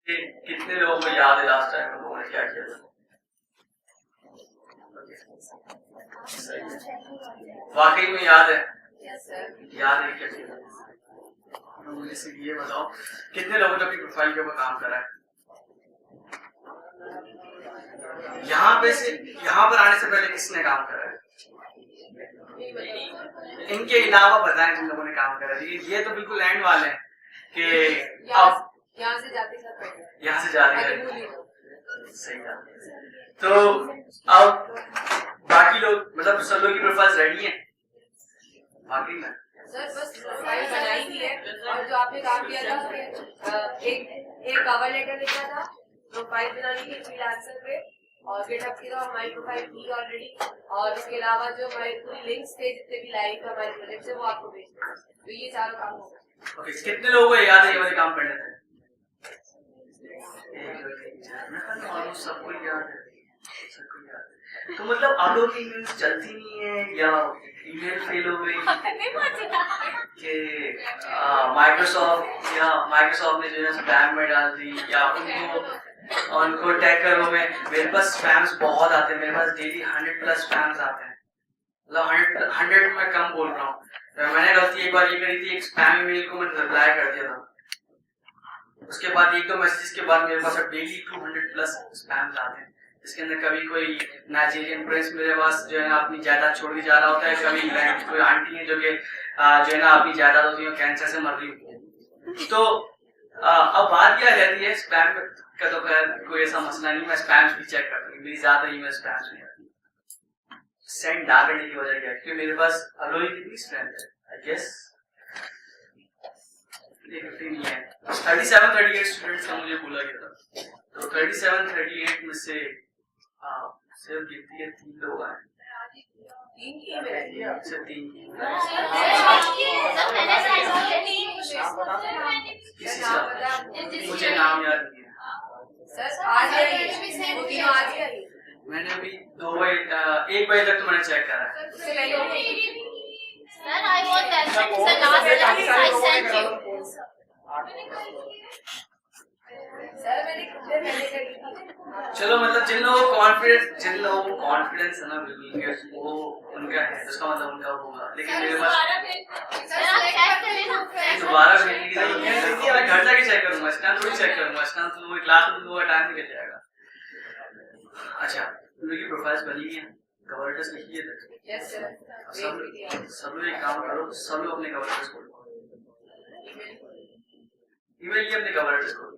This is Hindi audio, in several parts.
कितने लोगों को याद है लास्ट टाइम हम लोगों ने क्या किया था? वाकई में याद है? याद है क्या किया था? मुझे सिर्फ ये बताओ, कितने लोगों ने अपनी प्रोफाइल के ऊपर काम करा है? यहाँ पर आने से पहले किसने काम करा है? इनके अलावा बताएं जिन लोगों ने काम करा है। ये तो बिल्कुल एंड वाले हैं कि अब यहाँ से जाते सही था। तो अब बाकी लोग, मतलब सब लोग की प्रोफाइल रेडी है? बाकी में सर बस प्रोफाइल बनाई थी है, और जो आपने काम किया था एक कवर लेटर लिखा था, प्रोफाइल बनानी थी फ्रीलांसर पे, और गिटहब की तो हमारी प्रोफाइल थी ऑलरेडी, और उसके अलावा जो हमारे पूरी लिंक्स थे जितने भी लाइव हमारे प्रोजेक्ट से वो आपको भेजते हैं। तो ये चारों काम हो गए। ओके, कितने लोगों को याद है ये वाले काम करने थे? सबको याद है। तो मतलब आप लोग की ईमेल्स चलती नहीं है या ईमेल फेल हो गई कि माइक्रोसॉफ्ट ने जो है स्पैम में डाल दी, या उनको टैग करो में? मेरे पास स्पैम्स बहुत आते हैं, मेरे पास डेली 100+ स्पैम्स आते हैं, मतलब 100 में कम बोल रहा हूँ। मैंने गलती एक बार ये करी थी, एक स्पैम ईमेल को मैंने रिप्लाई कर दिया था, उसके बाद 1-2 मैसेजेस के बाद मेरे पास अब डेली 200+ स्पैम्स आते हैं, इसके अंदर कभी कोई नाइजीरियन प्रिंस मेरे पास जो है ना अपनी जायदाद छोड़ के जा रहा होता है, कभी इंग्लैंड की कोई आंटी है जो कि जो है ना अपनी जायदाद होती है कैंसर से मर रही होती है। तो अब बात क्या रहती है स्पैम का, तो खैर कोई ऐसा मसला नहीं, मैं स्पैम्स भी चेक करता हूँ, मेरी ज्यादा ईमेल स्पैम्स नहीं आती। सेंड ना करने की वजह क्या है? क्योंकि मेरे पास अलोई कितनी स्ट्रेंथ है, आई गेस 50 नहीं है, 37-38 स्टूडेंट्स का मुझे बोला गया था, तो 37-38 में से सिर्फ गिनती है 3 लोग आए। मुझे नाम याद नहीं है। मैंने अभी 1 बजे तक तो मैंने चेक करा है। चलो, मतलब जिन लोगों को कॉन्फिडेंस है ना बिल्कुल, वो उनका है, उसका मतलब उनका होगा, लेकिन मेरे पास दोबारा भेजने की जरूरत नहीं है। मैं घर जाके चेक करूंगा, स्कैन थोड़ी चेक करूंगा, स्कैन तो वो क्लास में वो टाइम निकल जाएगा। अच्छा, मेरी प्रोफाइल्स बनी है, कवर लेटर्स लिखिए तक। यस सर, सब लोग एक काम करो, सब लोग अपने कवर लेटर्स खोलो, ईमेल ये अपने कवर लेटर्स खोलो।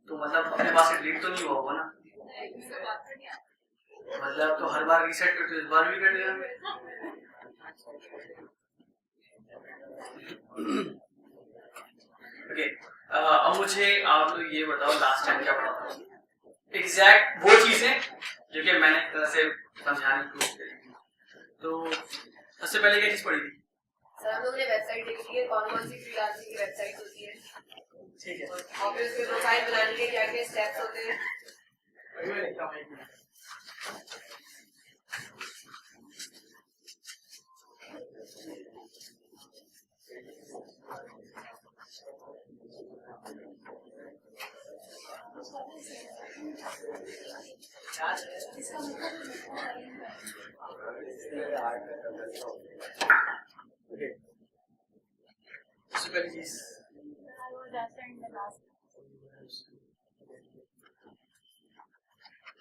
तो मतलब अपने पास से डिलीट तो नहीं हुआ होगा ना? मतलब तो हर बार रीसेट करते इस बार भी कर देना। ओके, अब मुझे आप लोग ये बताओ लास्ट टाइम क्या पढ़ा था, एग्जैक्ट वो चीजें जो कि मैंने एक तरह से समझाने की कोशिश करी थी। तो सबसे पहले क्या चीज पढ़ी थी? सर हम लोगों ने वेबसाइट देखी है, कौन कौन सी फ्रीलांसिंग की वेबसाइट होती है, ठीक है, और फिर उसके प्रोफाइल बनाने के क्या क्या स्टेप्स होते हैं।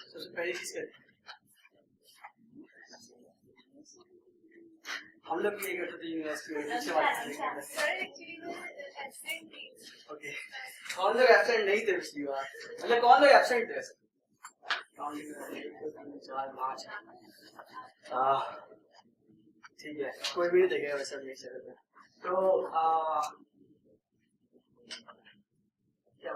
सबसे पहली चीज क्या हम लोग ये करते थे यूनिवर्सिटी में, पीछे बात ओके, कौन लोग एब्सेंट नहीं थे पिछली बार? मतलब कौन लोग एब्सेंट थे? ठीक है, कोई भी नहीं देखेगा वैसे नहीं चले। तो क्या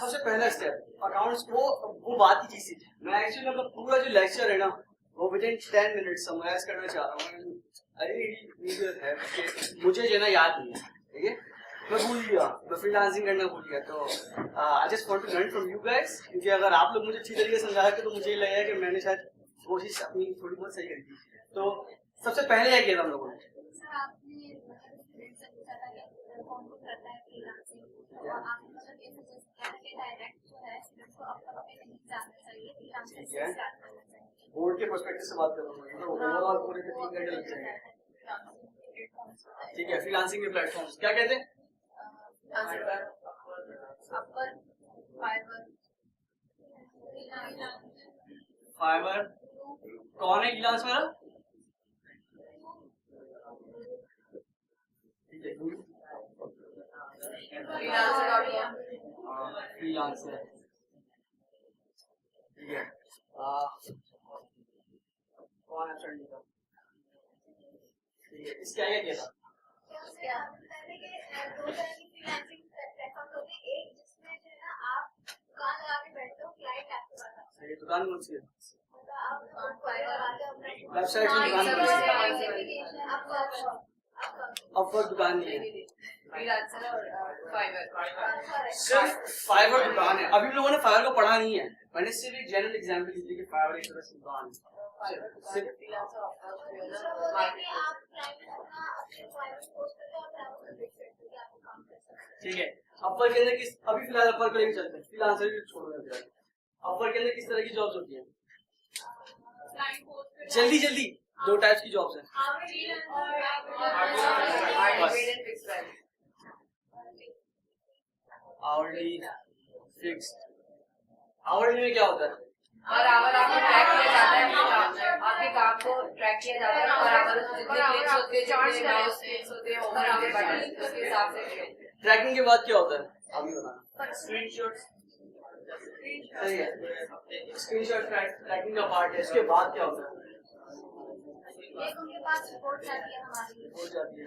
सबसे पहला स्टेप अकाउंट्स वो बात की चीज थी। मैं एक्चुअली मतलब पूरा जो लेक्चर है ना वो विदिन 10 मिनट समराइज करना चाह रहा हूँ। मुझे जो है ना याद नहीं है, ठीक है, मैं भूल गया, मैं फ्रीलांसिंग करना भूल गया। तो I just want to learn from you guys, क्योंकि अगर आप लोग मुझे अच्छी तरीके से समझा के तो मुझे लगेगा कि मैंने शायद कोशिश अपनी थोड़ी बहुत सही करी थी। तो सबसे पहले क्या किया था हम लोगों ने? आपने स्टूडेंट से पूछा था कि कौन कौन करता है फ्रीलांसिंग, तो आपने मतलब ये सजेस्ट किया था कि डायरेक्ट जो है स्टूडेंट को अपना पे नहीं जाना चाहिए, फ्रीलांसिंग से स्टार्ट करना चाहिए। बोर्ड के पर्सपेक्टिव से बात कर रहा हूँ, ओवरऑल पूरे के 3 घंटे लग जाएंगे। ठीक है, फ्रीलांसिंग के प्लेटफॉर्म्स क्या कहते हैं? अपर, फाइवर, कौन है फ्रीलांस वाला? ठीक है, फ्रीलांसर, ठीक है। कौन है सर? ठीक है, इसका क्या किया था? दुकान कौन सी है? वेबसाइट में दुकान कौन सी है? अपवर्क दुकान नहीं है, सिर्फ फाइवर दुकान है। अभी लोगों ने फाइवर को पढ़ा नहीं है, मैंने सिर्फ एक जनरल एग्जांपल दी थी कि फाइवर एक तरह से दुकान है। ठीक है, अपवर्क के अंदर किस, अभी फिलहाल अपवर्क को लेकर चलते हैं, फ्रीलांसर भी छोड़ देते हैं। अपवर्क के अंदर किस तरह की जॉब्स होती हैं? जल्दी जल्दी 2 टाइप्स की जॉब्स हैं। Hourly, fixed. आवरली में क्या होता है? और आवर आपको ट्रैक किया जाता है, आपके काम को ट्रैक किया जाता है, और आवर जितने क्लिक्स होते हैं, जितने माउस क्लिक्स होते हैं, और आपके बटन उसके हिसाब से। ट्रैकिंग के बाद क्या होता है? अभी बताना। स्क्रीनशॉट्स, सही है, स्क्रीनशॉट ट्रैकिंग का पार्ट है। इसके बाद क्या होता है? एक उनके पास रिपोर्ट जाती है, हमारी हो जाती है,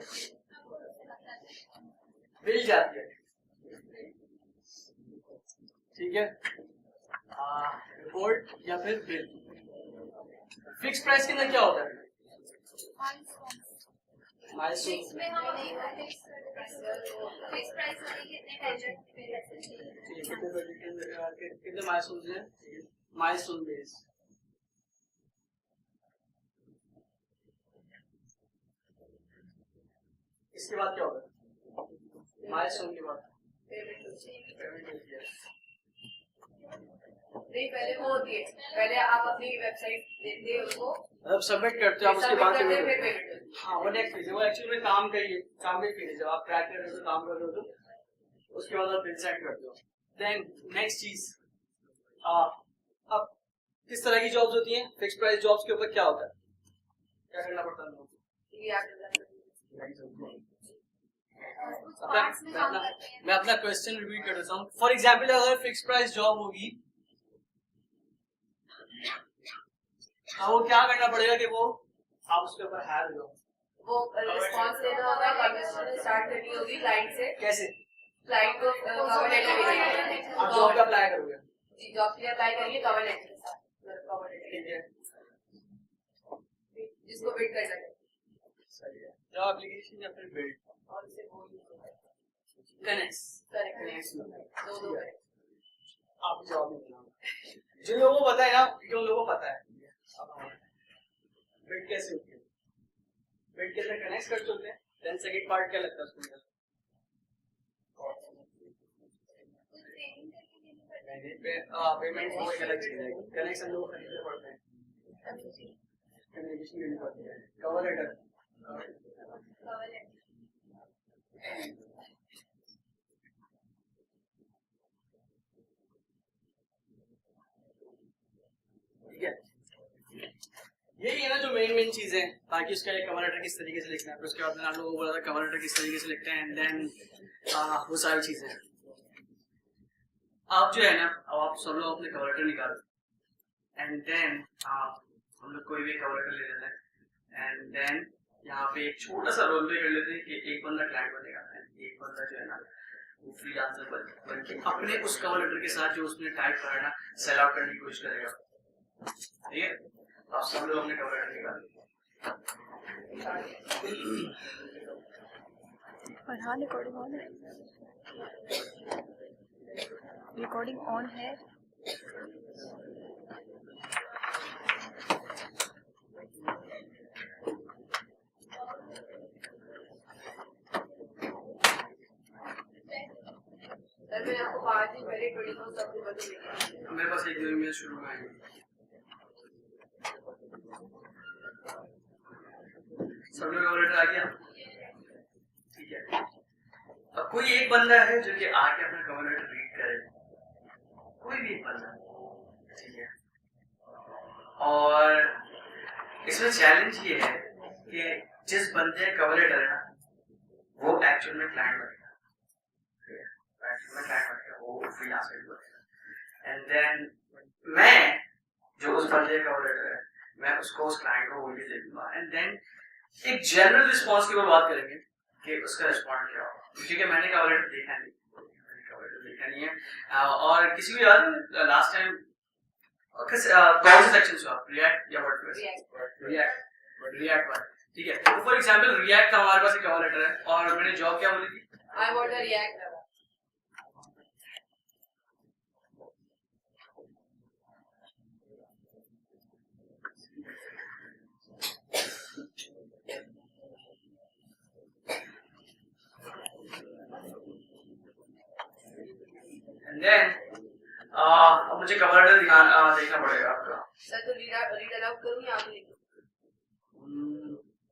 बिल जाती है। ठीक है, रिपोर्ट या फिर बिल। फिक्स प्राइस के अंदर क्या होता है? फिक्स में हम नहीं करते, फिक्स प्राइस होने के कितने टाइम पे रहते हैं। कितने माइलस्टोन्स हैं? Milestone base. इसके बाद क्या होता है? माइलस्टोन के बाद पेमेंट होती है। नहीं, पहले वो होती है, पहले आप अपनी वेबसाइट देते हो उसको, मतलब सबमिट करते हो आप, उसके बाद सबमिट करते हैं, फिर पेमेंट। हाँ, वो नेक्स्ट फेज है, वो एक्चुअली में काम का फेज है। जब आप ट्रैक कर रहे हो, काम कर रहे हो, तो उसके बाद आप बिल सेट करते हो। देन नेक्स्ट चीज, अब किस तरह की जॉब्स होती हैं? फिक्स प्राइस जॉब्स के ऊपर क्या होता है? क्या करना पड़ता है? मैं अपना क्वेश्चन रिपीट कर देता हूँ। फॉर एग्जाम्पल, अगर फिक्स प्राइस जॉब होगी, वो क्या करना पड़ेगा कि वो आप उसके ऊपर हायर हो, वो रिस्पॉन्स देना होगा, कन्वर्सेशन स्टार्ट करनी होगी क्लाइंट से। कैसे? क्लाइंट को कवर लेटर भेजेंगे, आप जॉब पे अप्लाई करोगे? जी, जॉब के लिए अप्लाई करिए कवर लेटर के साथ, कवर लेटर ठीक है, जिसको बिड करना है। सही है। जॉब एप्लीकेशन या फिर बिल्ड और इसे वो कनेक्ट करेक्ट दो आप जॉब नहीं बनाओ। जिन लोगों को पता है ना, जो लोगों को पता है बिल्ड कैसे होती है, बिल्ड के अंदर कनेक्ट कर चुके हैं। देन सेकंड पार्ट क्या लगता है उसमें? पेमेंट वो एक अलग चीज है, कनेक्शन लोग खरीदने पड़ते हैं, कम्युनिकेशन करनी पड़ती है, कवर लेटर। ठीक है, यही है ना जो मेन चीज है। बाकी उसका एक कवर लेटर किस तरीके से लिखना है, फिर उसके बाद मैंने आप लोगों को बोला था कवर लेटर किस तरीके से लिखते हैं, एंड देन वो सारी चीजें। आप जो है ना, अब आप सब लोग अपने कवर लेटर निकालो, एंड देन हम लोग कोई भी कवर लेटर ले लेते हैं, एंड देन यहाँ पे एक छोटा सा रोल प्ले कर लेते हैं कि एक बंदा क्लाइंट बनेगा, एक बंदा जो है ना वो फ्रीलांसर बनके अपने उस कवर लेटर के साथ जो उसने टाइप करा है ना, सेल आउट करने की कोशिश करेगा। ठीक है, तो आप सब लोग अपने कवर लेटर निकालो। हाँ, रिकॉर्डिंग ऑन है, रिकॉर्डिंग ऑन है। कल मैंने आपको 5 दिन पहले 20,000 अप्रूवल मिले। मेरे पास एक दिन में शुरू में आएंगे। सब लोग कवर लेटर आ गया, ठीक है। अब कोई एक बंदा है जो कि आके अपना कवर लेटर रीड करे, कोई भी एक बंदा, ठीक है। और इसमें चैलेंज ये है कि जिस बंदे का कवर लेटर है ना, वो एक्चुअल में क्लाइंट बनेगा, एक्चुअल में क्लाइंट बनेगा, वो फ्रीलांसर बनेगा। एंड देन मैं जो उस बंदे का कवर लेटर है, मैं उसको उस क्लाइंट को बोल के दे दूंगा। एंड देन एक जनरल रिस्पॉन्स की बात करेंगे कि उसका रिस्पॉन्ड क्या होगा, क्योंकि मैंने कवर लेटर देखा नहीं है। और किसी को याद है लास्ट टाइम कौन से सेक्शन से आप रिएक्ट या वर्डप्रेस? रिएक्ट पर, ठीक है। तो फॉर एग्जांपल रिएक्ट का हमारे पास एक कवर लेटर है और मैंने जॉब क्या बोली थी? I want a React. And then अब मुझे कवर लेटर देखना पड़ेगा आपका। सर तो रीड अलाउड करूं या आप लिखो?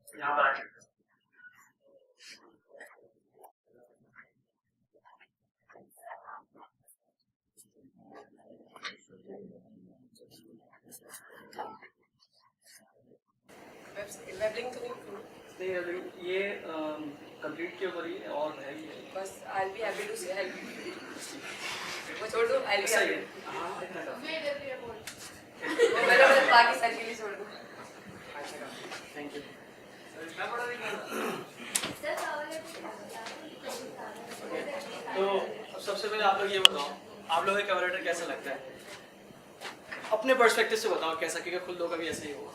यहाँ पर आके वेब लिंक तो नहीं, नहीं, ये कंप्लीट के ऊपर ही है और है ही है। बस I will be happy to say help. वो छोड़ दो, आई विल बी सही है। हैप्पी। हाँ, इतना तो। वो मेरा बस बाकी सारी के लिए छोड़ दो। Thank you. तो अब सबसे पहले आप लोग ये बताओ, आप लोगों को कवर लेटर कैसा लगता है? अपने पर्सपेक्टिव से बताओ कैसा, क्योंकि खुद लोग का भी ऐसा ही होगा।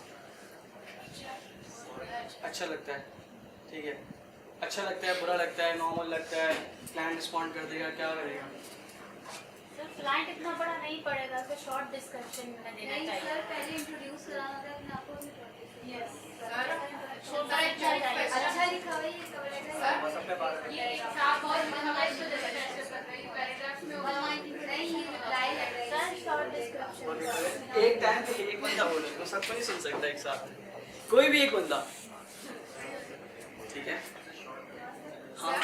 अच्छा लगता है, ठीक है। अच्छा लगता है, बुरा लगता है, नॉर्मल लगता है, क्लाइंट रिस्पॉन्ड कर देगा, क्या करेगा? सर क्लाइंट इतना बड़ा नहीं पड़ेगा, तो शॉर्ट डिस्क्रिप्शन में देना चाहिए। नहीं सर, पहले इंट्रोड्यूस कराना था अपने आप को। यस सर, छोटा अच्छा लिखा हुआ है ये कवर लेटर। ये साफ और मनमाइज तो पैराग्राफ में नहीं सर, शॉर्ट डिस्क्रिप्शन। एक टाइम पे एक बंदा बोले तो सबको नहीं सुन सकता एक साथ, कोई भी एक बंदा, ठीक है। हाँ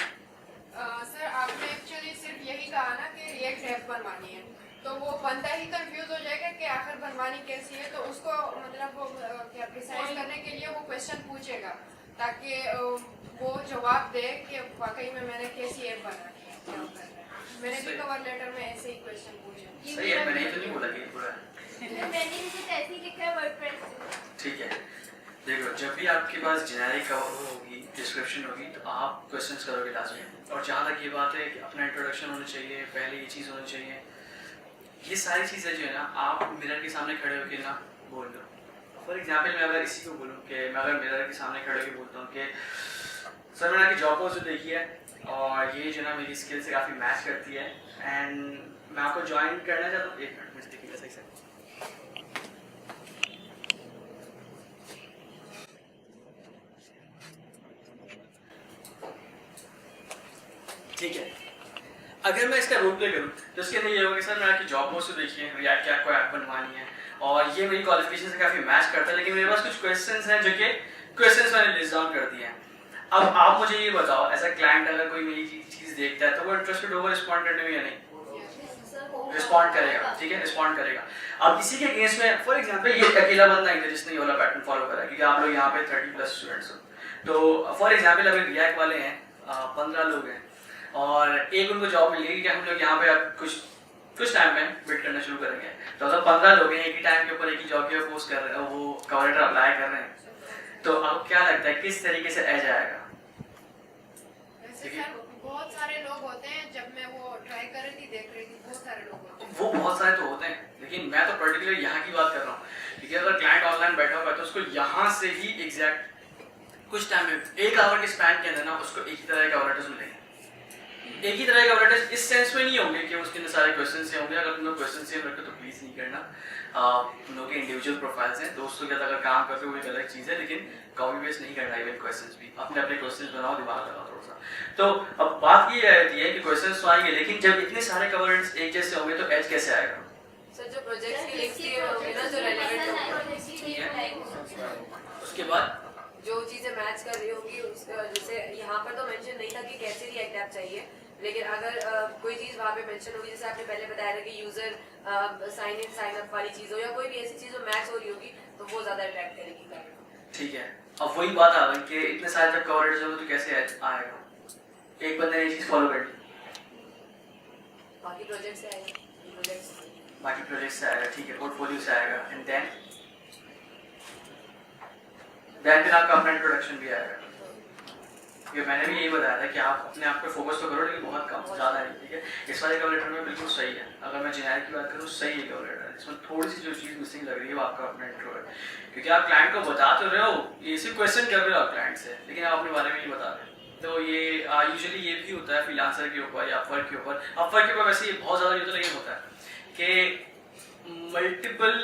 सर आपने एक्चुअली सिर्फ यही कहा ना कि रिएक्ट ऐप बनवानी है, तो वो बंदा ही कंफ्यूज हो जाएगा कि आखिर बनवानी कैसी है, तो उसको मतलब वो क्या प्रिसाइज करने के लिए वो क्वेश्चन पूछेगा ताकि वो जवाब दे कि वाकई में मैंने कैसी ऐप बनानी है, क्या करना है। मैंने भी कवर लेटर में ऐसे ही क्वेश्चन पूछे। सही है, मैंने तो नहीं बोला कि पूरा मैंने भी कुछ ऐसे ही लिखा है वर्डप्रेस। ठीक है। देखो, जब भी आपके पास जेनेरिक कवर होगी, डिस्क्रिप्शन होगी, तो आप क्वेश्चंस करोगे लास्ट में। और जहाँ तक ये बात है कि अपना इंट्रोडक्शन होना चाहिए, पहले ये चीज़ होनी चाहिए, ये सारी चीज़ें जो है ना आप मिरर के सामने खड़े होकर ना बोल लो। फॉर एग्जाम्पल मैं अगर इसी को बोलूँ कि मैं अगर मिरर के सामने खड़े होकर बोलता हूँ कि सर मैंने आपकी जॉब पोस्ट देखी है और ये जो ना मेरी स्किल से काफ़ी मैच करती है एंड मैं आपको ज्वाइन करना चाहता हूँ। एक मिनट मुझे देखिएगा सही से। ठीक है, अगर मैं इसका रोल प्ले करूँ तो इसके अंदर ये होगा कि सर मैंने आपकी जॉब पोस्ट देखी है, रिएक्ट क्या आपको ऐप बनवानी है और ये मेरी क्वालिफिकेशन से काफ़ी मैच करता है, लेकिन मेरे पास कुछ क्वेश्चंस हैं जो कि क्वेश्चंस मैंने लिस्ट डाउन कर दिए हैं। अब आप मुझे ये बताओ, ऐसा क्लाइंट अगर कोई मेरी चीज़ देखता है तो वो इंटरेस्टेड होगा रिस्पॉन्ड करने में या नहीं? रिस्पॉन्ड करेगा, ठीक है, रिस्पॉन्ड करेगा। अब इसी के केस में फॉर एग्जांपल ये अकेला बंदा नहीं था जिसने ये वाला पैटर्न फॉलो करा, क्योंकि आप लोग यहाँ पे 30+ स्टूडेंट्स हो। तो फॉर एग्जांपल अगर रिएक्ट वाले हैं 15 लोग हैं और एक उनको जॉब मिल गई कि हम लोग यहाँ पे अब कुछ टाइम में बिल्ड करना शुरू करेंगे, तो अगर 15 लोग हैं एक ही टाइम के ऊपर एक ही जॉब के ऊपर पोस्ट कर रहे हैं, वो कवर लेटर अप्लाई कर रहे हैं, तो अब क्या लगता है किस तरीके से आ जाएगा? वैसे सर बहुत सारे लोग होते हैं, जब मैं वो ट्राई कर रही थी देख रही थी, बहुत सारे लोग होते हैं। वो बहुत सारे तो होते हैं, लेकिन मैं तो पर्टिकुलर यहाँ की बात कर रहा हूँ, क्योंकि अगर क्लाइंट ऑनलाइन बैठा हुआ है तो उसको यहाँ से ही एग्जैक्ट कुछ टाइम में 1 आवर के स्पैन के अंदर ना उसको एक ही तरह के कवर लेटर्स मिलेंगे। एक ही तरह के कवर लेटर इस सेंस में नहीं होंगे कि उसके अंदर सारे क्वेश्चन से होंगे। अगर तुम लोग क्वेश्चन सेम रखते हो तो प्लीज नहीं करना। तुम लोग के इंडिविजुअल प्रोफाइल्स हैं, दोस्तों के साथ अगर काम करते हो वो एक अलग चीज़ है, लेकिन कॉपी पेस्ट नहीं करना। इवन क्वेश्चंस भी अपने अपने क्वेश्चंस बनाओ, दिमाग लगाओ थोड़ा सा। तो अब बात ये है कि क्वेश्चंस तो आएंगे, लेकिन जब इतने सारे कवर लेटर्स एक जैसे होंगे तो एज कैसे आएगा? सर जो प्रोजेक्ट्स के लिंक्स दिए होंगे ना, जो रेलेवेंट होंगे, उसके बाद जो चीजें मैच कर रही होंगी उसका, जैसे यहाँ पर तो मेंशन नहीं था कि कैसे रिएक्ट ऐप चाहिए, लेकिन अगर कोई चीज वहाँ पे मेंशन होगी, जैसे आपने पहले बताया था कि user sign in sign up वाली चीज हो या कोई भी ऐसी चीज जो मैच हो रही होगी तो वो ज्यादा अट्रैक्ट करेगी क्लाइंट को। ठीक है, अब वही बात आ गई कि इतने सारे जब कवर लेटर्स होंगे तो कैसे आएगा? एक बंदे ने ये चीज फॉलो कर ली, बाकी प्रोजेक्ट से आएगा, बाकी प्रोजेक्ट से आएगा, ठीक है, पोर्टफोलियो से आएगा, एंड देन फिर आपका अपना इंट्रोडक्शन भी आएगा। ये मैंने भी यही बताया था कि आप अपने आप पे फोकस तो करो, लेकिन बहुत कम, ज़्यादा नहीं, ठीक है। इस वाले कवर लेटर में बिल्कुल सही है। अगर मैं जेनेरिक की बात करूँ सही है कवर लेटर, इसमें थोड़ी सी जो चीज़ मिसिंग लग रही है वो आपका अपना इंट्रो है, क्योंकि आप क्लाइंट को बता तो रहे हो, ये सिर्फ क्वेश्चन कर रहे हो आप क्लाइंट से, लेकिन आप अपने बारे में नहीं बता रहे। तो ये यूजुअली ये भी होता है फ्रीलांसर के ऊपर या अपवर्क के ऊपर। अपवर्क के ऊपर वैसे ये बहुत ज़्यादा यूज़र नहीं होता है कि मल्टीपल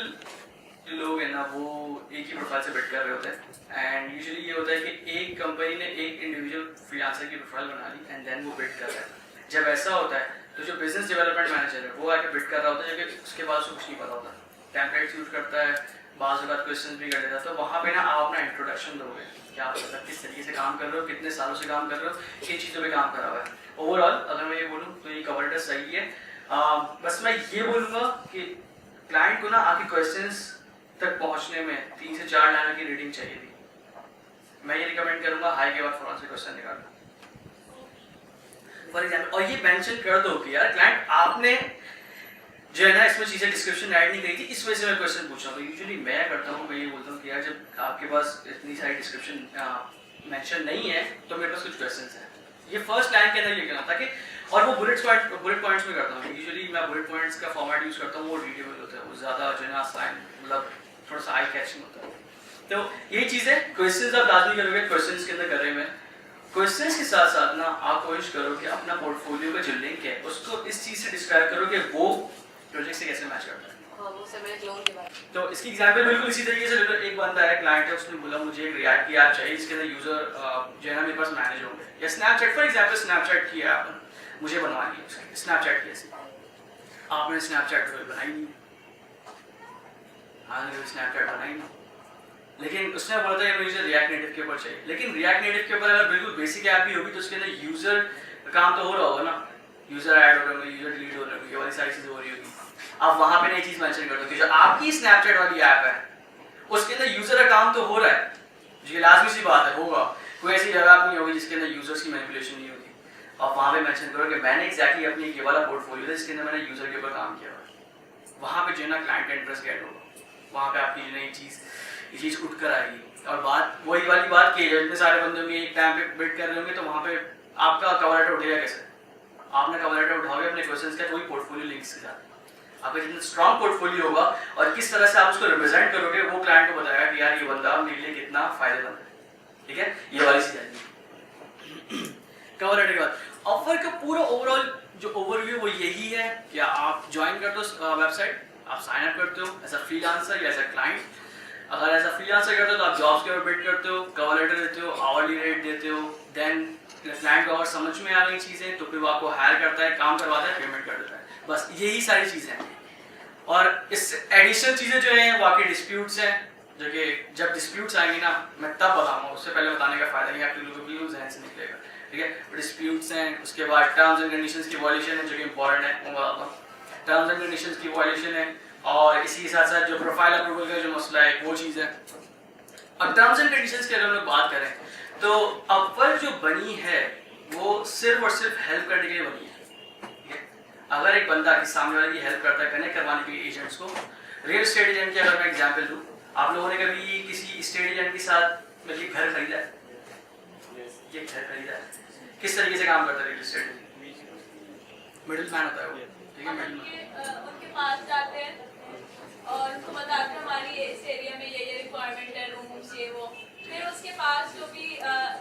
लोग हैं ना वो एक ही प्रोफाइल से बिल्ड कर रहे होते हैं, एंड यूजुअली ये होता है कि एक कंपनी ने एक इंडिविजुअल फ्रीलांसर की प्रोफाइल बना ली एंड देन वो बिल्ड कर रहा है। जब ऐसा होता है तो जो बिजनेस डेवलपमेंट मैनेजर है वो आके बिल्ड कर रहा होता है, जबकि उसके बाद उसको कुछ नहीं पता होता, टेम्पलेट्स यूज करता है, बाज़ बात क्वेश्चन भी कर लेता है। तो वहाँ पे ना आप अपना इंट्रोडक्शन दोगे कि आप मतलब किस तरीके से काम कर रहे हो, कितने सालों से काम कर रहे हो, किन चीज़ों पे काम करा हुआ है। ओवरऑल अगर मैं ये बोलूँ तो ये कवर लेटर सही है। बस मैं ये बोलूँगा कि क्लाइंट को ना आपके क्वेश्चंस तक पहुँचने में 3 से 4 लाइनों की रीडिंग चाहिए थी। मैं ये रिकमेंड करूँगा हाई के बाद फौरन से क्वेश्चन निकालना फॉर एग्जाम्पल, और ये मेंशन कर दो कि यार क्लाइंट आपने जो है ना इसमें चीज़ें डिस्क्रिप्शन ऐड नहीं करी थी, इस वजह से मैं क्वेश्चन पूछ रहा हूँ। यूजुअली मैं करता हूँ, मैं ये बोलता हूँ कि यार जब आपके पास इतनी सारी डिस्क्रिप्शन मेंशन नहीं है तो मेरे पास कुछ क्वेश्चंस हैं, ये फर्स्ट लाइन के अंदर लिखना ताकि, और वो बुलेट पॉइंट्स में करता हूँ। यूजुअली मैं बुलेट पॉइंट्स का फॉर्मेट यूज़ करता हूँ, वो रीडेबल होता है, वो ज़्यादा जो है ना आसान, मतलब थोड़ा सा आई कैचिंग होता है। तो यही चीज़ है, क्वेश्चंस आप लाजमी करोगे, क्वेश्चंस के अंदर कर रहे हैं। क्वेश्चंस के साथ साथ ना आप कोशिश करो कि अपना पोर्टफोलियो का जो लिंक है उसको इस चीज़ से डिस्क्राइब करो कि वो प्रोजेक्ट से कैसे मैच करता है। हाँ, वो सब मैंने क्लोन के बाद। तो इसकी एग्जांपल बिल्कुल इसी तरीके से ले लो। एक बंदा है, क्लाइंट है, उसने बोला मुझे एक रिएक्ट की ऐप चाहिए, इसके अंदर यूजर जो है ना मेरे पास मैनेज होंगे, या स्नैपचैट फॉर एग्जांपल, स्नैपचैट की ऐप मुझे बनवानी है, स्नैपचैट की ऐसी आपने स्नैपचैट बनाई नहीं, हाँ स्नैपचैट बनाई नहीं, लेकिन उसने बोला था कि मुझे रिएक्ट नेटिव के ऊपर चाहिए। लेकिन रिएक्ट नेटिव के ऊपर अगर बिल्कुल बेसिक ऐप भी होगी तो उसके अंदर यूजर काम तो हो रहा होगा ना, यूजर ऐड हो रहे होंगे, यूजर डिलीट हो रहे होंगे, ये वाली सारी चीज़ें हो रही होगी। आप वहाँ पे नई चीज़ मेंशन कर दो कि जो आपकी स्नैपचैट वाली ऐप है उसके अंदर यूजर अकाउंट तो हो रहा है, जो लाजमी सी बात है, होगा, कोई ऐसी जगह नहीं होगी जिसके अंदर यूजर्स की मैनिपुलेशन नहीं होगी। आप वहाँ पे मेंशन करो कि मैंने एक्जैक्टली अपनी ये वाला पोर्टफोलियो है जिसके अंदर मैंने यूजर के ऊपर काम किया हुआ। वहाँ पे जो है ना क्लाइंट का इंटरेस्ट गेट होगा, वहाँ पे आपकी जो नई ये चीज़ उठ कर आएगी। और बात वही वाली बात की है, इतने सारे बंदों में एक टाइम पे बिल्ड कर रहे होंगे तो वहाँ पे आपका कवर लेटर उठेगा कैसे? आपने कवर लेटर उठाओगे अपने क्वेश्चंस का कोई पोर्टफोलियो लिंक्स के साथ। आपका जितना स्ट्रॉन्ग पोर्टफोलियो होगा और किस तरह से आप उसको रिप्रेजेंट करोगे वो क्लाइंट को बताएगा कि यार ये बंदा मेरे लिए कितना फायदेमंद है। ठीक है, ये वाली चीज़ है कवर लेटर के बाद। ऑफर का पूरा ओवरऑल जो ओवरव्यू वो यही है कि आप ज्वाइन करते हो वेबसाइट, आप साइन अप करते हो एज अ फ्रीलांसर या एज अ क्लाइंट। अगर एज अ फ्रीलांसर करते हो तो आप जॉब्स के ऊपर बिल्ड करते हो, कवर लेटर देते हो, आवर्ली रेट देते हो, देन क्लाइंट को अगर समझ में आ गई चीज़ें तो फिर वो आपको हायर करता है, काम करवाता है, पेमेंट कर देता है। बस यही सारी चीज़ें हैं। और इस एडिशनल चीज़ें जो हैं वो आपके डिस्प्यूट्स हैं, जो कि जब डिस्प्यूट्स आएंगे ना मैं तब बताऊँगा, उससे पहले बताने का फ़ायदा नहीं, आपके लोगों को जहन से निकलेगा। ठीक है, डिस्प्यूट्स हैं, उसके बाद टर्म्स एंड कंडीशंस की वायलेशन है जो कि इंपॉर्टेंट है, वो बताता हूँ। टर्म्स एंड कंडीशंस की वायलेशन है, और इसी के साथ साथ जो प्रोफाइल अप्रूवल का जो मसला है वो चीज़ है। अब टर्म्स एंड कंडीशंस की अगर हम लोग बात करें तो अपवर्क जो बनी है वो सिर्फ और सिर्फ हेल्प करने के लिए बनी है। ठीक है, अगर एक बंदा किसी सामने वाले की हेल्प करता है कनेक्ट करवाने के लिए एजेंट्स को, रियल एस्टेट एजेंट की अगर मैं एग्जाम्पल दूँ, आप लोगों ने कभी किसी एस्टेट एजेंट के साथ मतलब घर खरीदा है? ये घर खरीदा है, किस तरीके से काम करता है रियल एस्टेट? मिडिल मैन होता है वो। ठीक है, मिडिल मैन उनके पास जाते हैं और उनको बताते हैं हमारी इस एरिया में ये रिक्वायरमेंट है, रूम्स ये वो, फिर उसके पास जो भी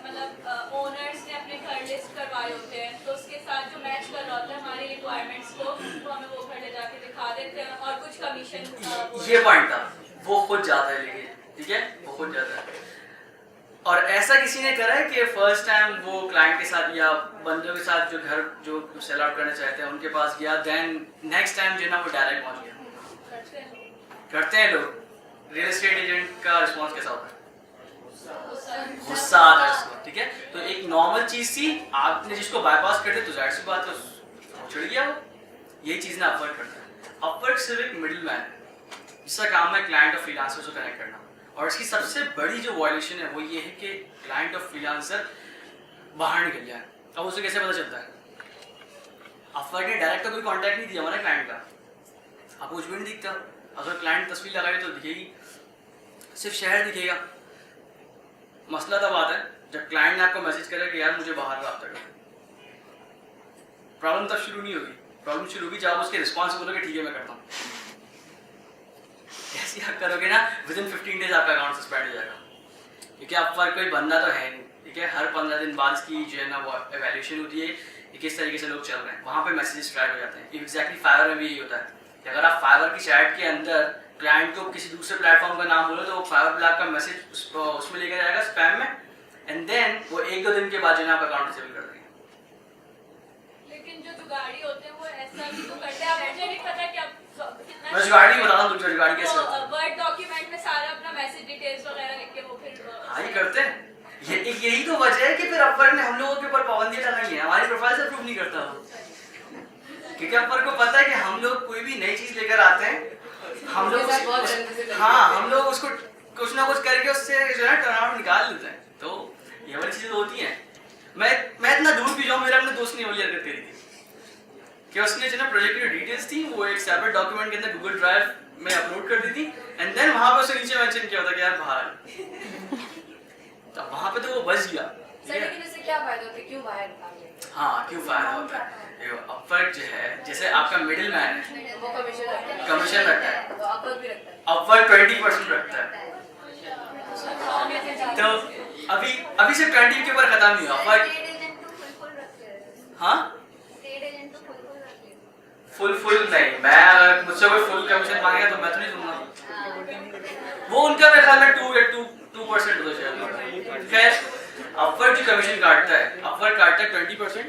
मतलब ओनर्स ने अपने घर लिस्ट करवा आए होते हैं, तो उसके साथ जो मैच कर रहा होता है हमारी रिक्वायरमेंट्स को, वो हमें वो घर ले जाके दिखा देते हैं और कुछ कमीशन। ये पॉइंट था, वो खुद जाता है लेके, ठीक है, वो खुद जाता है। और ऐसा किसी ने करा है कि फर्स्ट टाइम वो क्लाइंट के साथ या बंदों के साथ जो घर जो सेल आउट करना चाहते हैं उनके पास गया, देन नेक्स्ट टाइम जो है ना वो डायरेक्ट पहुंच गया? करते हैं लोग। रियल एस्टेट एजेंट का रिस्पॉन्स कैसा होता है? गुस्सा आता है उसको, ठीक है। तो एक नॉर्मल चीज थी, आपने जिसको बाईपास कर दिया तो जाहिर सी बात है चढ़ गया वो। यही चीज ना अपवर्क करता है। अपवर्क सिर्फ एक मिडिल मैन है जिसका काम है क्लाइंट और फ्रीलांसर को कनेक्ट करना। और इसकी सबसे बड़ी जो वायलेशन है वो ये है कि क्लाइंट और फ्रीलांसर बाहर निकल जाए। अब उसे कैसे पता चलता है? अपवर्क ने डायरेक्ट तो कोई कांटेक्ट नहीं दिया हमारे क्लाइंट का, आपको कुछ भी नहीं दिखता। अगर क्लाइंट तस्वीर लगाए तो दिखेगी, सिर्फ शहर दिखेगा। मसला तब आता है जब क्लाइंट ने आपको मैसेज करे कि यार मुझे बाहर रब्ता करो। प्रॉब्लम तब शुरू नहीं होगी, प्रॉब्लम शुरू होगी जब आप उसके रिस्पॉन्स बोलोगे ठीक है मैं करता हूँ। ऐसे आप करोगे ना, विदिन 15 डेज आपका अकाउंट सस्पेंड हो जाएगा, क्योंकि आप पर कोई बंदा तो है नहीं, ठीक है। हर 15 दिन बाद की जो है ना वो एवेल्यूशन होती है कि किस तरीके से लोग चल रहे हैं, वहाँ पे मैसेजेस ट्रैक हो जाते हैं। एग्जैक्टली फाइवर में भी यही होता है कि अगर आप फाइवर की चैट के अंदर क्लाइंट को किसी दूसरे प्लेटफॉर्म का नाम बोलो तो वो फाइवर ब्लॉक का मैसेज उसमें लेकर जाएगा स्पैम में, एंड देन वो 1-2 दिन के बाद जो है आपका अकाउंट डिसेबल कर देंगे। लेकिन जो जुगाड़ी होते हैं वो ऐसा भी तो करते हैं। अब मुझे नहीं पता कि आप कितना मैं जुगाड़ी बता रहा हूँ, जुगाड़ी कैसे होता है। वर्ड डॉक्यूमेंट में सारा अपना मैसेज डिटेल्स वगैरह लिख के वो फिर हाँ ये करते हैं। यही तो वजह है कि फिर अपवर्क ने हम लोगों के ऊपर पाबंदियां लगाई है, हमारी प्रोफाइल से प्रूव नहीं करता वो, क्योंकि अपवर्क को पता है कि हम लोग कोई भी नई चीज लेकर आते हैं, हम लोग हम लोग उसको कुछ ना कुछ करके उससे जो है टर्नआउट निकाल लेते हैं। तो ये वाली चीजें होती हैं। मैं इतना दूर भी जाऊँ, मेरा अपने दोस्त ने वाली हरकत करी थी कि उसने जो ना प्रोजेक्ट की डिटेल्स थी वो एक सेपरेट डॉक्यूमेंट के अंदर गूगल ड्राइव में अपलोड कर दी थी, एंड देन वहां पे उसे नीचे मेंशन किया होता कि यार बाहर, तो वहां पे तो वो बच गया। सर लेकिन इससे क्या फायदा होता है, क्यों बाहर निकालते हैं? हाँ क्यों फायदा होता है? देखो अपवर्क जो है, जैसे आपका मिडिल मैन है, वो कमीशन रखता है, कमीशन रखता है, तो अपवर्क भी रखता है। अपवर्क 20% रखता है। तो अभी से 20 के ऊपर खत्म नहीं हुआ अपवर्क। हाँ फुल नहीं, मैं अगर मुझसे कोई फुल कमीशन मांगेगा तो मैं तो नहीं दूंगा। वो उनका मेरे ख्याल में 2% होता है। खैर अपवर्क जो कमीशन काटता है, अपवर्क काटता है 20%,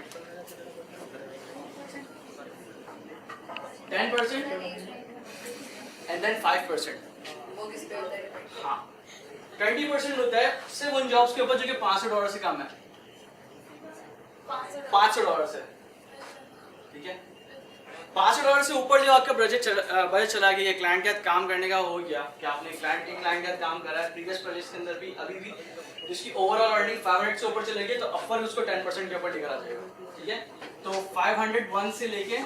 10% एंड देन 5%। वो किस पे होता है? हाँ 20% होता है सिर्फ उन जॉब्स के ऊपर जो कि $500 से कम है, $500 से, ठीक है। $500 से ऊपर जो आपका बजट चला गया, क्लाइंट के साथ काम करने का हो गया कि आपने क्लाइंट के साथ काम करा है प्रीवियस प्रोजेक्ट के अंदर भी, अभी भी जिसकी ओवरऑल अर्निंग 500 से ऊपर चले गई तो अपवर्क उसको 10% के ऊपर लेकर आ जाएगा, ठीक है। तो 501 से लेके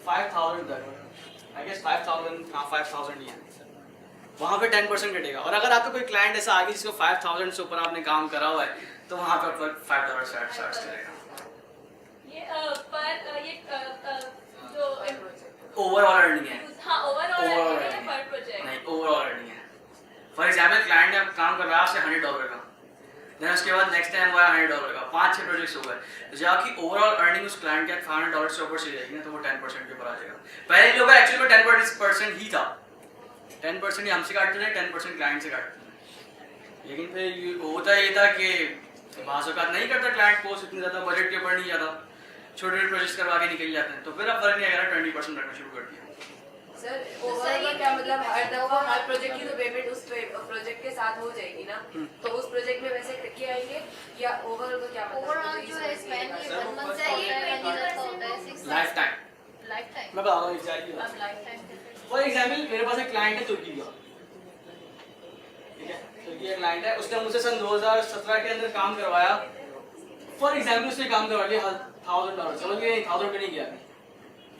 5000 तक, आई गेस 5000 ही है, वहाँ पे 10% कटेगा। और अगर आपका कोई क्लाइंट ऐसा आगे जिसको 5000 से ऊपर आपने काम करा हुआ है तो वहाँ पे अपवर्क $5 चार्ज करेगा। जो ओवरऑल अर्निंग है, हाँ ओवरऑल Overall है earning। पर प्रोजेक्ट नहीं ओवरऑल अर्निंग है। फॉर एग्जाम्पल क्लाइंट ने काम कर रहा है आपसे $100 का, देन उसके बाद नेक्स्ट टाइम वो $100 का, 5-6 प्रोजेक्ट्स हो गए, तो जब आपकी ओवरऑल अर्निंग उस क्लाइंट के $500 से ऊपर चली जाएगी ना तो वो 10% के ऊपर आ जाएगा। पहले लोग एक्चुअली में 10% ही था, 10% ही हमसे काटते थे, 10% क्लाइंट से काटते थे। लेकिन फिर होता ये था कि बाज़ औक़ात नहीं करता क्लाइंट पोस्ट, इतनी ज़्यादा बजट के ऊपर नहीं जाता, छोटे छोटे प्रोजेक्ट्स करवा के निकल जाते हैं, तो फिर अब फर्क नहीं आएगा, 20% रखना शुरू कर दिया। सर ओवरऑल का क्या मतलब, हर दफा हर प्रोजेक्ट की तो पेमेंट उस प्रोजेक्ट के साथ हो जाएगी ना, तो उस प्रोजेक्ट में वैसे कितने आएंगे, या ओवरऑल का क्या मतलब? ओवरऑल जो है स्पेंड ये 1 मंथ का होता है, 20 का होता है, 6 लाइफ टाइम मैं बता रहा हूँ एग्जैक्टली। अब लाइफ टाइम फॉर एग्जाम्पल मेरे पास एक क्लाइंट है तुर्की का, ठीक है, तुर्की का क्लाइंट है, उसने मुझसे सन 2017 के अंदर काम करवाया। फॉर एग्जाम्पल उसने काम करवा लिया $1000, समझ गए, 1000 का नहीं गया,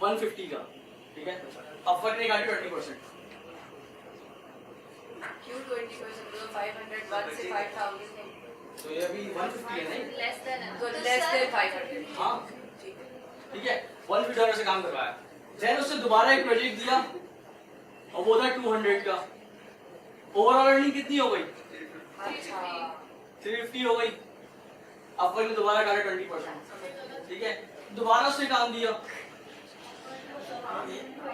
150 का, ठीक है। अपवर्क ने काटी 20%। क्यों 20%? तो 501 से 5000 तो ये अभी 150 है नहीं, लेस देन तो लेस देन 500। हाँ ठीक है, $150 से काम करवाया, देन उसने दोबारा एक प्रोजेक्ट दिया और वो था 200 का। ओवरऑल अर्निंग कितनी हो गई? अच्छा 350 हो गई, अपर में दोबारा काटा 20%, ठीक है, दोबारा उसने काम दिया,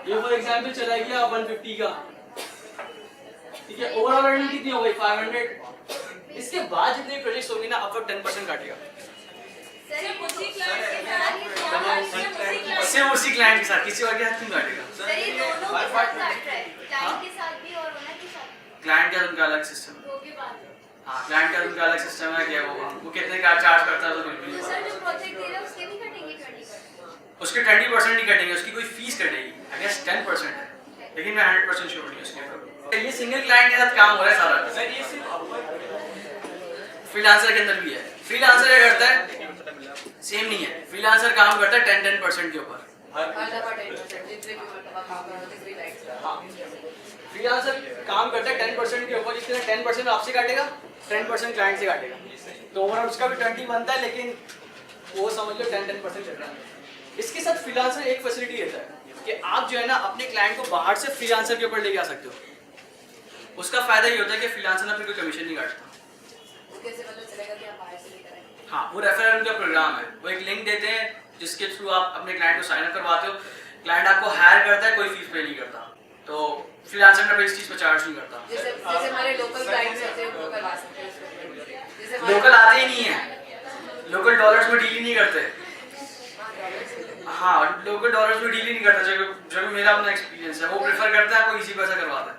ये फॉर एग्जाम्पल चला गया 150 का, ठीक है, ओवरऑल अर्निंग कितनी हो गई 500। इसके बाद जितने प्रोजेक्ट्स होंगे ना अपवर्क 10% काटेगा, सिर्फ उसी क्लाइंट के साथ, सिर्फ उसी क्लाइंट के साथ, किसी और के साथ क्यों काटेगा? सर ये दोनों के साथ काट रहा है, क्लाइंट के साथ भी और ओनर के साथ, क्लाइंट का उनका अलग सिस्टम है, दो के बाद। हाँ क्लाइंट का उनका अलग सिस्टम है कि वो कितने का चार्ज करता है तो बिल्कुल तो सर जो प्रोजेक्ट दे रहे हैं उसके भी कटेंगे 20%? उसके 20% नहीं कटेंगे, उसकी कोई फीस कटेगी, आई गेस 10% है, लेकिन मैं 100% श्योर नहीं उसके ऊपर। ये सिंगल क्लाइंट के साथ काम हो रहा है सारा। सर ये सिर्फ फ्रीलांसर के अंदर भी है। फ्रीलांसर क्या करता है, सेम नहीं है, फ्रीलांसर काम करता है 10% के ऊपर। फ्रीलांसर काम करता है 10% के ऊपर, जिसके 10% आपसे काटेगा, 10% क्लाइंट से काटेगा, तो ओवरऑल उसका भी 20 बनता है, लेकिन वो समझ लो 10% चल रहा है। इसके साथ फ्रीलांसर एक फैसिलिटी देता है कि आप जो है ना अपने क्लाइंट को बाहर से फ्रीलांसर के ऊपर लेके आ सकते हो। उसका फायदा ये होता है कि फ्रीलांसर ना फिर कोई कमीशन नहीं काटता। कैसे पता चलेगा कि आप बाहर से लेकर आए? हाँ, वो रेफरल का प्रोग्राम है, वो एक लिंक देते हैं जिसके थ्रू आप अपने क्लाइंट को साइन अप करवाते हो, क्लाइंट आपको हायर करता है, कोई फीस पे नहीं करता, तो फ्रीलांसर में इस चीज पर चार्ज नहीं करता। जैसे हमारे लोकल क्लाइंट्स होते हैं वो करवा सकते हैं, जैसे लोकल आते ही नहीं है, लोकल डॉलर्स में डील ही नहीं करते। हाँ, लोकल डॉलर्स में डील ही नहीं करता, जो मेरा अपना एक्सपीरियंस है, वो प्रेफर करता है आपको इजी पैसा करवाता है।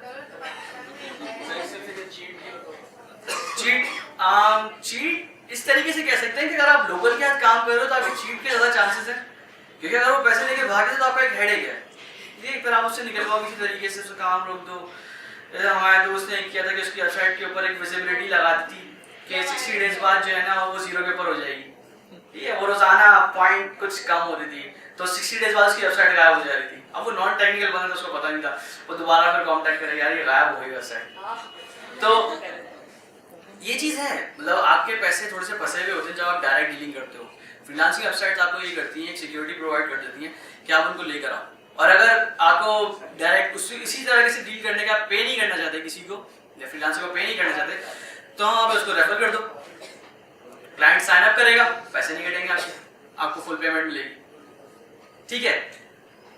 चीट इस तरीके से कह सकते हैं कि अगर आप लोकल के साथ काम कर रहे हो तो आपके चीट के ज्यादा चांसेस हैं, क्योंकि अगर वो पैसे लेके भागे तो आपका एक हेडेक है, ये एक तरह आप उससे निकल पाओ किसी तरीके से, उसका काम रोक दो। हमारे दोस्त ने किया था कि उसकी वेबसाइट के ऊपर एक विजिबिलिटी लगा दी थी कि 60 डेज बाद जो है ना वो 0 के ऊपर हो जाएगी, ठीक है, वो रोजाना पॉइंट कुछ कम होती थी, तो 60 डेज बाद उसकी वेबसाइट गायब हो जा रही थी। अब वो नॉन टेक्निकल बंदा था, उसको पता नहीं था, वो दोबारा फिर कॉन्टैक्ट करेगा, यार ये गायब हो गई वेबसाइट। तो ये चीज है, मतलब आपके पैसे थोड़े से फंसे हुए होते हैं जब आप डायरेक्ट डीलिंग करते हो। फ्रीलांसिंग वेबसाइट्स आपको ये करती हैं, एक सिक्योरिटी प्रोवाइड कर देती हैं कि आप उनको लेकर आओ, और अगर आपको डायरेक्ट इसी तरह से डील करने का पे नहीं करना चाहते किसी को, या फ्रीलांसर को पे नहीं करना चाहते, तो आप उसको रेफर कर दो, क्लाइंट साइन अप करेगा, पैसे नहीं कटेंगे आपको फुल पेमेंट मिलेगी, ठीक है।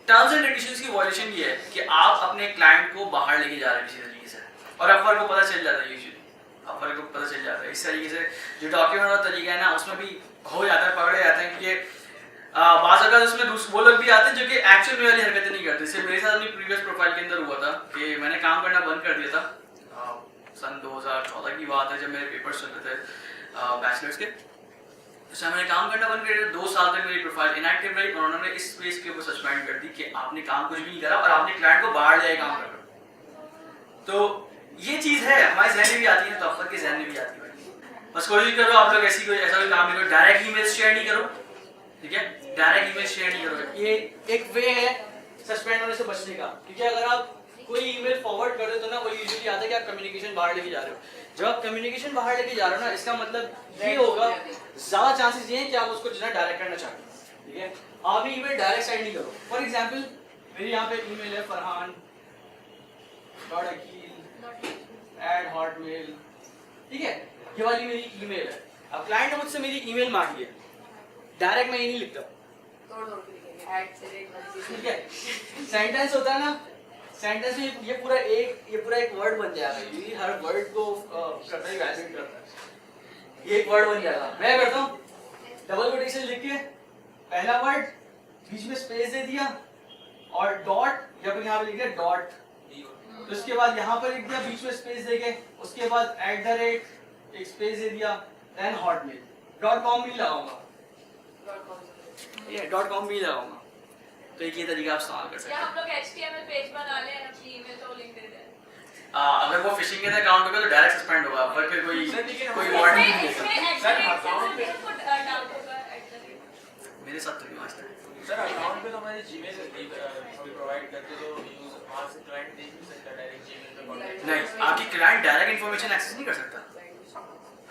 टर्म्स एंड कंडीशंस की वॉयलेशन ये है कि आप अपने क्लाइंट को बाहर लेके जा रहे हैं किसी तरीके से, और अपवर्क को पता चल जाता है, यूजुअली अपवर्क को पता चल जाता है। इस तरीके से जो डॉक्यूमेंट वाला तरीका है ना, उसमें भी हो जाता है, पकड़े जाते हैं, क्योंकि बाज़ अगर उसमें वो लोग भी आते हैं जो कि एक्चुअल में वाली हरकतें नहीं करते। सिर्फ मेरे साथ अपनी प्रीवियस प्रोफाइल के अंदर हुआ था कि मैंने काम करना बंद कर दिया था, सन 2014 की बात है, जब मेरे पेपर्स चल रहे थे बैचलर्स के, उसमें मैंने काम करना बंद कर दिया। 2 साल तक मेरी प्रोफाइल इनएक्टिव रही, और उन्होंने इस बेस के ऊपर सस्पेंड कर दी कि आपने काम कुछ भी नहीं करा और आपने क्लाइंट को बाहर ले काम कर रहा। तो ये चीज़ है, हमारे जहन में भी आती है, तो अफर के जहन में भी आती है। बस कोशिश करो आप लोग ऐसा कोई काम नहीं करो, डायरेक्ट ईमेल शेयर नहीं करो, ठीक है, डायरेक्ट ईमेल शेयर नहीं करो। ये एक वे है सस्पेंड होने से बचने का, क्योंकि अगर आप कोई ईमेल फॉरवर्ड कर दो तो ना वो यूजुअली आता है कि आप कम्युनिकेशन बाहर लेके जा रहे हो। जब आप कम्युनिकेशन बाहर लेके जा रहे हो ना, इसका मतलब ये होगा, ज्यादा चांसेस ये हैं कि आप उसको जितना डायरेक्ट करना चाहते हो, ठीक है। आप ईमेल डायरेक्ट सेंड नहीं करो। फॉर एग्जांपल मेरी यहाँ पे ईमेल है farhan.akil@hotmail, ठीक है, ये वाली मेरी ईमेल है। अब क्लाइंट ने मुझसे मेरी ईमेल मांगी है, डायरेक्ट मैं ये नहीं लिखता, ठीक है, सेंटेंस होता है ना, सेंटेंस में ये पूरा एक वर्ड बन जाएगा, ये हर वर्ड को करता है, वैलिडेट करता है, ये एक वर्ड बन जाएगा। मैं करता हूँ डबल कोटेशन लिख के पहला वर्ड बीच में स्पेस दे दिया और डॉट, या फिर यहाँ पे लिख दिया डॉट, तो उसके बाद यहाँ पर लिख दिया बीच में स्पेस देके, उसके बाद @ एक स्पेस दे दिया, देन hotmail.com भी लगाऊंगा, ये .com भी लगाऊंगा। तो एक ये तरीका आप इस्तेमाल कर सकते हैं। या हम लोग HTML पेज बना लें, अपनी ईमेल तो लिंक दे दें। अगर वो फिशिंग के अकाउंट होगा तो डायरेक्ट सस्पेंड होगा, पर फिर कोई वार्निंग नहीं देगा। सर अकाउंट पे डाउट होगा मेरे साथ तो नहीं वास्ता है सर। अकाउंट पे तो हमारे जीमेल प्रोवाइड करते, तो यूजर वहां से क्लाइंट देख भी सकता है डायरेक्ट जीमेल पे कांटेक्ट। नहीं, आपकी क्लाइंट डायरेक्ट इन्फॉर्मेशन एक्सेस नहीं कर सकता।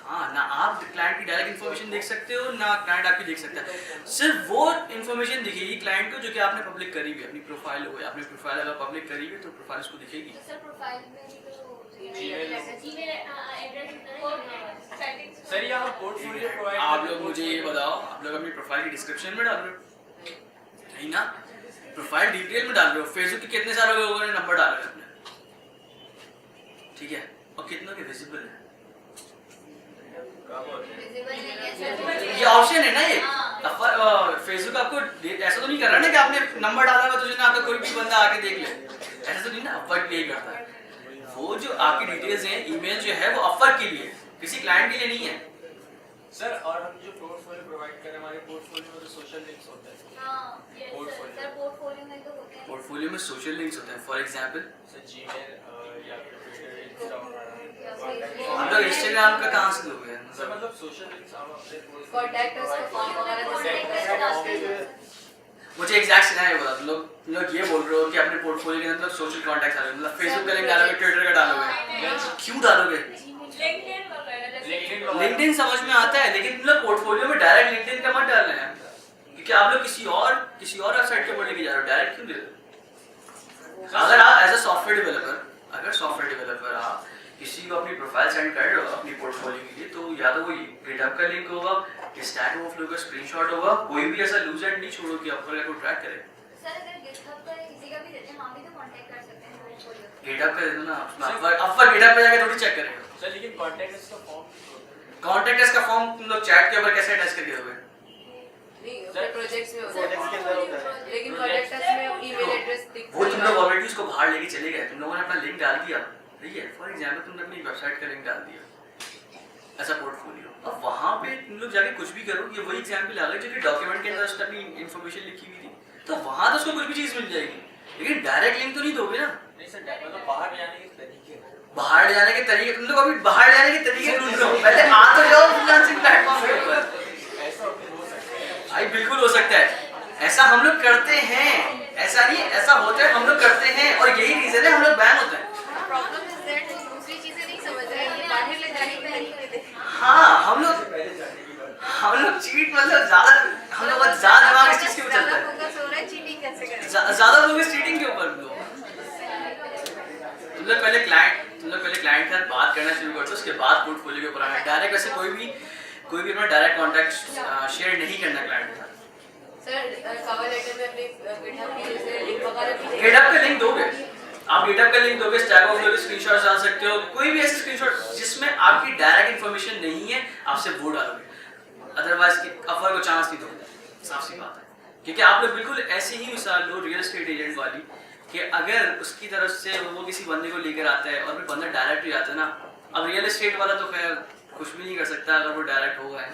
हाँ, ना आप क्लाइंट की डायरेक्ट इन्फॉर्मेशन देख सकते हो, ना क्लाइंट आपकी देख सकता है। सिर्फ वो इन्फॉर्मेशन दिखेगी क्लाइंट को जो कि आपने पब्लिक करी हुई है, अपनी प्रोफाइल हो, आपने प्रोफाइल अगर पब्लिक करी हुई है तो प्रोफाइल उसको दिखेगी। सर प्रोफाइल में भी तो जीमेल एड्रेस सर, क्या हम पोर्टफोलियो प्रोवाइड आप लोग मुझे ये बताओ, आप लोग अपनी प्रोफाइल की डिस्क्रिप्शन में डाल रहे हो? नहीं ना, प्रोफाइल डिटेल में डाल रहे हो। फेसबुक के कितने सारे लोगों ने नंबर डाले हैं अपने, ठीक है, और कितनों के विजिबल है? ये ऑप्शन है ना, ये फेसबुक आपको ऐसा तो नहीं कर रहा ना कि आपने नंबर डाला हुआ तो जो ना आपका कोई भी बंदा आके देख ले, ऐसा तो नहीं ना। अपवर्क पे करता है वो, जो आपकी डिटेल्स हैं, ईमेल जो है वो अपवर्क के लिए, किसी क्लाइंट के लिए नहीं है सर। और हम जो पोर्टफोलियो प्रोवाइड कर रहे हैं, हमारे पोर्टफोलियो में तो सोशल लिंक्स होते हैं। पोर्टफोलियो में तो होते हैं। पोर्टफोलियो में सोशल लिंक्स होते हैं। फॉर एग्जांपल सर जीमेल या फिर ट्विटर, इंस्टाग्राम, हम लोग इंस्टाग्राम का कहाँ से लोग हैं? सर मतलब सोशल लिंक्स हम अपने कॉन्टैक्ट अस का फॉर्म वगैरह मुझे एग्जैक्ट सुना है बोला। तुम लोग ये बोल रहे हो कि अपने पोर्टफोलियो के अंदर सोशल कॉन्टैक्ट डालोगे, मतलब फेसबुक का लिंक डालोगे, ट्विटर का डालोगे, क्यों डालोगे? लिंक्डइन समझ में आता है, लेकिन तुम लोग पोर्टफोलियो में डायरेक्ट लिंक्डइन का मत डालना है, क्योंकि आप लोग किसी और वेबसाइट के ऊपर लेके जा रहे हो। डायरेक्ट क्यों दे रहे हो? अगर आप एज अ सॉफ्टवेयर डेवलपर आप किसी को अपनी प्रोफाइल सेंड कर रहे हो अपनी पोर्टफोलियो के लिए, तो या तो वो गिटहब का लिंक होगा, स्टैक ओवरफ्लो का स्क्रीनशॉट होगा, कोई भी ऐसा लूज एंड नहीं छोड़ो कि अपवर्क को ट्रैक करे। सर अगर गिटहब का किसी का भी देते हैं, हम भी तो कांटेक्ट कर सकते हैं पोर्टफोलियो। गिटहब का दे दो ना, अपवर्क गिटहब पे जाके थोड़ी चेक करेगा। सर लेकिन कॉन्टैक्ट अस का फॉर्म कॉन्टैक्ट का फॉर्म तुम लोग चैट के ऊपर कैसे अटैच करके दोगे? नहीं, अपने प्रोजेक्ट्स में होता है, प्रोजेक्ट्स के अंदर होता है। लेकिन कॉन्टैक्ट अस में ईमेल एड्रेस दिखता वो तुम लोग ऑलरेडी उसको बाहर लेके चले गए, तुम लोगों ने अपना लिंक डाल दिया, ठीक है। फॉर एग्जांपल तुमने अपनी वेबसाइट का लिंक डाल दिया ऐसा पोर्टफोलियो, अब वहां पे तुम लोग जाके कुछ भी करो, ये वही एग्जांपल आ गया जो कि डॉक्यूमेंट के अंदर उसने अपनी इंफॉर्मेशन लिखी हुई थी, तो वहां तो उसको कुछ भी चीज मिल जाएगी, लेकिन डायरेक्ट लिंक तो नहीं दोगे ना। नहीं सर, मतलब बाहर जाने के तरीके, बाहर ले जाने के तरीके, तुम लोग अभी बाहर ले जाने के तरीके ढूंढ रहे हो, पहले आ तो जाओ फ्रीलांसिंग प्लेटफॉर्म के ऊपर। ऐसा हो सकता है भाई बिल्कुल हो सकता है, ऐसा हम लोग करते हैं, ऐसा नहीं ऐसा होता है, हम लोग करते हैं, और यही रीजन है हम लोग बैन होते हैं। प्रॉब्लम इज दैट दूसरी चीजें नहीं समझ रहे हैं, ये बाहर ले जाने के तरीके। हाँ हम लोग चीट, मतलब ज्यादा हम लोग बहुत ज्यादा दिमाग इस चीज के ऊपर चलता है, फोकस हो रहा है चीटिंग कैसे करें। ज्यादा लोग चीटिंग के ऊपर। तुम लोग पहले क्लाइंट के साथ बात करना शुरू करते हो, उसके बाद पोर्टफोलियो के ऊपर आना। डायरेक्ट वैसे कोई भी अपना डायरेक्ट कॉन्टैक्ट शेयर नहीं करना क्लाइंट के साथ। सर कवर लेटर में अपने गिटहब की जैसे लिंक वगैरह भी गिटहब का लिंक दोगे, आप गिटहब का लिंक दोगे, स्टैक ओवरफ्लो के स्क्रीनशॉट डाल सकते हो, कोई भी ऐसे स्क्रीनशॉट जिसमें आपकी डायरेक्ट इन्फॉर्मेशन नहीं है, आपसे वो डालोगे, अदरवाइज अपवर्क को चांस नहीं दोगे, साफ सी बात है। क्योंकि आप लोग बिल्कुल ऐसे ही मिसाल लो रियल एस्टेट एजेंट वाली, कि अगर उसकी तरफ से वो किसी बंदे को लेकर आता है और फिर बंदा डायरेक्ट ही आता है ना, अब रियल एस्टेट वाला तो खैर कुछ भी नहीं कर सकता अगर वो डायरेक्ट होगा है,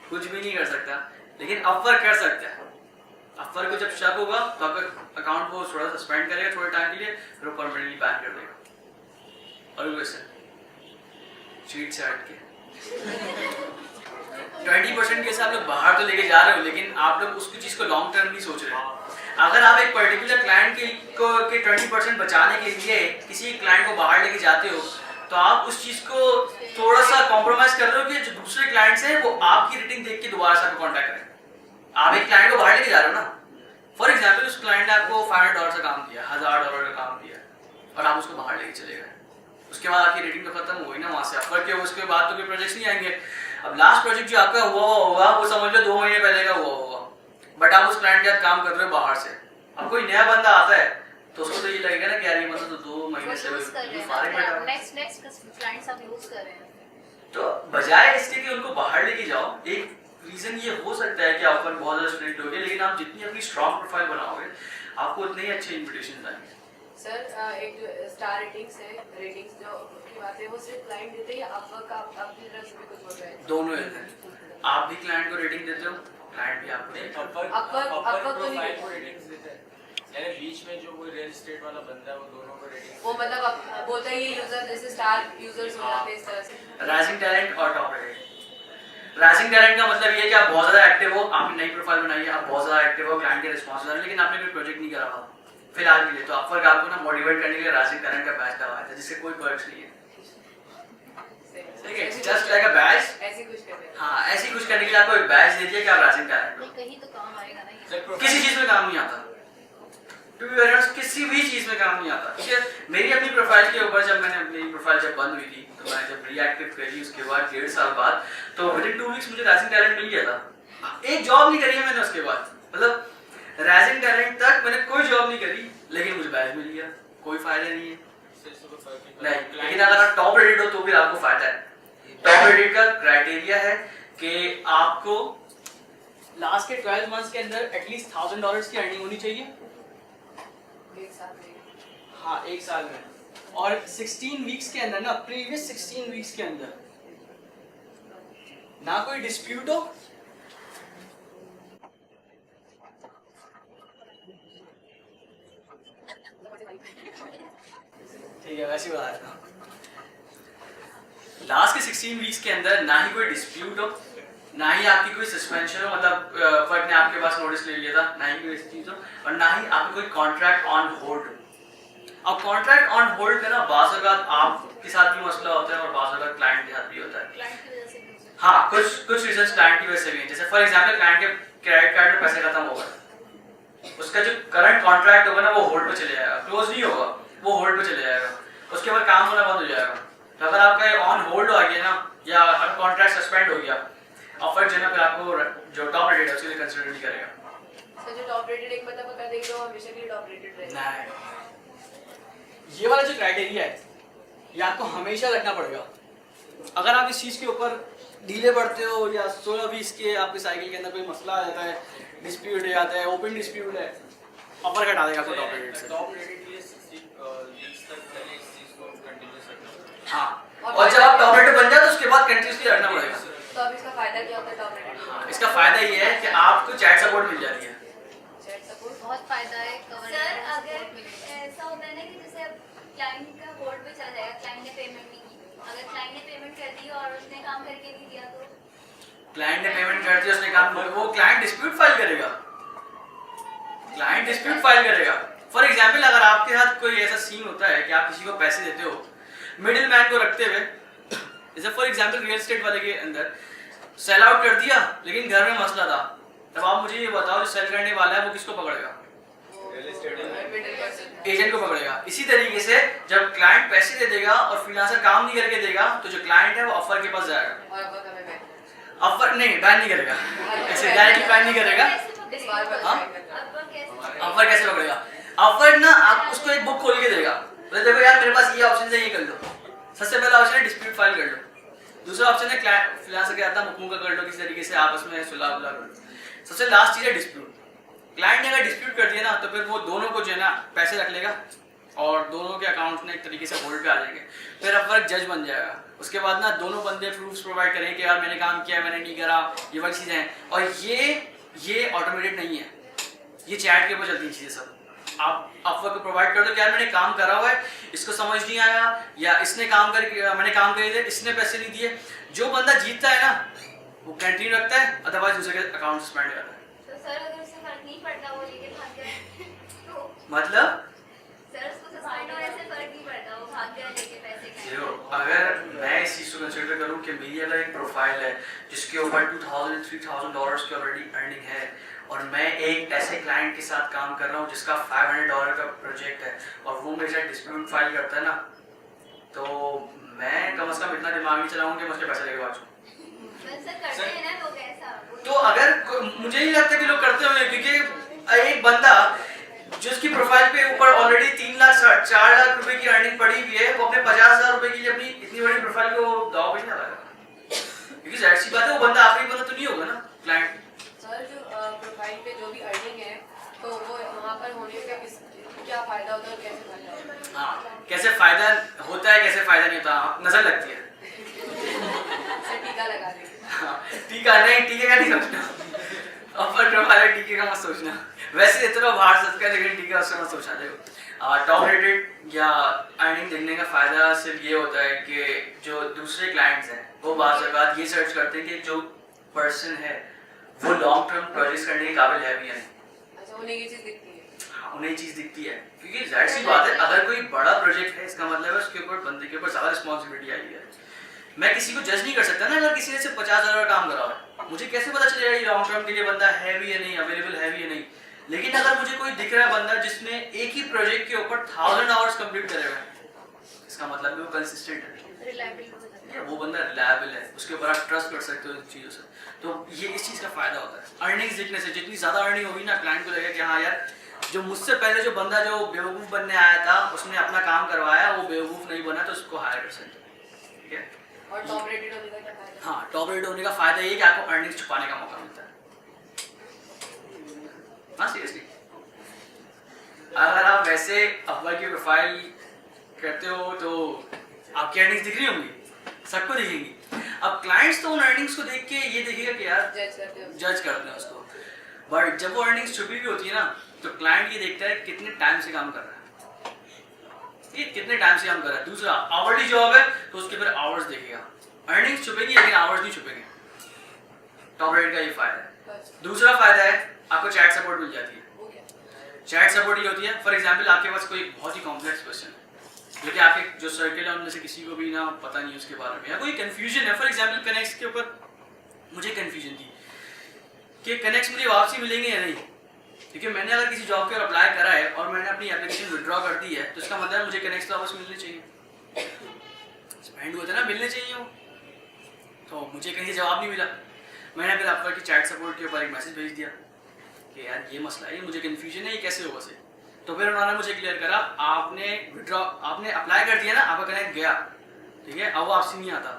कुछ भी नहीं कर सकता, लेकिन अपवर्क कर सकता है। अपवर्क को जब शक होगा तो आपका अकाउंट को थोड़ा सस्पेंड करेगा थोड़े टाइम के लिए, फिर वो परमानेंटली बैन कर देगा। और वैसे चीट से हट के 20% के साथ आप लोग बाहर तो लेके जा रहे हो, लेकिन आप लोग उसकी चीज को लॉन्ग टर्म नहीं सोच रहे। अगर आप एक पर्टिकुलर क्लाइंट के 20% बचाने के लिए किसी क्लाइंट को बाहर लेके जाते हो, तो आप उस चीज को थोड़ा सा कॉम्प्रोमाइज कर रहे हो कि जो दूसरे क्लाइंट्स हैं वो आपकी रेटिंग देख के दोबारा से आपको कॉन्टैक्ट करें। आप एक क्लाइंट को बाहर लेके जा रहे हो ना, फॉर एग्जाम्पल उस क्लाइंट ने आपको $500 का काम दिया, $1000 का काम दिया, और आप उसको बाहर लेके चले गए, उसके बाद आपकी रेटिंग तो खत्म हो गई ना वहाँ से अपवर्क के, उसके बाद तो कोई प्रोजेक्ट्स नहीं आएंगे। अब लास्ट प्रोजेक्ट जो आपका हुआ होगा वो समझ लो 2 महीने पहले का हुआ होगा, बट आप उस क्लाइंट के साथ काम कर रहे हो बाहर से। अब कोई नया बंदा आता है तो उसको तो ये लगेगा ना कि यार ये मतलब तो 2 महीने से फारिग बैठा है, नेक्स्ट क्लाइंट्स आप यूज कर रहे हैं। तो बजाय इसके कि उनको बाहर लेके जाओ, एक रीजन ये हो सकता है कि आप पर बहुत ज्यादा स्ट्रिक्ट होगे, लेकिन आप जितनी अपनी स्ट्रॉन्ग प्रोफाइल बनाओगे आपको उतने ही अच्छे इन्विटेशन आएंगे। सर एक जो स्टार रेटिंग्स है, रेटिंग्स जो की बात है वो सिर्फ क्लाइंट देते हैं या अपवर्क अपनी तरफ से भी कुछ बोल रहे हैं? दोनों हैं, आप भी क्लाइंट को रेटिंग देते हो, क्लाइंट भी आपको देता है। अपवर्क प्रोफाइल को रेटिंग्स देते हैं, यानी बीच में जो कोई रियल एस्टेट वाला बंदा है वो दोनों को रेटिंग, वो मतलब बोलता है ये यूजर जैसे स्टार यूजर्स हो जाते हैं इस तरह से। राइजिंग टैलेंट और टॉप रेटेड। राइजिंग टैलेंट का मतलब ये है कि आप बहुत ज्यादा एक्टिव हो, आपने नई प्रोफाइल बनाई है, आप बहुत ज्यादा एक्टिव हो, क्लाइंट के रिस्पॉन्स आ रहे हैं, लेकिन आपने कोई प्रोजेक्ट नहीं करा हुआ फिलहाल के लिए, तो अपवर्क आपको ना मोटिवेट करने के लिए राइजिंग टैलेंट का बैच करवाया था, जिससे कोई पर्क्स नहीं है, ठीक है, जस्ट लाइक अ बैच। ऐसे कुछ करते हैं। हाँ, ऐसे ही कुछ करने के लिए आपको एक बैच दे दिया कि आप राइजिंग टैलेंट हो। कहीं तो काम आएगा ना ये। किसी चीज में काम नहीं आता, टू बी वेरी ऑनेस्ट किसी भी चीज में काम नहीं आता। ठीक है, मेरी अपनी प्रोफाइल के ऊपर जब मैंने अपनी प्रोफाइल जब बंद हुई थी तो मैं जब रीएक्टिव करी उसके बाद 1.5 साल बाद तो विद इन 2 वीक्स मुझे राइजिंग टैलेंट मिल गया था। एक जॉब नहीं करी है मैंने उसके बाद, मतलब राइजिंग टैलेंट तक मैंने कोई जॉब नहीं करी, लेकिन मुझे बैच मिल गया, कोई फायदा नहीं है। नहीं, लेकिन अगर आप टॉप रेटेड हो तो भी आपको फायदा है। टॉप रेटेड का क्राइटेरिया है कि आपको लास्ट के 12 मंथ्स के अंदर एटलीस्ट $1000 की अर्निंग होनी चाहिए। एक साथ में हाँ, एक साल में, और 16 वीक्स के अंदर ना, प्रीवियस 16 वीक्स के अंदर ना कोई डिस्प्यूट हो, ठीक है वैसे बता देता हूँ, लास्ट के 16 वीक्स के अंदर ना ही कोई डिस्प्यूट हो, ना ही आपकी कोई सस्पेंशन हो, मतलब फर्क ने आपके पास नोटिस ले लिया था, ना ही कोई चीज हो, और ना ही आपका कोई कॉन्ट्रैक्ट ऑन होल्ड हो। अब कॉन्ट्रैक्ट ऑन होल्ड का ना बाज़ औक़ात आपके साथ भी मसला होता है और बाज़ औक़ात क्लाइंट के साथ भी होता है। हाँ, कुछ रीजंस क्लाइंट की वजह से भी हैं, जैसे फॉर एग्जांपल क्लाइंट के क्रेडिट कार्ड में पैसे खत्म हो गए, उसका जो करंट कॉन्ट्रैक्ट होगा ना वो होल्ड पे चले जाएगा, क्लोज नहीं होगा, वो होल्ड पे चले जाएगा, उसके बाद काम होना बंद हो जाएगा। तो अगर आपका ऑन होल्ड आ गया ना, या अगर कॉन्ट्रैक्ट सस्पेंड हो गया, ऑफर जो है ना फिर आपको जो टॉप रेटेड है उसके लिए कंसीडर नहीं करेगा। तो जो टॉप रेटेड एक मतलब कर देंगे तो हमेशा के लिए टॉप रेटेड रहेगा। नहीं, ये वाला जो क्राइटेरिया है ये आपको हमेशा रखना पड़ेगा। अगर आप इस चीज़ के ऊपर ढीले पड़ते हो या 16-20 के आपके साइकिल के अंदर कोई मसला आ जाता है, डिस्प्यूट हो जाता है, ओपन डिस्प्यूट है, ऑफर हटा देगा आपको टॉप रेटेड से। टॉप रेटेड के लिए 60 वीक्स तक पहले इस चीज को कंटिन्यूअस रखना। हाँ, और जब आप टॉप रेटेड बन जाए तो उसके बाद कंटिन्यूअसली रखना पड़ेगा। तो अब इसका फायदा क्या होता है टॉप रेटेड? हाँ, इसका फायदा ये है कि आपको चैट सपोर्ट मिल जाती है। चैट सपोर्ट बहुत फायदा है। सर अगर ऐसा होता है ना कि जैसे क्लाइंट का होल्ड पे चला जाएगा, क्लाइंट ने पेमेंट नहीं की, अगर क्लाइंट ने पेमेंट कर दी और उसने काम करके नहीं दिया तो क्लाइंट ने पेमेंट कर दी, उसने काम, वो क्लाइंट डिस्प्यूट फाइल करेगा, क्लाइंट डिस्प्यूट फाइल करेगा। फॉर एग्जांपल अगर आपके साथ कोई ऐसा सीन होता है कि आप किसी को पैसे देते हो मिडिल मैन को रखते हुए, जैसे फॉर एग्जांपल रियल एस्टेट वाले के अंदर सेल आउट कर दिया लेकिन घर में मसला था, तब आप मुझे ये बताओ जो सेल करने वाला है वो किसको पकड़ेगा? एजेंट को पकड़ेगा। इसी तरीके से जब क्लाइंट पैसे दे देगा और फ्रीलांसर काम नहीं करके देगा तो जो क्लाइंट है वो ऑफर के पास जाएगा, ऑफर नहीं बैन नहीं करेगा, ऐसे डायरेक्टली बैन नहीं करेगा। ऑफर कैसे पकड़ेगा? ऑफर ना आप उसको एक बुक खोल के देगा, बोले देखो यार मेरे पास ये ऑप्शन है, ये कर लो। सबसे पहला ऑप्शन है डिस्प्यूट फाइल कर लो, दूसरा ऑप्शन है क्लाइंट फ्रीलांसर के आता मुकम्मल कर लो, किसी तरीके से आपस में सुलह कर लो। सबसे लास्ट चीज है डिस्प्यूट। क्लाइंट ने अगर डिस्प्यूट कर दिया ना तो फिर वो दोनों को जो है ना पैसे रख लेगा और दोनों के अकाउंट्स में एक तरीके से होल्ड पे आ जाएंगे, फिर अपवर्क जज बन जाएगा। उसके बाद ना दोनों बंदे प्रूफ्स प्रोवाइड करेंगे कि यार मैंने काम किया, मैंने नहीं करा, ये वाली चीज़ें हैं। और ये ऑटोमेटेड नहीं है, ये चैट के ऊपर चलती हैं चीज़ें सब। आप अपवर्क को प्रोवाइड कर दो कि यार मैंने काम करा हुआ है, इसको समझ नहीं आया, या इसने काम करके मैंने काम करे थे, इसने पैसे नहीं दिए। जो बंदा जीतता है ना वो कंटिन्यू रखता है, अदरवाइज दूसरे के अकाउंट सस्पेंड करता है। तो सर अगर उससे फर्क नहीं पड़ता वो लेके भाग गया तो मतलब सर उसको सस्पेंड होने से फर्क नहीं पड़ता, वो भाग गया लेके पैसे देखो, अगर मैं इस चीज़ को कंसिडर करूँ कि मेरी अगर एक प्रोफाइल है जिसके ऊपर $2,000-3,000 की ऑलरेडी अर्निंग है और मैं एक ऐसे क्लाइंट के साथ काम कर रहा हूँ जिसका $500 का प्रोजेक्ट है और वो मेरे साथ डिस्प्यूट फाइल करता है ना, तो मैं कम से कम इतना दिमाग नहीं चलाऊंगा कि मैं उसके पैसे लेके बाजू। सर करते हैं ना लोग ऐसा। तो अगर मुझे नहीं लगता कि लोग करते होंगे, क्योंकि एक बंदा जिसकी प्रोफाइल पे ऊपर ऑलरेडी 3 लाख 4 लाख रुपए की अर्निंग पड़ी हुई है, वो अपने 50,000 रुपए के लिए अपनी इतनी बड़ी प्रोफाइल को दाव पे नहीं लगाएगा, क्योंकि जाहिर सी बात है वो बंदा आखिरी बंदा तो नहीं होगा ना क्लाइंट। सर जो प्रोफाइल पे जो भी अर्निंग है तो वो वहाँ पर होने का क्या फायदा होता है और कैसे फायदा होता है? हाँ, कैसे फायदा होता है कैसे फायदा नहीं होता, नजर लगती है। टीका लगा देंगे। हाँ, टीका नहीं, टीके का नहीं सोचना, अपर प्रोफाइल टीके का मत सोचना, वैसे इतना बाहर सोच कर लेकिन टीका उससे मत सोचना। देखो टॉप रेटेड या अर्निंग देखने का फायदा सिर्फ ये होता है कि जो दूसरे क्लाइंट्स हैं वो बाज़ औक़ात ये सर्च करते हैं कि जो पर्सन है वो लॉन्ग टर्म प्रोजेक्ट करने के काबिल है भी या नहीं। अच्छा, उन्हें ये चीज़ दिखती है। हाँ, उन्हें चीज़ दिखती है, क्योंकि जाहिर सी बात है अगर कोई बड़ा प्रोजेक्ट है इसका मतलब है उसके ऊपर बंदे के ऊपर ज़्यादा रिस्पॉन्सिबिलिटी आई है। मैं किसी को जज नहीं कर सकता ना, अगर किसी ने सिर्फ 50,000 काम करा है, मुझे कैसे पता चलेगा ये लॉन्ग टर्म के लिए बंदा है भी या नहीं, अवेलेबल है भी या नहीं। लेकिन अगर मुझे कोई दिख रहा है बंदा जिसने एक ही प्रोजेक्ट के ऊपर 1000 आवर्स कंप्लीट करे हुए हैं, इसका मतलब कि वो कंसिस्टेंट है, वो बंदा रिलायबल है, उसके ऊपर आप ट्रस्ट कर सकते हो इन चीज़ों से। तो ये इस चीज़ का फायदा होता है। अर्निंग्स दिखने से जितनी ज़्यादा अर्निंग होगी ना, क्लाइंट को लगेगा कि हाँ यार, जो मुझसे पहले जो बंदा जो बेवकूफ़ बनने आया था उसने अपना काम करवाया, वो बेवकूफ़ नहीं बना, तो उसको हायर कर सकते हैं। ठीक है। और टॉप रेटेड होने का क्या फायदा? हाँ, टॉप रेट होने का फायदा ये कि आपको अर्निंग्स छुपाने का मौका मिलता है। हाँ सीरियसली, अगर आप वैसे अपवर्क की प्रोफाइल करते हो तो आपकी अर्निंग्स दिख रही होंगी, सबको दिखेंगी। अब क्लाइंट्स तो उन अर्निंग्स को देख के ये देखेगा कि यार जज करते हैं उसको, बट जब वो अर्निंग्स छुपी हुई होती है ना, तो क्लाइंट ये देखता है कितने टाइम से काम कर रहा है, ये कितने टाइम से काम कर रहा है। दूसरा, आवरली जॉब है तो उसके फिर आवर्स देखेगा, अर्निंग्स छुपेगी लेकिन आवर्स नहीं छुपेंगे। टॉप रेट का ये फायदा है। दूसरा फायदा है आपको चैट सपोर्ट मिल जाती है। चैट सपोर्ट ये होती है, फॉर एग्जाम्पल आपके पास कोई बहुत ही कॉम्प्लेक्स क्वेश्चन है, जो कि आपके जो सर्किल है उनमें से किसी को भी ना पता नहीं उसके बारे में, या कोई कंफ्यूजन है। फॉर एग्जाम्पल कनेक्ट्स के ऊपर मुझे कंफ्यूजन थी कि कनेक्ट्स मुझे वापसी मिलेंगे या नहीं, क्योंकि मैंने अगर किसी जॉब के ऊपर अप्लाई करा है और मैंने अपनी एप्लीकेशन विड्रॉ कर दी है, तो इसका मतलब मुझे कनेक्ट्स वापस मिलने चाहिए, स्पेंड हुआ था ना, मिलने चाहिए वो। तो मुझे कहीं से जवाब नहीं मिला। मैंने फिर अपवर्क की चैट सपोर्ट के ऊपर एक मैसेज भेज दिया कि यार ये मसला है, ये मुझे कन्फ्यूजन है, ये कैसे होगा से। तो फिर उन्होंने मुझे क्लियर करा, आपने विड्रॉ, आपने अप्लाई कर दिया ना, आपका कनेक्ट गया, ठीक है, अब वापसी नहीं आता।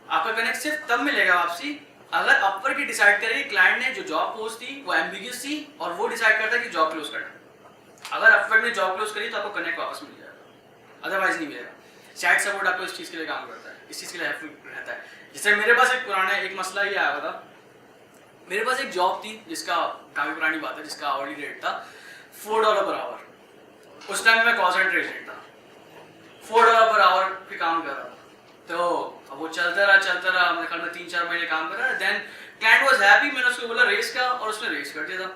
आपका कनेक्ट सिर्फ तब मिलेगा वापसी अगर अपवर्क ही डिसाइड करे कि क्लाइंट ने जो जॉब पोस्ट थी वो एम्बिगियस थी और वो डिसाइड करता है कि जॉब क्लोज करना। अगर अपवर्क ने जॉब क्लोज करी तो आपको कनेक्ट वापस मिल जाएगा, अदरवाइज नहीं मिलेगा। चैट सपोर्ट आपको इस चीज़ के लिए काम करता है, इस चीज़ के लिए हेल्पफुल रहता है। जैसे मेरे पास एक पुराना एक मसला ये आया हुआ था, मेरे पास एक जॉब थी जिसका काफ़ी पुरानी बात है, जिसका आवरली रेट था $4 पर आवर। उस टाइम में कॉल सेंटर एजेंट था, $4 पर आवर पे काम कर रहा था। तो अब वो चलता रहा, मेरे ख्याल में 3-4 महीने काम कर रहा है। देन क्लाइंट वाज हैप्पी, मैंने उसको बोला रेस का, और उसने रेस कर दिया था।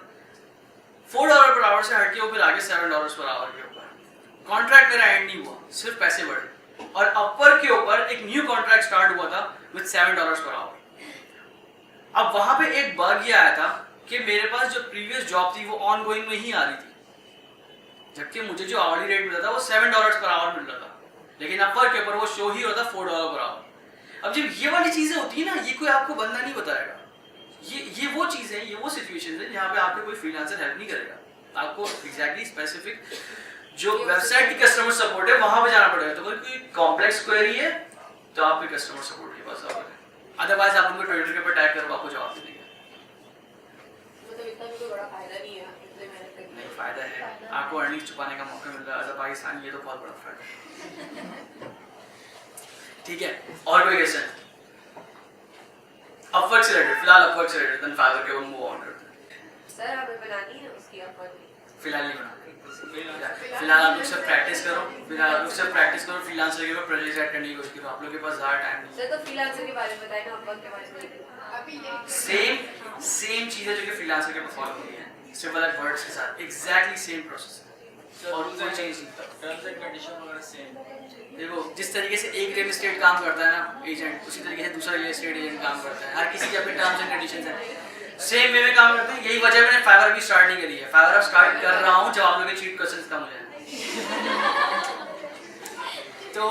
$4 पर आवर से हटके वो फिर आगे $7 पर आवर के ऊपर। कॉन्ट्रैक्ट मेरा एंड नहीं हुआ, सिर्फ पैसे बढ़े, और अपवर्क के ऊपर एक न्यू कॉन्ट्रैक्ट स्टार्ट हुआ था विद $7 पर आवर। अब वहां पे एक बग ये आया था कि मेरे पास जो प्रीवियस जॉब थी वो ऑन गोइंग में ही आ रही थी, जबकि मुझे जो आवरली रेट मिला था वो $7 पर आवर मिल रहा था, लेकिन अपवर्क के ऊपर वो शो ही होता $4 पर आवर। अब जब ये वाली चीजें होती है ना, ये कोई आपको बंदा नहीं बताएगा, ये वो चीज़ है, ये वो सिचुएशन है जहाँ पे आपको कोई फ्रीलांसर हेल्प नहीं करेगा। आपको एग्जैक्टली स्पेसिफिक जो वेबसाइट की कस्टमर सपोर्ट है वहां पे जाना पड़ेगा। तो कोई कॉम्प्लेक्स क्वेरी है तो आप कस्टमर सपोर्ट के पास आओगे, अदरवाइज आप उनको ट्विटर के ऊपर टैग करो, आपको जवाब दे देंगे। मतलब इतना भी कोई बड़ा फायदा नहीं है, इतने मेहनत करने नहीं, फायदा है, आपको अर्निंग छुपाने का मौका मिल रहा है एज अ पाकिस्तानी, ये तो बहुत बड़ा फायदा है। ठीक है, और कोई क्वेश्चन? अपवर्क से रिलेटेड, फिलहाल अपवर्क से रिलेटेड, देन फाइवर के वो मूव ऑन करते हैं। सर हमें बनानी है उसकी अपवर्क? फिलहाल नहीं बना, फिलहाल आप लोग सब प्रैक्टिस करो, फ्रीलांसर के ऊपर प्रोजेक्ट ऐड करने की कोशिश करो। आप लोग के पास ज़्यादा टाइम नहीं है। सर तो फ्रीलांसर के बारे में बताएं ना, अपवर्क के बारे में। अभी सेम चीज़ें जो कि फ्रीलांसर के ऊपर फॉलो होती है, सिंपल लाइक वर्ड्स के साथ, एग्जैक्टली सेम प्रोसेस है और कोई चेंज नहीं। टर्म्स एंड कंडीशन वगैरह सेम। देखो, जिस तरीके से एक रियल एस्टेट काम करता है ना एजेंट, उसी तरीके से दूसरा रियल एस्टेट एजेंट काम करता है। हर किसी के अपने टर्म्स एंड कंडीशंस हैं, सेम वे में काम करते हैं। यही वजह मैंने फाइवर भी स्टार्ट नहीं करी है। फाइवर अब स्टार्ट कर रहा हूँ जब आप लोगों के चीट क्वेश्चंस कम हो जाए। तो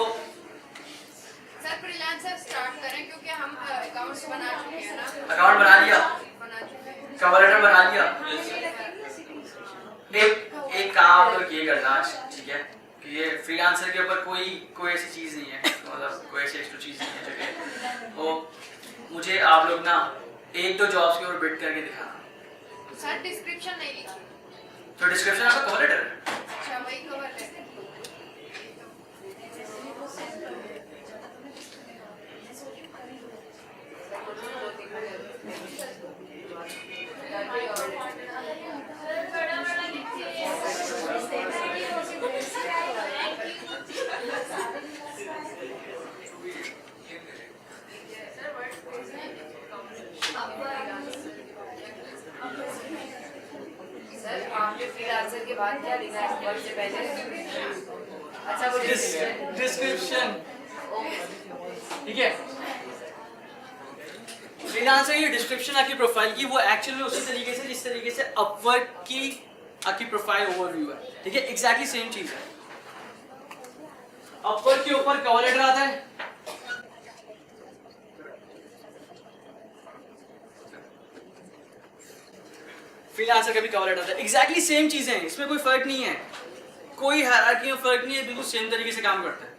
सर फ्रीलांसर स्टार्ट करें क्योंकि हम अकाउंट्स बना चुके हैं ना। अकाउंट बना लिया, बना चुके हैं, कवर लेटर बना लिया। एक काम आप लोग ये करना, ठीक है, कि ये फ्रीलांसर के ऊपर कोई ऐसी चीज़ नहीं है, मतलब कोई ऐसी एक्स्ट्रा चीज़ नहीं है जो कि वो मुझे आप लोग ना 1-2 जॉब्स के ऊपर बिड करके दिखाना। सर डिस्क्रिप्शन नहीं लिखी, तो डिस्क्रिप्शन आपका कवर लेटर है। अच्छा वही कवर लेटर। सर आपने फ्रीलांसर के बाद क्या लिखा है अपवर्क से पहले? अच्छा वो डिस्क्रिप्शन, ठीक है। फ्रीलांसर की डिस्क्रिप्शन आपकी प्रोफाइल की वो एक्चुअल में उसी तरीके से जिस तरीके से अपवर्क की आपकी प्रोफाइल ओवरव्यू है, ठीक है, एग्जैक्टली सेम चीज है। अपवर्क के ऊपर कवर लेटर आता है, फ्रीलांसर का भी कवर लेटर आता है, एग्जैक्टली सेम चीजें हैं, इसमें कोई फर्क नहीं है, कोई हायरार्की में फर्क नहीं है, बिल्कुल सेम तरीके से काम करते हैं।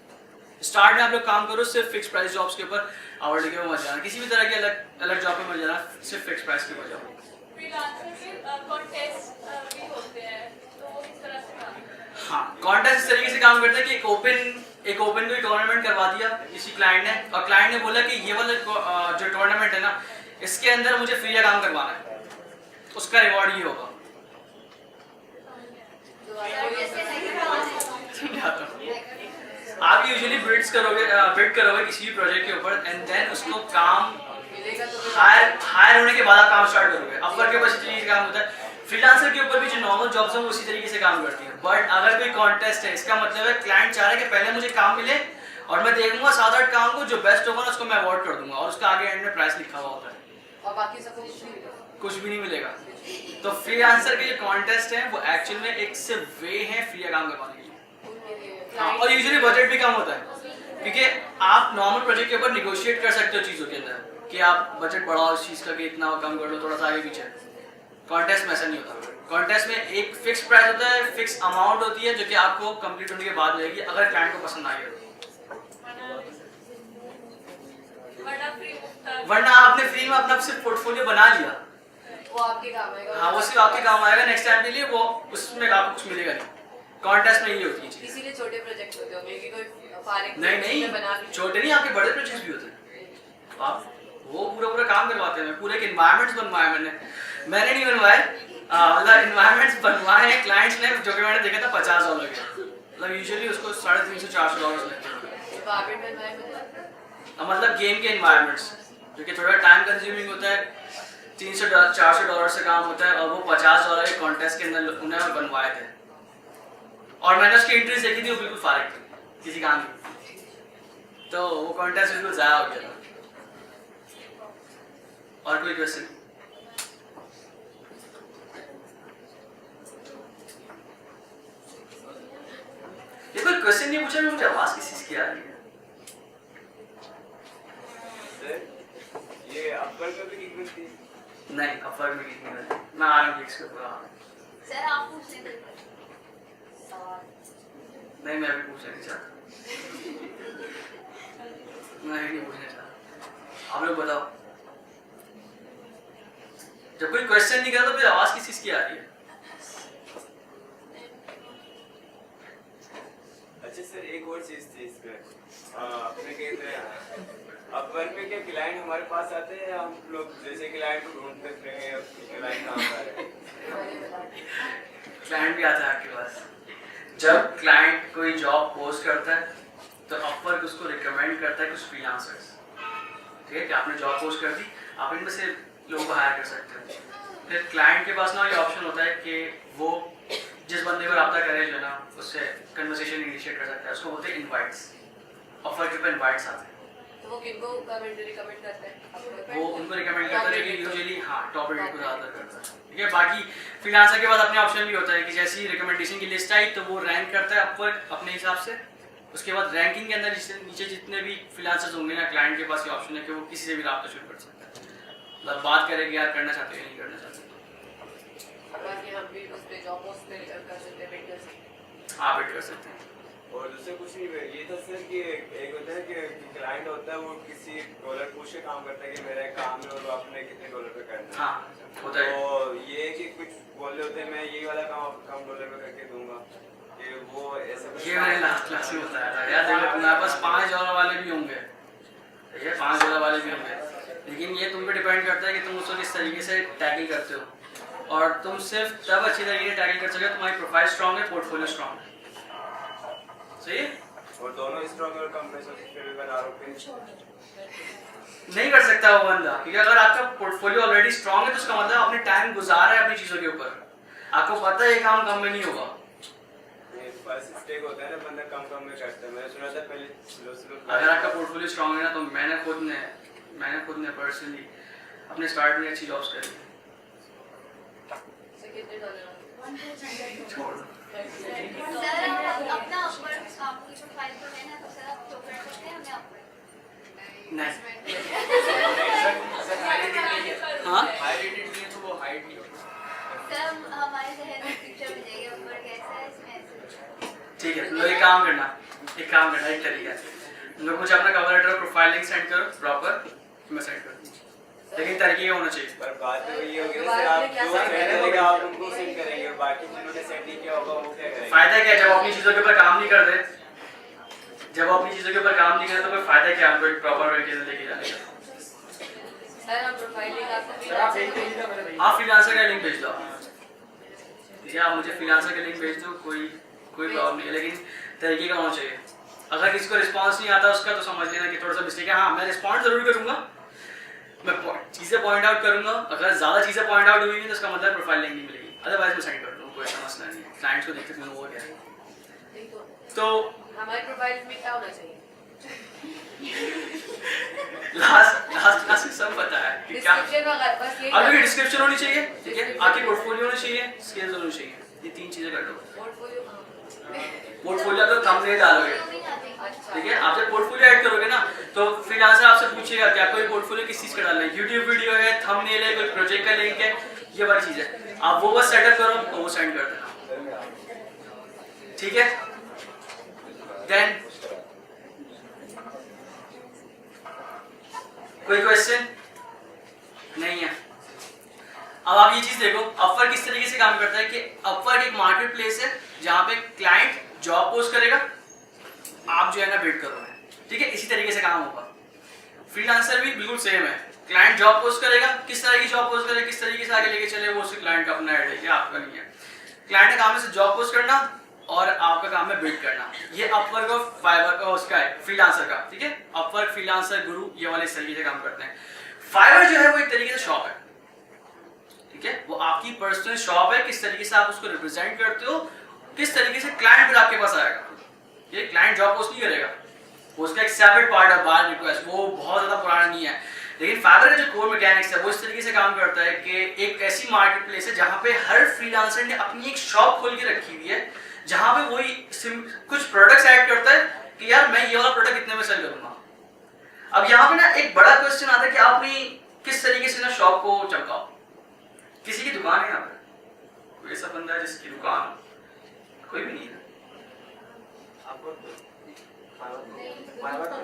स्टार्ट में आप लोग काम करो सिर्फ फिक्स प्राइस जॉब्स के ऊपर, आवर्ली के ऊपर मत जाना, किसी भी तरह की अलग जॉब पे मत जाना, सिर्फ फिक्स प्राइस के ऊपर जाओ। फ्रीलांसर में कॉन्टेस्ट भी होते हैं, तो वो किस तरह से काम करते हैं? हाँ, कॉन्टेस्ट इस तरीके से काम करता है कि एक ओपन कोई टूर्नामेंट करवा दिया किसी क्लाइंट ने, और क्लाइंट ने बोला कि ये वाला जो टूर्नामेंट है ना, इसके अंदर मुझे फ्री का काम करवाना है, उसका रिवॉर्ड ये होगा। आप यूजुअली बिड करोगे किसी भी प्रोजेक्ट के ऊपर, एंड देन उसको काम हायर होने के बाद आप काम स्टार्ट करोगे। अपवर्क के ऊपर इसी तरीके से काम होता है, फ्रीलांसर के ऊपर भी जो नॉर्मल जॉब्स हैं वो उसी तरीके से काम करती है। बट अगर कोई कॉन्टेस्ट है, इसका मतलब है क्लाइंट चाह रहा है कि पहले मुझे काम मिले और मैं देखूंगा 7-8 काम को, जो बेस्ट होगा ना उसको मैं अवार्ड कर दूंगा, और उसका आगे एंड में प्राइस लिखा हुआ होता है और बाकी सबको कुछ भी नहीं मिलेगा। तो फ्रीलांसर के जो कॉन्टेस्ट है वो एक्चुअल में एक से वे है फ्री का काम करवाने के लिए। हाँ, और यूजुअली बजट भी कम होता है, क्योंकि आप नॉर्मल प्रोजेक्ट के ऊपर निगोशिएट कर सकते हो चीज़ों के अंदर कि आप बजट बढ़ाओ इस चीज़ का कि इतना कम कर लो, थोड़ा सा आगे पीछे। कॉन्टेस्ट में ऐसा नहीं होता, कॉन्टेस्ट में एक फिक्स प्राइस होता है, फिक्स अमाउंट होती है जो कि आपको कंप्लीट होने के बाद मिलेगी अगर क्लाइंट को पसंद आई हो। वरना आपने फ्री में अपना सिर्फ पोर्टफोलियो बना लिया, वो आपके काम आएगा। हाँ, वो सिर्फ आपके काम आएगा नेक्स्ट टाइम के लिए, वो उसमें आपको कुछ मिलेगा नहीं। कॉन्टेस्ट में ये होती है चीज़। इसीलिए छोटे प्रोजेक्ट होते होंगे कि कोई फारिग नहीं, छोटे नहीं, आपके बड़े प्रोजेक्ट्स भी होते हैं, आप वो पूरा काम करवाते हैं। पूरे के इन्वायरमेंट्स बनवाए मैंने नहीं बनवाए, मतलब इन्वायरमेंट्स बनवाए हैं क्लाइंट्स ने, जो कि मैंने देखा था $50 के, मतलब यूजुअली उसको $350-400 लगते हैं। मतलब गेम के इन्वायरमेंट्स जो कि थोड़ा टाइम कंज्यूमिंग होता है, $300-400 से काम होता है, और वो $50 के कॉन्टेस्ट के अंदर उन्हें बनवाए थे, और मैंने उसकी एंट्रीज देखी थी, वो बिल्कुल फारिग थी किसी काम की, तो वो कॉन्टेस्ट बिल्कुल ज़ाया हो गया था। और कोई क्वेश्चन? ये कोई क्वेश्चन नहीं पूछा, मुझे आवाज किस चीज की आ रही है? ये अपवर्क में भी कितनी थी? नहीं, अपवर्क में कितनी है, मैं आ रहा हूँ इसके ऊपर। सर आप पूछ लेते हैं। नहीं, मैं भी पूछना नहीं चाहता, मैं नहीं पूछना चाहता, आप लोग बताओ। जब कोई क्वेश्चन नहीं करता तो फिर आवाज किस चीज की आ रही है? अच्छा सर, एक और चीज थी इसमें, अपने कहते हैं अपवर्क में क्या क्लाइंट हमारे पास आते हैं, हम लोग जैसे क्लाइंट को ढूंढते हैं, क्लाइंट कहाँ पर है? क्लाइंट भी आता है आपके पास। जब क्लाइंट कोई जॉब पोस्ट करता है तो अपवर्क उसको रिकमेंड करता है कुछ फ्रीलांसर्स, ठीक है, कि आपने जॉब पोस्ट कर दी, आप इनमें से लोगों को हायर कर सकते हो। फिर क्लाइंट के पास ना ये ऑप्शन होता है कि वो जिस बंदे को रब्ता करे जो है ना, उससे कन्वर्सेशन इनिशिएट कर सकता है, उसको बोलते हैं इनवाइट्स। अपवर्क के ऊपर इनवाइट्स आते हैं, तो वो किनको रिकमेंड करते हैं? वो उनको रिकमेंड करता है, लेकिन यूजुअली हाँ टॉप रेटेड को ज़्यादातर करता है, ठीक है। बाकी फ्रीलांसर के बाद अपने ऑप्शन भी होता है कि जैसी रिकमेंडेशन की लिस्ट आई तो वो रैंक करता है अपवर्क अपने हिसाब से, उसके बाद रैंकिंग के अंदर नीचे जितने भी फ्रीलांसर्स होंगे ना, क्लाइंट के पास ये ऑप्शन है कि वो किसी से भी रब्ता शुरू कर सकता है, मतलब बात करेंगे यार करना चाहते हैं नहीं करना चाहते। बाकी हम भी उस पे जॉब पोस्ट पे कर सकते हैं, वेट कर सकते हैं। हाँ, वेट कर सकते हैं। और दूसरा कुछ नहीं, ये था सर कि एक होता है कि क्लाइंट होता है वो किसी डॉलर पूछ के काम करता है कि मेरा एक काम है और वो आपने कितने डॉलर पे करना है। हाँ, होता है। तो ये है कि कुछ बोल होते हैं मैं ये वाला काम कम डॉलर पे करके दूंगा, कि वो ऐसा ये मैंने लास्ट क्लास में बताया था यार, देखो तुम्हारे पास $5 वाले भी होंगे, ठीक है, $5 वाले भी होंगे, लेकिन ये तुम पे डिपेंड करता है कि तुम उसको किस तरीके से टैकल करते हो, और तुम सिर्फ तब अच्छी तरीके से टैकल कर सकते हो तुम्हारी प्रोफाइल स्ट्रांग है, पोर्टफोलियो स्ट्रांग है, सही है। और दोनों स्ट्रांग और कम पैसों से फिर भी आरोपी नहीं कर सकता वो बंदा, क्योंकि अगर आपका पोर्टफोलियो ऑलरेडी स्ट्रांग है तो उसका मतलब आपने टाइम गुजारा है अपनी चीजों के ऊपर, आपको पता है ये काम कम में नहीं होगा। फर्स्ट स्टेक होता है ना, बंदा कम में करता है, मैंने सुना था पहले स्लो अगर आपका पोर्टफोलियो स्ट्रांग है ना, तो मैंने खुद ने पर्सनली अपने स्टार्ट में अच्छी जॉब्स करिए। छोड़ दो। सर हम अपना अपवर्क आपकी प्रोफाइल पर मैंने तो सर आप तो कर सकते हैं हमें अपवर्क नहीं हाँ हाई रेटेड भी है तो वो हाइट नहीं होगी। सर हमारे जहन में पिक्चर मिल जाएगी अपवर्क कैसा है इसमें ऐसे। ठीक है, तुम लोग एक काम करना, एक तरीका है, तुम लोग मुझे अपना कवर लेटर और प्रोफाइल लिंक सेंड करो प्रॉपर, मैं सेंड कर दूँ, लेकिन तरीका होना चाहिए। पर बात तो ये होगी ना सर, आप जो सेंड करेंगे आप उनको सेंड करेंगे और बाकी जिन्होंने सेंड नहीं किया होगा वो क्या करेंगे? फायदा क्या है जब अपनी चीज़ों के ऊपर काम नहीं करते, जब अपनी चीज़ों के ऊपर काम नहीं करते तो कोई फायदा क्या हमको एक प्रॉपर तरीके से लेके जाने का। सर हम प्रोफाइल लिंक आपको सर आप भेज दीजिए मेरे भैया। आप फ्रीलांसर का लिंक भेज दो, ठीक है, आप मुझे फ्रीलांसर का लिंक भेज दो, कोई प्रॉब्लम नहीं है, लेकिन तरीके का होना चाहिए। अगर किसी को रिस्पांस नहीं आता उसका तो समझ लेना कि थोड़ा सा मिस्टेक है। हाँ मैं रिस्पॉन्ड जरूर करूँगा, मैं चीज़ें पॉइंट आउट करूँगा, अगर ज़्यादा चीज़ें पॉइंट आउट हुई तो उसका मतलब प्रोफाइल लिंक नहीं मिलेगी, अदरवाइज मैं सेंड कर दूँ, कोई ऐसा मसला नहीं है। क्लाइंट्स को देखते हुए वो क्या है तो हमारी प्रोफाइल में क्या होना चाहिए? लास्ट क्लास में सब पता है कि क्या डिस्क्रिप्शन वगैरह बस यही आपकी डिस्क्रिप्शन होनी चाहिए, ठीक है, आपकी पोर्टफोलियो होनी चाहिए, स्किल्स होनी चाहिए, ये 3 चीज़ें कर लो। पोर्टफोलियो तो थंबनेल डालोगे, ठीक है, आप जब पोर्टफोलियो ऐड करोगे ना तो फ्रीलांसर आपसे पूछेगा कि आपको ये पोर्टफोलियो किस चीज़ का डालना है, यूट्यूब वीडियो है, थंबनेल है, कोई प्रोजेक्ट का लिंक है, ये वाली चीज़ है, आप वो बस सेटअप करो और वो सेंड कर देना, ठीक है। देन कोई क्वेश्चन नहीं है। अब आप ये चीज देखो, अपवर्क किस तरीके से काम करता है कि अपवर्क एक मार्केट प्लेस है जहां पे क्लाइंट जॉब पोस्ट करेगा, आप जो है ना बिड करोगे, ठीक है, इसी तरीके से काम होगा। फ्रीलांसर भी बिल्कुल सेम है, क्लाइंट जॉब पोस्ट करेगा, किस तरह की जॉब पोस्ट करेगा, किस तरीके से आगे लेके चले वो उसके क्लाइंट का अपना आइडिया है, आपका नहीं है। क्लाइंट का काम है जॉब पोस्ट करना और आपका काम है बिड करना। ये अपवर्क और फाइवर का उसका है, फ्रीलांसर का, ठीक है, अपवर्क, फ्रीलांसर, गुरु, ये वाले इस तरीके से काम करते हैं। फाइवर जो है वो एक तरीके से शॉप है, ठीक है, वो आपकी पर्सनल शॉप है, किस तरीके से आप उसको रिप्रेजेंट करते हो, किस तरीके से क्लाइंट फिर आपके पास आएगा। ये क्लाइंट जॉब पोस्ट नहीं करेगा, वो उसका एक सेपरेट पार्ट है, बाय रिक्वेस्ट, वो बहुत ज्यादा पुराना नहीं है। लेकिन फाइवर का जो कोर मैकेनिक्स है वो इस तरीके से काम करता है कि एक ऐसी मार्केट प्लेस है जहां पे हर फ्रीलांसर ने अपनी एक शॉप खोल के रखी हुई है, जहां पे वही कुछ प्रोडक्ट्स ऐड करता है कि यार मैं ये वाला प्रोडक्ट कितने में सेल करूंगा। अब यहाँ पे ना एक बड़ा क्वेश्चन आता है कि आपने किस तरीके से ना शॉप को चमकाओ। किसी की दुकान है यहाँ पे, कोई ऐसा बंदा है जिसकी दुकान हो? कोई भी नहीं है।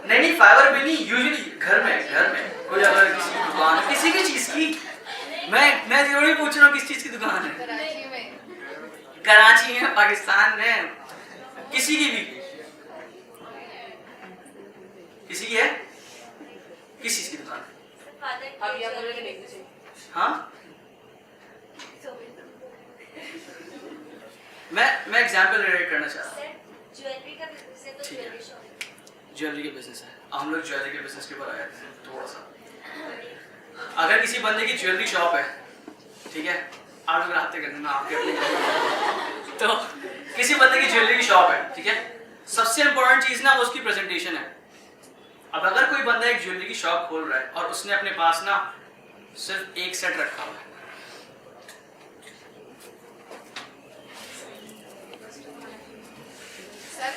नहीं फाइवर पे नहीं, यूजुअली घर में कोई अगर किसी की दुकान है, किसी भी चीज की, मैं जरूरी पूछ रहा हूँ किस चीज की दुकान है। कराची में, पाकिस्तान में, किसी की भी, किसी की है, किस चीज की दुकान है? अब ये बोलोगे नहीं कुछ। हाँ मैं एग्जांपल रिलेट करना चाह रहा हूँ। ज्वेलरी का बिजनेस है तो ठीक है। Jewellery shop. ज्वेलरी के बिजनेस है, हम लोग ज्वेलरी के बिजनेस के ऊपर आए थे थोड़ा सा। अगर किसी बंदे की ज्वेलरी शॉप है, ठीक है, आप लोग रास्ते करना आपके अपने तो किसी बंदे की ज्वेलरी की शॉप है, ठीक है, सबसे इंपॉर्टेंट चीज ना वो उसकी प्रेजेंटेशन है। अब अगर कोई बंदा एक ज्वेलरी की शॉप खोल रहा है और उसने अपने पास ना सिर्फ एक सेट रखा हुआ है, सर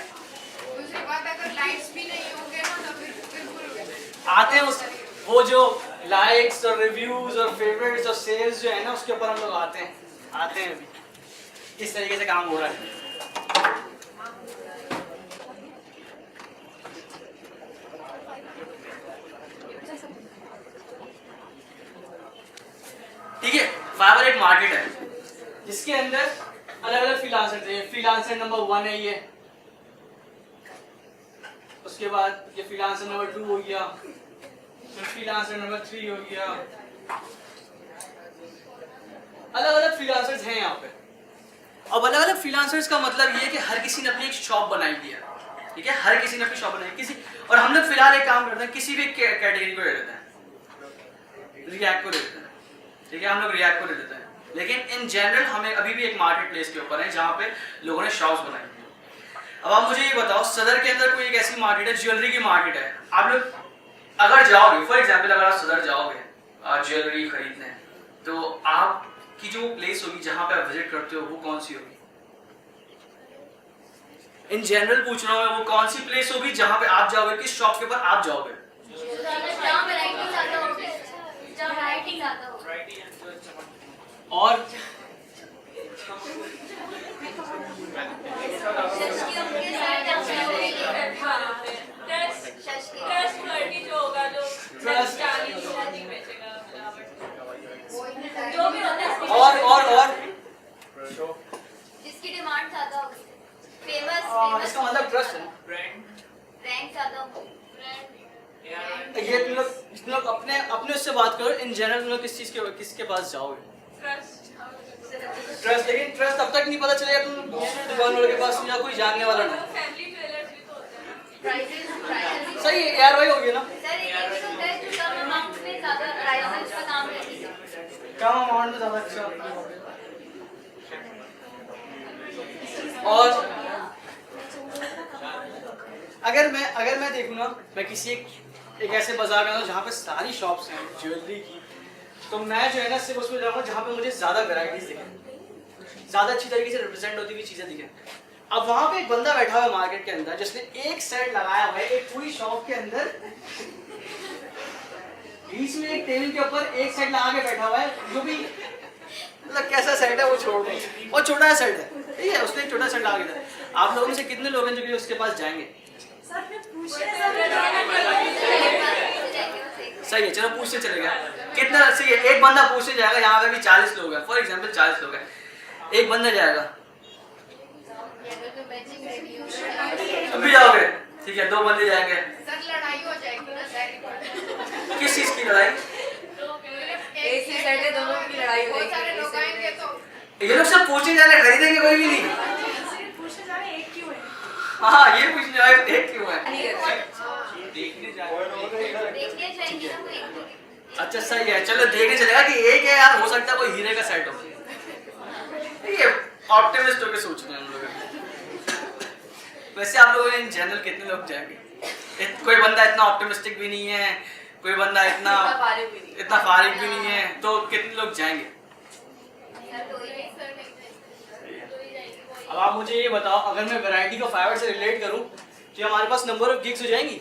दूसरी बात अगर लाइक्स भी नहीं होंगे ना तो फिर बिल्कुल आते हैं उस वो जो लाइक्स और रिव्यूज और फेवरेट्स और सेल्स जो है ना उसके ऊपर हम लोग आते हैं अभी इस तरीके से काम हो रहा है। ठीक है, फाइवर एक मार्केट है जिसके अंदर अलग अलग फ्रीलांसर हैं। फ्रीलांसर नंबर 1 है ये, उसके बाद ये फ्रीलांसर नंबर 2 हो गया, फिर फ्रीलांसर नंबर 3 हो गया। अलग अलग फ्रीलांसर्स हैं यहाँ पे। अब अलग अलग फ्रीलांसर्स का मतलब ये है कि हर किसी ने अपनी एक शॉप बनाई हुई है, ठीक है, हर किसी ने अपनी शॉप बनाई किसी। और हम लोग फिलहाल एक काम करते हैं, किसी भी कैटेगरी को ले लेते हैं, रिएक्ट को ले लेते हैं, ठीक है, हम लोग रिएक्ट को ले लेते हैं। लेकिन इन जनरल हमें अभी भी एक मार्केट प्लेस के ऊपर है जहाँ पे लोगों ने शॉप्स बनाई हुई है। अब आप मुझे ये बताओ, सदर के अंदर कोई एक ऐसी मार्केट है, ज्वेलरी की मार्केट है, आप लोग अगर जाओगे, फॉर एग्जाम्पल अगर आप सदर जाओगे, ज्वेलरी खरीदना है, तो आपकी जो प्लेस होगी जहाँ पे आप विजिट करते हो वो कौन सी होगी? इन जनरल पूछ रहा हूँ, वो कौन सी प्लेस होगी जहाँ पे आप जाओगे, किस शॉप के ऊपर आप जाओगे? और और जिसकी डिमांड ज्यादा होगी, फेमस इसका मतलब ट्रस्ट है। रैंक ज्यादा होगी। ये तुम लोग अपने उससे बात करो, इन जनरल तुम लोग किसके पास जाओगे? ट्रस्ट, लेकिन ट्रस्ट तब तक नहीं पता चलेगा तुम दुकान वाले के पास या कोई जानने वाला नहीं। सही है यार, वही हो गया ना। सर ये भी होता है जो कम अमाउंट में ज्यादा प्राइसेस का काम करती है। कम अमाउंट में ज्यादा अच्छा। और अगर मैं देखूँ ना, मैं किसी एक ऐसे बाजार में जहाँ पे सारी शॉप्स हैं ज्वेलरी की, तो मैं जो है ना सिर्फ उसमें जाऊँगा जहाँ पे मुझे ज़्यादा वैरायटीज दिखें, ज़्यादा अच्छी तरीके से रिप्रेजेंट होती हुई चीज़ें दिखें। अब वहाँ पे एक बंदा बैठा हुआ है मार्केट के अंदर जिसने एक सेट लगाया हुआ है एक पूरी शॉप के अंदर, बीच में एक टेबल के ऊपर एक सेट लगा के बैठा हुआ है, जो भी मतलब कैसा सेट है वो छोड़ दो, और छोटा सेट है, ठीक है, उसने एक छोटा सेट लगा दिया। आप लोगों में से कितने लोग हैं जो कि उसके पास जाएंगे? सही है, चलो पूछते चलेगा कितना। सही है, एक बंदा पूछने जाएगा, यहाँ पे भी 40 लोग हैं, फॉर एग्जांपल 40 लोग हैं, एक बंदा जाएगा, अभी जाओगे, ठीक है, 2 बंदे जाएंगे। सर लड़ाई हो जाएगी ना सर। किस चीज की लड़ाई? एक ही सेट है, दोनों की लड़ाई हो बहुत सारे लोग आएंगे तो ये लोग सब पूछने जाने, खरीदेंगे कोई भी नहीं। हाँ, ये पूछने जाए एक क्यों है? देखने जाएंगे ना कोई। अच्छा सही है, चलो देखने चलेगा कि एक है यार, हो सकता है कोई हीरे का सेट हो। ये ऑप्टिमिस्ट होके सोच रहे हैं हम लोग। वैसे आप लोगों इन जनरल कितने लोग जाएंगे? कोई बंदा इतना ऑप्टिमिस्टिक भी नहीं है, कोई बंदा इतना फारिग भी नहीं है, तो कितने लोग जाएंगे? अब आप मुझे ये बताओ, अगर मैं वैरायटी को फाइवर से रिलेट करूं तो हमारे पास नंबर ऑफ गिग्स हो जाएंगी?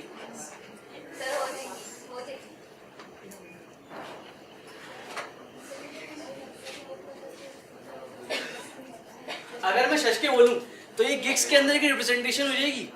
अगर मैं सच के बोलूं तो ये गिग्स के अंदर की रिप्रेजेंटेशन हो जाएगी।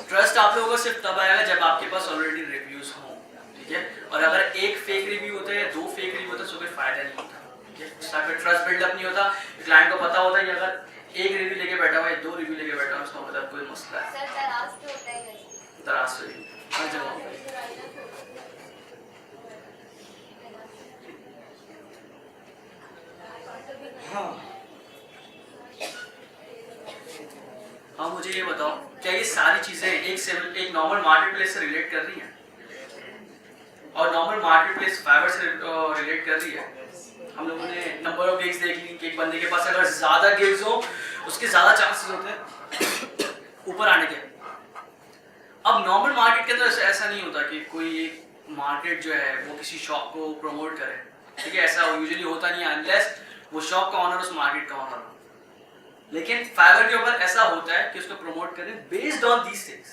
ट्रस्ट आप लोगों को सिर्फ तब आएगा जब आपके पास ऑलरेडी रिव्यूज हों, ठीक है, और अगर एक फेक रिव्यू होता है या 2 फेक रिव्यू होता है तो कोई फायदा नहीं होता, ठीक है, उसका फिर ट्रस्ट बिल्डअप नहीं होता। क्लाइंट को पता होता है कि अगर एक रिव्यू लेके बैठा हुआ है, 2 रिव्यू लेके बैठा हुआ है, उसका मतलब कोई मसला है। सर दराज तो होता है वैसे। दराज से हर जगह। हाँ, मुझे ये बताओ, क्या ये सारी चीजें एक नॉर्मल मार्केट प्लेस से रिलेट कर रही हैं? और नॉर्मल मार्केट प्लेस फाइवर से रिलेट कर रही है? हम लोगों ने नंबर ऑफ गिग्स देख ली कि एक बंदे के पास अगर ज्यादा गिग्स हो उसके ज्यादा चांसेस होते हैं ऊपर आने के। अब नॉर्मल मार्केट के अंदर ऐसा नहीं होता कि कोई एक मार्केट जो है वो किसी शॉप को प्रमोट करे, ठीक है, ऐसा यूजुअली होता नहीं है अनलेस वो शॉप का ऑनर उस मार्केट का ऑनर हो। लेकिन फाइवर के ऊपर ऐसा होता है कि उसको प्रमोट करें बेस्ड ऑन दीस थिंग्स,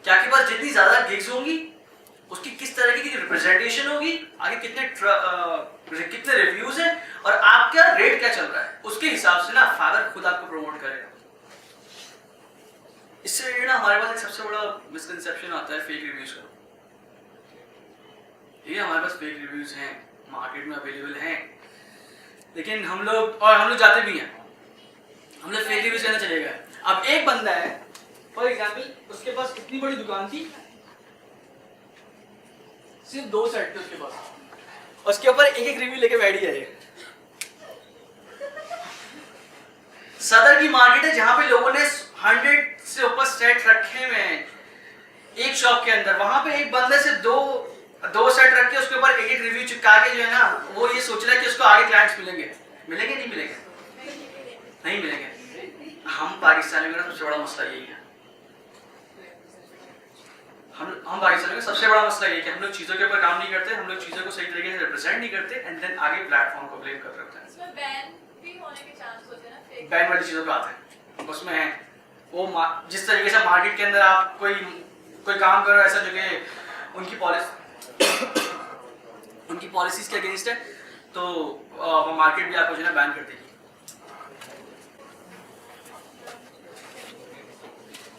कि आपके पास जितनी ज्यादा गिग्स होंगी उसकी किस तरह की रिप्रेजेंटेशन होगी, आगे कितने रिव्यूज हैं और आपका रेट क्या चल रहा है, उसके हिसाब से ना फाइवर खुद आपको प्रमोट करेगा। इससे रिलेटेड ना हमारे पास एक सबसे बड़ा मिसकंसेप्शन आता है फेक रिव्यूज का। ये हमारे पास फेक रिव्यूज हैं, मार्केट में अवेलेबल हैं, लेकिन हम लोग जाते भी हैं, हम लोग फेक रिव्यूज करने चले गए। अब एक बंदा है फॉर एग्जांपल, उसके पास इतनी बड़ी दुकान थी, सिर्फ 2 सेट थे उसके पास, उसके ऊपर एक रिव्यू लेके बैठ गया है। सदर की मार्केट है जहां पे लोगों ने 100 से ऊपर सेट रखे हुए हैं एक शॉप के अंदर, वहां पे एक बंदे से 2 2 सेट रख के उसके ऊपर एक रिव्यू चिपका के जो है ना वो ये सोच रहा है कि उसको आगे क्लाइंट्स मिलेंगे नहीं मिलेंगे नहीं मिलेंगे। हम पाकिस्तानी में सबसे बड़ा मसला यही है, हम पाकिस्तानी में सबसे बड़ा मसला यही है कि हम लोग चीज़ों के ऊपर काम नहीं करते, हम लोग चीज़ों को सही तरीके से रिप्रेजेंट नहीं करते एंड देन आगे प्लेटफॉर्म को ब्लेम कर रहे हैं। इसमें बैन भी होने के चांस होते हैं ना, फेक बैन वाली चीज़ों पे आते हैं, उसमें है वो जिस तरीके से मार्केट के अंदर आप कोई काम करो ऐसा जो कि उनकी पॉलिसीज के अगेंस्ट है तो मार्केट भी आपको जो है बैन कर देगी।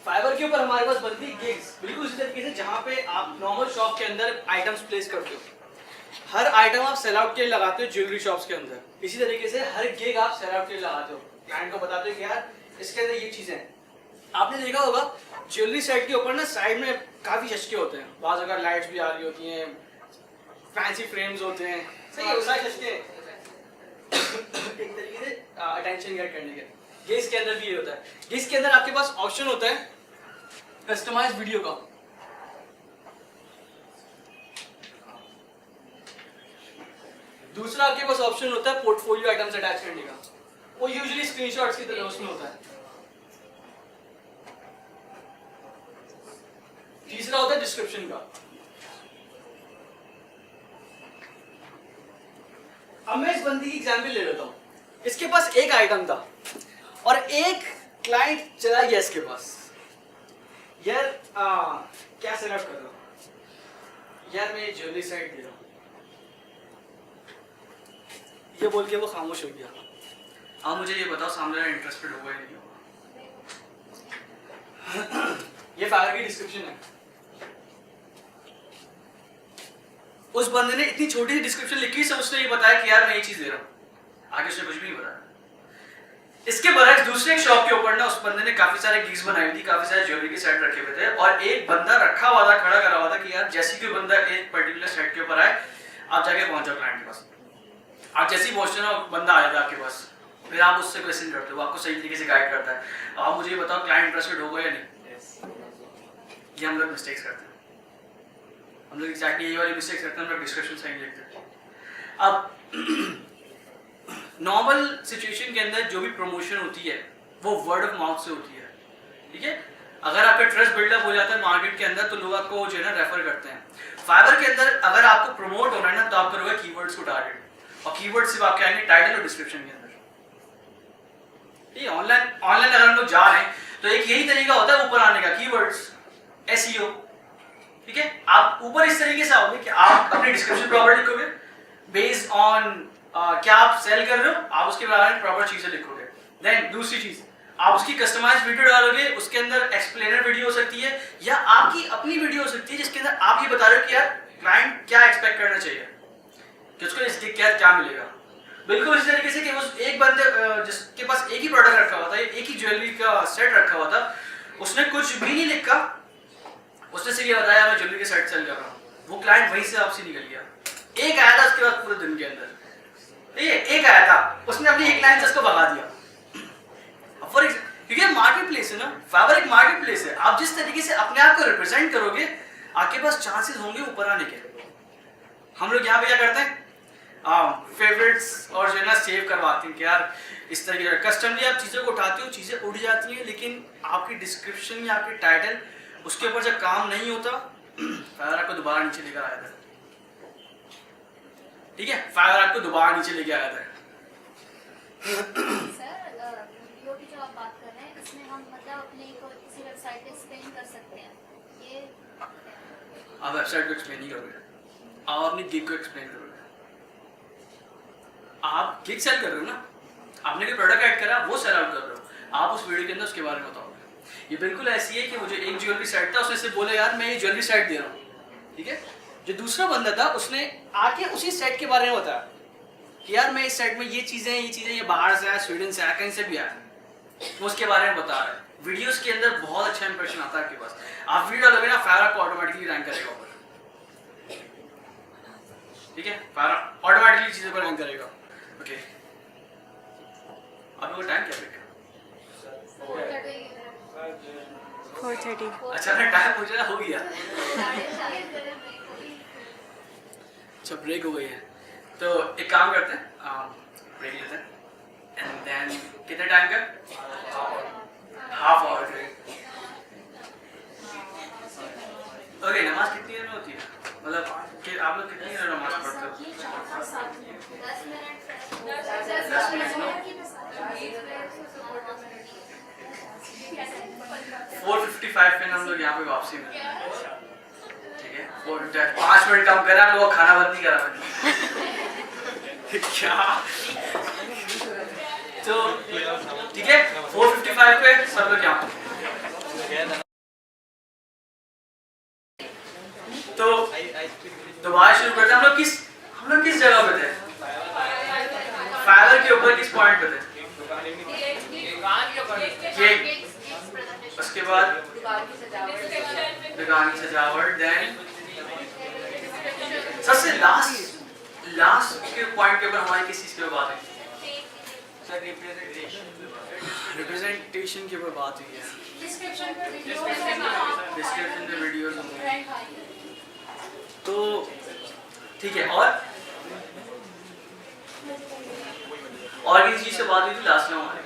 फाइवर के ऊपर हमारे पास बनती है गिग्स, बिल्कुल उसी तरीके से जहाँ पे आप नॉर्मल शॉप के अंदर आइटम्स प्लेस करते हो, हर आइटम आप सेल आउट के लिए लगाते हो ज्वेलरी शॉप्स के अंदर, इसी तरीके से हर गिग आप सेल आउट के लिए लगाते हो, क्लाइंट को बताते हो कि यार इसके अंदर ये चीजें हैं। आपने देखा होगा ज्वेलरी सेट के ऊपर ना साइड में काफी चश्के होते हैं, बाज़ अगर लाइट्स भी आ रही होती हैं, फैंसी फ्रेम्स होते हैं, सही है सारे चश्के एक तरीके से अटेंशन गेट करने के। गिग्स के अंदर भी ये होता है, गिग्स के अंदर आपके पास ऑप्शन होता है कस्टमाइज वीडियो का। दूसरा आपके पास ऑप्शन होता है पोर्टफोलियो आइटम्स अटैच करने का, वो यूजुअली स्क्रीनशॉट्स की तरह उसमें होता है। तीसरा होता है डिस्क्रिप्शन का। अब मैं इस बंदी की एग्जांपल ले लेता हूं, इसके पास एक आइटम था और एक क्लाइंट चला गया इसके पास, यार क्या सेलेक्ट कर रहा हूं, यार मैं ज्वेलरी सेट दे रहा हूं, ये बोल के वो खामोश हो गया। आप मुझे ये बताओ सामने वाला इंटरेस्टेड होगा या नहीं होगा? ये फाइवर की डिस्क्रिप्शन है। उस बंदे ने इतनी छोटी सी डिस्क्रिप्शन लिखी सब उसने ये बताया कि यार मैं ये चीज दे रहा हूं, आगे उसने कुछ भी नहीं बताया। इसके बरक्स दूसरे एक शॉप के ऊपर ना उस बंदे ने काफी सारे गिग्स बनाई थी, काफी सारे ज्वेलरी के सेट रखे हुए थे और एक बंदा रखा हुआ था, खड़ा करा हुआ था कि यार जैसे कोई बंदा एक पर्टिकुलर सेट के ऊपर आए आप जाके पहुंच जाओ क्लाइंट के पास। आप जैसे ही पहुंचते ना बंदा आएगा आपके पास, फिर आप उससे क्वेश्चन करते हो, आपको सही तरीके से गाइड करता है। आप मुझे ये बताओ क्लाइंट इंटरेस्टेड होगा या नहीं? ये हम लोग मिस्टेक्स करते हैं, हम लोग एग्जैक्टली ये वाली मिस्टेक्स करते हैं, हम लोग डिस्क्रिप्शन सही लिखते हैं। अब नॉर्मल सिचुएशन के अंदर जो भी प्रमोशन होती है वो वर्ड ऑफ माउथ से होती है, ठीक है। अगर आपका ट्रस्ट बिल्डअप हो जाता है मार्केट के अंदर तो लोग आपको जो है ना रेफर करते हैं। फाइवर के अंदर अगर आपको प्रमोट होना है ना तो आप करोगे कीवर्ड्स को टारगेट, और कीवर्ड सिर्फ आपके आएंगे टाइटल और डिस्क्रिप्शन के अंदर। ठीक है, ऑनलाइन अगर हम लोग जा रहे हैं तो एक यही तरीका होता है ऊपर आने का, कीवर्ड्स, एसईओ, ठीक है। आप ऊपर इस तरीके से आओगे कि आप अपनी डिस्क्रिप्शन प्रॉपर लिखोगे बेस्ड ऑन क्या आप सेल कर रहे हो, आप उसके बारे में प्रॉपर चीजें लिखोगे। देन दूसरी चीज आप उसकी कस्टमाइज्ड वीडियो डालोगे, उसके अंदर एक्सप्लेनर वीडियो हो सकती है या आपकी अपनी वीडियो हो सकती है जिसके अंदर आप ये बता रहे हो कि यार क्लाइंट क्या एक्सपेक्ट करना चाहिए कि उसको इसके क्या मिलेगा। बिल्कुल इस तरीके से कि उस एक बंदे जिसके पास एक ही प्रोडक्ट रखा हुआ था, एक ही ज्वेलरी का सेट रखा हुआ था, उसने कुछ भी नहीं लिखा, उसने सिर्फ ये बताया मैं ज्वेलरी के सेट सेल कर रहा हूँ। वो क्लाइंट वहीं से आपसे निकल गया। एक आया था उसके बाद पूरे दिन के अंदर, एक आया था, उसने अपनी एक लाइन से उसको भगा दिया। फॉर क्योंकि मार्केट प्लेस है ना, फाइवर एक मार्केट प्लेस है, आप जिस तरीके से अपने आप को रिप्रेजेंट करोगे आपके पास चांसेस होंगे ऊपर आने के। हम लोग यहाँ पे क्या करते हैं, फेवरेट्स और जो है ना सेव करवाते हैं कि यार इस तरीके से कस्टमली आप चीज़ों को उठाते हो, चीज़ें उड़ जाती हैं, लेकिन आपकी डिस्क्रिप्शन या आपकी टाइटल उसके ऊपर जब काम नहीं होता फाइवर आपको दोबारा नीचे लेकर आया था। ठीक है, फाइवर आपको दोबारा नीचे लेके आया था। सर वीडियो की जो आप बात कर रहे हैं इसमें हम मतलब अपने को किसी वेबसाइट पे एक्सप्लेन कर सकते हैं, ये आप वेबसाइट को एक्सप्लेन नहीं करोगे, आप अपनी गिग को एक्सप्लेन करोगे। आप गिग सेल कर रहे हो ना, आपने कोई प्रोडक्ट ऐड करा वो सेल आउट कर रहे हो, आप उस वीडियो के अंदर उसके बारे में बताओगे। ये बिल्कुल ऐसी है कि मुझे एक ज्वेलरी सेट था, उसने सिर्फ बोला यार मैं ये ज्वेलरी सेट दे रहा हूँ, ठीक है। जो दूसरा बंदा था उसने आके उसी सेट के बारे में बताया कि यार मैं इस सेट में ये चीजें ये बाहर से आया, स्वीडन से आया, कहीं से भी आया, वो उसके बारे में बता रहा है। वीडियोस के अंदर बहुत अच्छा इंप्रेशन आता है आपके पास, आप वीडियो डालोगे ना फाइवर आपको ऑटोमेटिकली रैंक करेगा ऊपर, ठीक है, फाइवर ऑटोमेटिकली चीजों को रैंक करेगा। ओके, आप लोगों का टाइम क्या है? 4:30। अच्छा ना टाइम हो गया, हो गया। अच्छा ब्रेक हो गई है, तो एक काम करते हैं, ब्रेक लेते हैं एंड देन कितने टाइम का? Half hour break. ओके, नमाज कितनी देर में होती है? मतलब कि आप लोग कितनी देर नमाज पढ़ते हो? 10 मिनट। 4:55 पे हम लोग यहाँ पे वापसी में, ठीक है? 5 मिनट कम करा, आप लोग खाना बंद नहीं करा मैंने। क्या? तो ठीक है, 4:55 पे सब लोग यहाँ। तो दोबारा शुरू करते हैं। हम लोग किस जगह पे थे? फाइबर के ऊपर किस पॉइंट पे थे? उसके बाद दुकान की सजावट, देन सबसे लास्ट के पॉइंट के ऊपर हमारी किस चीज के बात है? रिप्रेजेंटेशन के ऊपर बात हुई है। डिस्क्रिप्शन पे वीडियोस होंगे। तो ठीक है, और किसी चीज से बात हुई थी लास्ट में हमारे?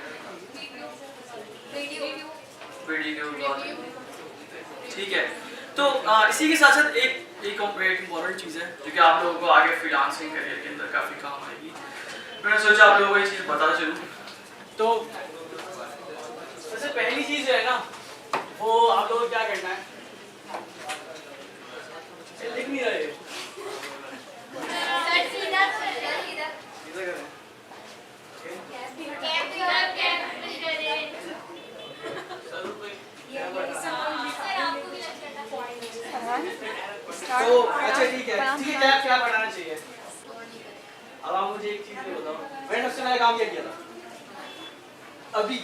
वीडियो बात हुई। ठीक है, तो इसी के साथ साथ एक इम्पोर्टेंट चीज़ है जो कि आप लोगों को आगे फ्रीलांसिंग करियर के अंदर काफ़ी काम आएगी। मैंने सोचा आप लोगों को ये चीज़ बता चलूँ। तो सबसे पहली चीज़ जो है ना, वो आप लोगों को क्या करना है, लिख नहीं रहे तो अच्छा ठीक है, क्या बनाना चाहिए? अब आप मुझे एक चीज बताओ, मैंने सबसे पहले काम क्या किया था? अभी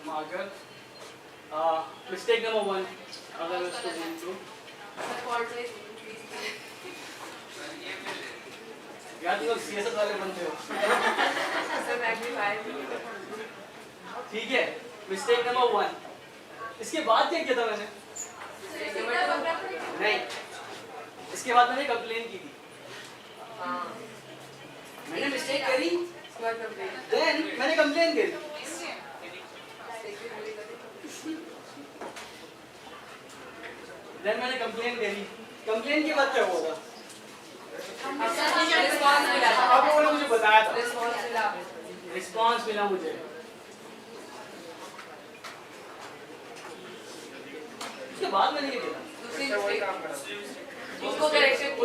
मार्कर मिस्टेक नंबर 1 अगर उसको बोलूं यार तुम सीएसएस वाले बनते हो। ठीक है, मिस्टेक नंबर 1। इसके बाद क्या किया था मैंने? नहीं, इसके बाद मैंने कंप्लेन की थी। मैंने मिस्टेक करी, देन मैंने कंप्लेन करी। देन मैंने कंप्लेन करी, कंप्लेन के बाद क्या हुआ था? आप लोगों ने मुझे बताया था, रिस्पॉन्स मिला मुझे। उसके बाद मैंने क्या किया?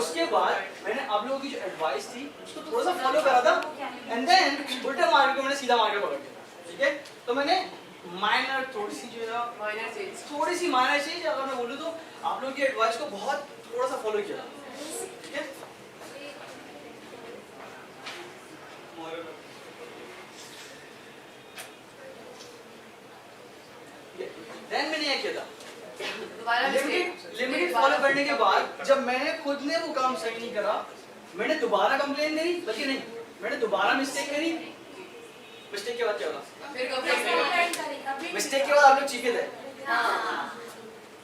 उसके बाद मैंने आप लोगों की जो एडवाइस थी उसको थोड़ा सा फॉलो करा था एंड देन उल्टा मार के मैंने सीधा मार के पकड़ दिया। ठीक है, तो मैंने थोड़ी सी माइनर चीज अगर मैं बोलूँ तो आप लोगों की एडवाइस को बहुत थोड़ा सा फॉलो किया। ठीक है, देन मैंने क्या किया था? लिमिट फॉलो करने के बाद जब मैंने खुद ने वो काम सही नहीं करा, मैंने दोबारा कंप्लेन करी, बल्कि नहीं, मैंने दोबारा मिस्टेक करी। मिस्टेक के बाद क्या होगा? मिस्टेक के बाद आप लोग चीखे थे।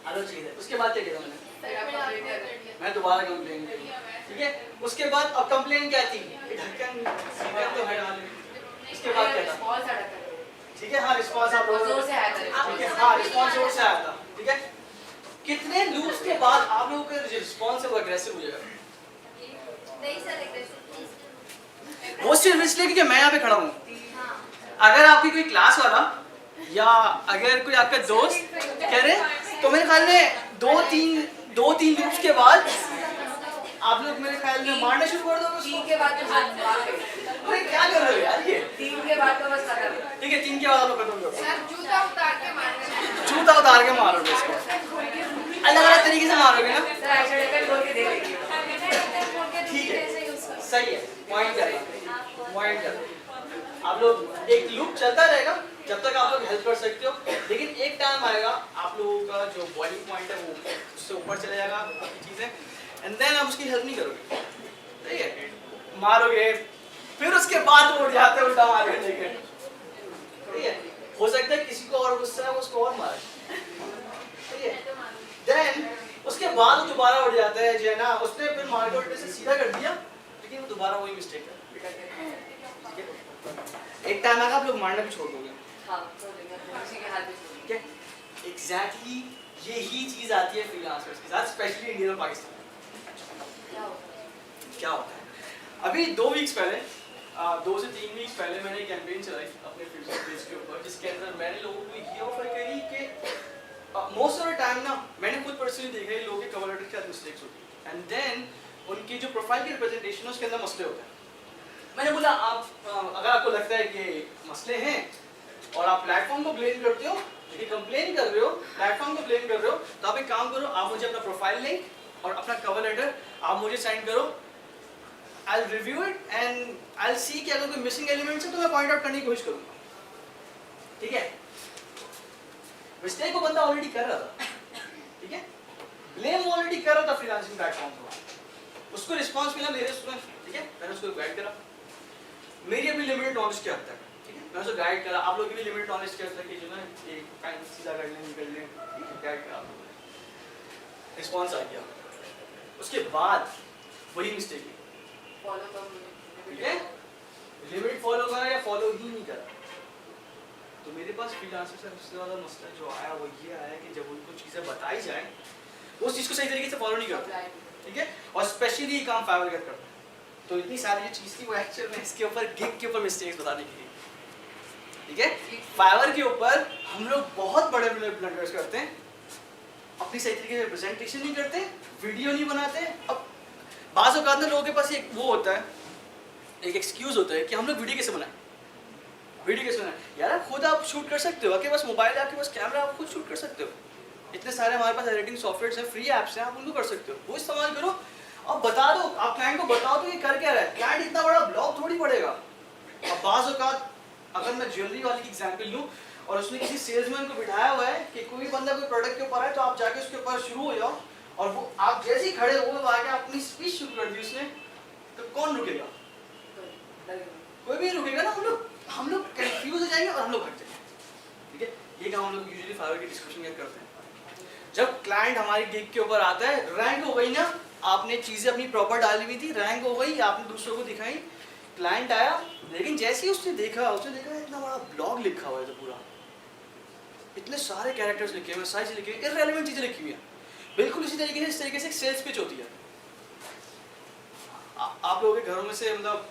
आप लोग चीखे थे। उसके बाद क्या किया मैंने? मैं दोबारा कंप्लेन करी। ठीक है, उसके बाद अब कंप्लेन क्या थी? ढक्कन तो हटा ले। उसके बाद क्या था? ठीक है, हाँ रिस्पॉन्स आप लोगों से आया था। ठीक है, हाँ रिस्पॉन्स जोर से आया था। ठीक है, कितने लूप्स के बाद आप लोगों का रिस्पॉन्स है वो अग्रेसिव हो जाएगा? नहीं सर, वो सिर्फ इसलिए क्योंकि मैं यहाँ पे खड़ा हूँ। अगर आपकी कोई क्लास वाला या अगर कोई आपका दोस्त कह रहे तो मेरे ख्याल में दो तीन लूप्स के बाद आप लोग मेरे ख्याल में मारना शुरू कर दोगे। 3 के बाद क्या कर रहे हो यार ये? 3 के बाद तो बस खत्म। ठीक है, 3 के बाद आप लोग खत्म करो। सर जूता उतार के मारोगे इसको, अलग अलग तरीके से मारोगे ना। सर ऐसे ढक्कन खोल के दे देंगे। ठीक है, सही है, पॉइंट कर। आप लोग एक लूप चलता रहेगा जब तक आप लोग हेल्प कर सकते हो, लेकिन एक टाइम आएगा आप लोगों का जो बॉइलिंग पॉइंट है वो उससे ऊपर चले जाएगा बाकी चीजें, एंड देन आप उसकी हेल्प नहीं करोगे। ठीक है, मारोगे, फिर उसके बाद उठ जाते उल्टा मार के। ठीक है, हो सकता है किसी को और गुस्सा है वो उसको और मारे। ठीक है, देन उसके बाद वो दोबारा उठ जाता है जो है ना, उसने फिर मार्केट उल्टे से सीधा कर दिया, लेकिन वो दोबारा वही मिस्टेक कर। एक टाइम आएगा आप लोग मारना भी छोड़ दोगे। हाँ, छोड़ देंगे, किसी के हाथ में छोड़ देंगे। एग्जैक्टली यही चीज आती है फ्रीलांसर्स के साथ, स्पेशली इंडिया और पाकिस्तान। क्या होता है, अभी 2 वीक्स पहले 2 से 3 वीक्स पहले मैंने एक कैंपेन चलाई अपने फेसबुक पेज के ऊपर, जिसके अंदर मैंने लोगों को ये ऑफर करी कि मोस्ट ऑफ द टाइम ना मैंने खुद पर्सनली देखा है लोगों के कवर लेटर के साथ मिस्टेक्स होती है, एंड देन उनकी जो प्रोफाइल की रिप्रेजेंटेशन है उसके अंदर मसले होते हैं। मैंने बोला आप अगर आपको लगता है कि मसले हैं और आप प्लेटफॉर्म को ब्लेम करते हो, लेकिन कंप्लेन कर रहे हो, प्लेटफॉर्म को ब्लेम कर रहे हो, तो आप एक काम करो, आप मुझे अपना प्रोफाइल लिंक और अपना कवर लेटर आप मुझे सेंड करो, I will review it and I will सी कि अगर कोई मिसिंग एलिमेंट्स है तो मैं पॉइंट आउट करने की कोशिश करूंगा। ठीक है, मिस्टेक को बंदा ऑलरेडी कर रहा था, ठीक है, ब्लेम ऑलरेडी कर रहा था फ्रीलांसिंग प्लेटफॉर्म को, उसको रिस्पांस मिला मेरे उसमें, ठीक है, मैंने उसको गाइड करा, मेरी अपनी लिमिटेड नॉलेज के हद तक, ठीक है, मैं उसको गाइड करा, आप लोग की भी लिमिटेड नॉलेज के हद तक कि जो ना एक टाइम सीधा कर लें, निकल लें, ठीक है, गाइड करा, रिस्पांस आ गया, उसके बाद वही मिस्टेक है, ठीक है, लिमिट फॉलो करा या फॉलो ही नहीं करा। तो मेरे पास फ्रीलांसर से सबसे ज़्यादा मसला जो आया वो ये आया कि जब उनको चीज़ें बताई जाए वो उस चीज़ को सही तरीके से फॉलो नहीं करते, ठीक है, और स्पेशली ये काम फाइवर करता है। तो इतनी सारी जो चीज़ थी वो एक्चुअल में इसके ऊपर गिग के ऊपर मिस्टेक्स बताने के लिए, ठीक है, फाइवर के ऊपर हम लोग बहुत बड़े बड़े ब्लंडर्स करते हैं, अपनी सही तरीके से प्रेजेंटेशन नहीं करते, वीडियो नहीं बनाते। अब बाज़ औक़ात में लोगों के पास एक वो होता है, एक एक्सक्यूज़ होता है कि हम लोग वीडियो कैसे बनाएं, वीडियो कैसे बनाएं, यार खुद आप शूट कर सकते हो, आपके पास मोबाइल है, आपके पास कैमरा, आप खुद शूट कर सकते हो, इतने सारे हमारे पास एडिटिंग सॉफ्टवेयर हैं, फ्री ऐप्स हैं, आप उनको कर सकते हो, वो इस्तेमाल करो और बता दो, आप क्लाइंट को बताओ तो ये कर क्या रहा है, क्लाइंट इतना बड़ा ब्लॉग थोड़ी पड़ेगा। अब बाज़ औक़ात अगर मैं ज्वेलरी वाली की एग्जांपल लूँ और उसने किसी सेल्समैन को बिठाया हुआ है कि कोई बंदा कोई प्रोडक्ट के ऊपर है तो आप जाके उसके ऊपर शुरू हो जाओ, और वो आप जैसे ही खड़े हो आके अपनी स्पीच शुरू कर दी उसने, तो कौन रुकेगा? कोई भी रुकेगा ना, हम लोग कंफ्यूज हो जाएंगे और हम लोग हट जाएंगे, ठीक है। ये काम हम लोग यूजुअली फाइवर की डिस्कशन में करते हैं। जब क्लाइंट हमारी गिग के ऊपर आता है, रैंक हो गई ना, आपने चीज़ें अपनी प्रॉपर डाली हुई थी, रैंक हो गई, आपने दूसरों को दिखाई, क्लाइंट आया, लेकिन जैसे ही उसने देखा इतना बड़ा ब्लॉग लिखा हुआ है, तो पूरा इतने सारे कैरेक्टर्स लिखे हुए, सारी चीज़ें लिखी हुई, इररिलेवेंट चीज़ें लिखी हुई हैं, बिल्कुल इसी तरीके से, इस तरीके से सेल्स पिच होती है। आप लोगों के घरों में से मतलब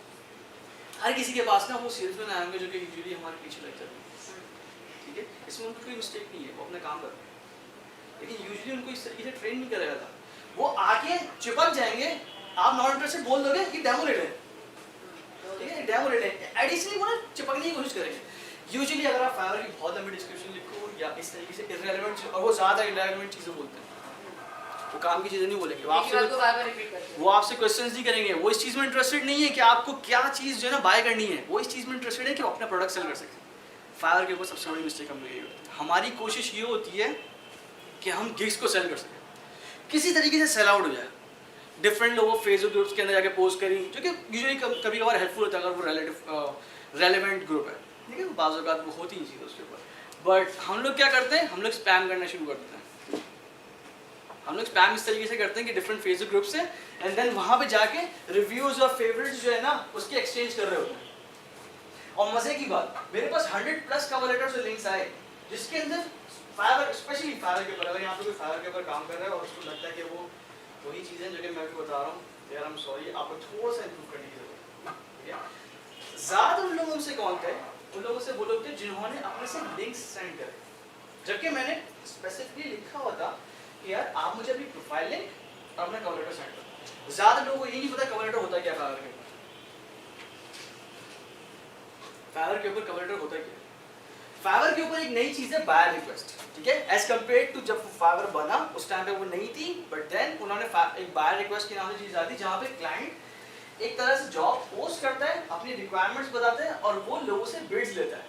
हर किसी के पास ना वो सेल्समैन आएंगे जो कि यूजुअली हमारे पीछे लग जाते हैं, ठीक है, इसमें उनको कोई मिस्टेक नहीं है, वो अपना काम करते हैं, लेकिन यूजुअली उनको इस तरीके से ट्रेन नहीं करा जाता। वो आके चिपक जाएंगे, आप नॉट इंटरेस्टेड बोल दोगे कि डेमो ले लें, ठीक है, डेमो ले लें, एडिशनली वो ना चिपकने की कोशिश करेंगे। यूजुअली अगर आप फाइवर की बहुत लंबी डिस्क्रिप्शन लिखो या इस तरीके से इररिलेवेंट, और वो ज़्यादा इररिलेवेंट चीज़ें बोलते हैं, वो काम की चीज़ें नहीं बोलेंगे, वो आपसे क्वेश्चंस नहीं करेंगे, वो इस चीज़ में इंटरेस्टेड नहीं है कि आपको क्या चीज़ जो है ना बाय करनी है, वो इस चीज़ में इंटरेस्टेड है कि वो अपना प्रोडक्ट सेल कर सकें। फाइवर के ऊपर सबसे बड़ी मिस्टेक हम लोग, हमारी कोशिश ये होती है कि हम गिग्स को सेल कर सकें, किसी तरीके से सेल आउट हो जाए। डिफरेंट लोगों फेसबुक ग्रुप्स के अंदर जाके पोस्ट करी, जो कि यूजुअली कभी कभार हेल्पफुल होता है अगर वो रेलेवेंट ग्रुप है, ठीक है, बाज़ औक़ात वो होती ही चीज़ उसके ऊपर। बट हम लोग क्या करते हैं, हम लोग स्पैम करना शुरू कर देते हैं। हम लोग स्पैम इस तरीके से करते हैं कि डिफरेंट फेसबुक ग्रुप से, एंड देन वहाँ पे जाके रिव्यूज़ और फेवरेट्स जो है ना उसके एक्सचेंज कर रहे होते हैं। और मज़े की बात, मेरे पास 100+ कवर लेटर्स और लिंक्स आए जिसके अंदर फाइवर, स्पेशली फाइवर के ऊपर, अगर यहाँ पे कोई फाइवर के ऊपर काम कर रहा है और उसको लगता है कि वो वही चीज़ें जो कि मैं आपको बता रहा हूँ, यार आई एम सॉरी, आपको थोड़ा सा इंप्रूव करने की जरूरत है, ठीक है। ज़्यादा उन लोगों से कौन थे, उन लोगों से वो लोग थे जिन्होंने अपने से लिंक्स सेंड करे, जबकि मैंने स्पेसिफिकली लिखा हुआ था कि यार आप मुझे अपनी प्रोफाइल लिंक और अपना कवर लेटर सेंड करो। ज़्यादा लोगों को ये नहीं पता कवर लेटर होता क्या, फाइवर के ऊपर कवर लेटर होता क्या। फाइवर के ऊपर एक नई चीज़ है बायर रिक्वेस्ट, ठीक है, एज कम्पेयर टू जब फाइवर बना उस टाइम पे वो नहीं थी, बट देन उन्होंने एक बायर रिक्वेस्ट की नाम से चीज़ आती है जहाँ पे क्लाइंट एक तरह से जॉब पोस्ट करता है, अपनी रिक्वायरमेंट्स बताते हैं और वो लोगों से बिड्स लेता है।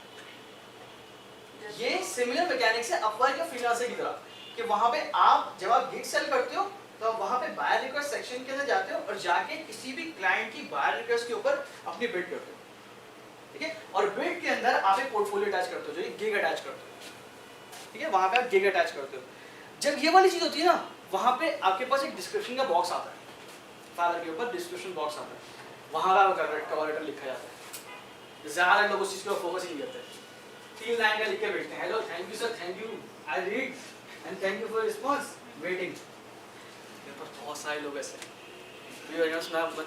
ये सिमिलर मैकेनिक्स है अपवर्क या फ्रीलांसर की तरह, कि वहाँ पे आप जब आप गिग सेल करते हो तो आप वहाँ पे बायर रिक्वेस्ट सेक्शन के अंदर जाते हो और जाके किसी भी क्लाइंट की बायर रिक्वेस्ट के ऊपर अपनी बिड करते हो, ठीक है, और बिड के अंदर आप एक पोर्टफोलियो अटैच करते हो, जो गिग अटैच करते हो, ठीक है, वहाँ पे आप गिग अटैच करते हो। जब ये वाली चीज़ होती है ना, वहाँ पे आपके पास एक डिस्क्रिप्शन का बॉक्स आता है, फाइवर के ऊपर डिस्क्रिप्शन बॉक्स आता है, वहाँ का कवर लेटर लिखा जाता है। ज़्यादा लोग उस चीज़ को फोकस ही नहीं करते, 3 लाइन का लिख के बैठते हैं, hello thank you sir, thank you, I read and thank you for response, waiting. मेरे पास बहुत सारे लोग ऐसे हैं।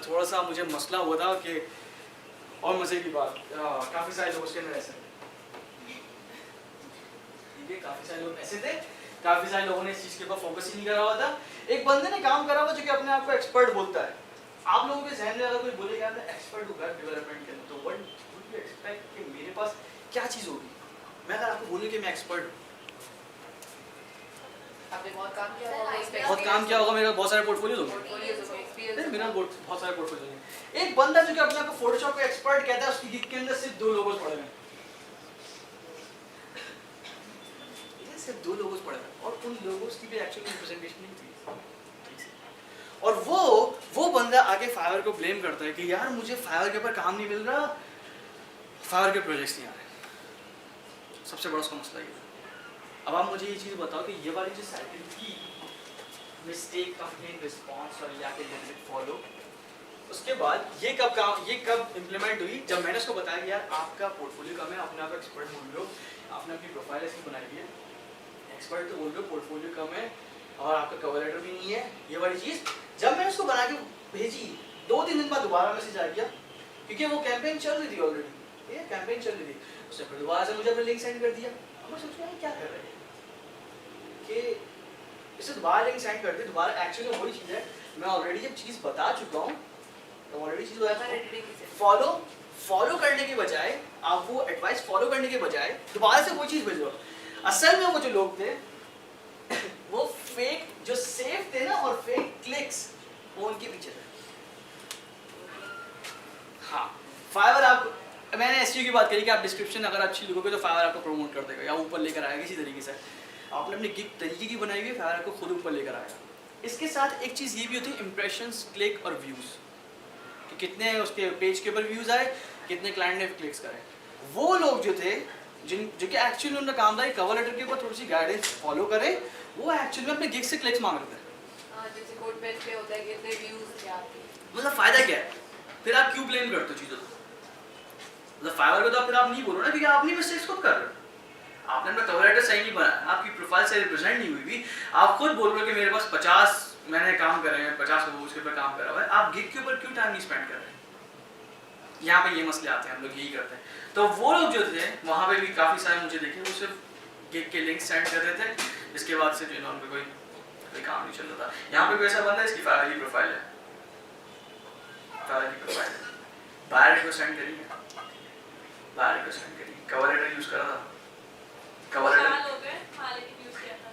थोड़ा सा मुझे मसला हुआ था कि, और मजे की बात, काफ़ी सारे लोग उसके अंदर ऐसे थे, ठीक है, काफ़ी सारे लोग ऐसे थे, काफ़ी सारे लोगों ने इस चीज़ के ऊपर फोकस ही नहीं करा हुआ था। एक बंदे ने काम करा हुआ जो कि अपने आप को एक्सपर्ट बोलता है। आप लोगों के जहन में अगर कोई बोलेगा मैं एक्सपर्ट हूँ वेब डेवलपमेंट के अंदर, तो व्हाट वुड यू एक्सपेक्ट कि मेरे पास क्या चीज़ होगी? मैं अगर आपको बोलूँ कि मैं एक्सपर्ट हूँ, आपने बहुत काम किया होगा, बहुत काम किया होगा, मेरे पास बहुत सारे पोर्टफोलियोज होंगे, मेरा बहुत सारे पोर्टफोलियो हैं। एक बंदा जो कि अपने आप को फोटोशॉप का एक्सपर्ट कहता है, उसकी गिग के अंदर सिर्फ 2 लोगोस पड़े हैं, सिर्फ 2 लोगोस पड़े हैं, और उन लोगोस की भी एक्चुअली प्रेजेंटेशन नहीं थी। और वो बंदा आगे फाइवर को ब्लेम करता है कि यार मुझे फाइवर के ऊपर काम नहीं मिल रहा, फाइवर के प्रोजेक्ट्स नहीं आ रहे। सबसे बड़ा उसका मसला ये है। अब आप मुझे ये चीज़ बताओ कि ये वाली जो साइकिल की मिस्टेक, कंप्लेंट, रिस्पॉन्स और या के फॉलो, उसके बाद ये कब इम्प्लीमेंट हुई? जब मैंने उसको बताया कि यार आपका पोर्टफोलियो कम है, अपने आप एक्सपर्ट बोल रहे हो, आपने अपनी प्रोफाइल ऐसी बनाई है, एक्सपर्ट तो बोल रहे हो, पोर्टफोलियो कम है और आपका कवर लेटर भी नहीं है, ये वाली चीज़ जब मैंने उसको बना के भेजी, 2-3 दिन बाद दोबारा मैसेज आ गया, क्योंकि वो कैंपेन चल रही थी ऑलरेडी, ये कैंपेन चल रही थी, उसने फिर दोबारा से मुझे अपना लिंक सेंड कर दिया। अब मैं सोच रहा हूँ क्या कर रहे हैं कि इसे दोबारा लिंक सेंड कर दे, दोबारा एक्चुअली वही चीज़ है, मैं ऑलरेडी जब चीज़ बता चुका हूँ, तो ऑलरेडी चीज़ फॉलो करने के बजाय, आप वो एडवाइस फॉलो करने के बजाय दोबारा से वो चीज़ भेजो। असल में वो जो लोग थे वो फेक जो सेफ थे ना और फेक क्लिक्स, वो उनके पीछे थे। हाँ, फाइवर आप, मैंने एसईओ की बात करी कि आप डिस्क्रिप्शन अगर अच्छी लिखोगे तो फाइवर आपको प्रमोट कर देगा या ऊपर लेकर आएगा किसी तरीके से। आपने अपनी गिग तरीके की बनाई हुई, फाइवर आपको खुद ऊपर लेकर आएगा। इसके साथ एक चीज़ ये भी होती है इम्प्रेशंस, क्लिक और व्यूज़, कि कितने उसके पेज के ऊपर व्यूज़ आए, कितने क्लाइंट ने क्लिक्स करे। वो लोग जो थे जो कि एक्चुअली उनका काम था कवर लेटर के ऊपर थोड़ी सी गाइडेंस फॉलो करें, वो एक्चुअली में अपने गिग से क्लिक्स मांग रहे थे। जैसे कोड पेज पे होता है कि इतने व्यूज थे आपके, मतलब फायदा क्या है? फिर आप क्यों ब्लेम करते हो चीज़ों को? मतलब फाइवर को तो फिर आप नहीं बोलो ना, क्योंकि आप अपनी मिस्टेक्स खुद कर रहे हो। आपने अपना कवर लेटर सही नहीं बनाया, आपकी प्रोफाइल सही रिप्रेजेंट नहीं हुई भी, आप खुद बोल रहे हो कि मेरे पास 50 मैंने काम करे हैं, 50 लोग उसके ऊपर काम करा हुआ है, आप गिग के ऊपर क्यों टाइम नहीं स्पेंड कर रहे हैं? यहाँ पे ये मसले आते हैं, हम लोग यही करते हैं। तो वो लोग जो थे वहाँ पे भी काफ़ी सारे मुझे देखे, वो सिर्फ गिग के लिंक सेंड कर रहे थे, इसके बाद से जो है उनका कोई काम नहीं चल रहा था। यहाँ पे कोई ऐसा बंदा है, इसकी फाइवर की प्रोफाइल है, बाहर को सेंड करिए, कवर लेटर यूज़ करा था, कवर लेटर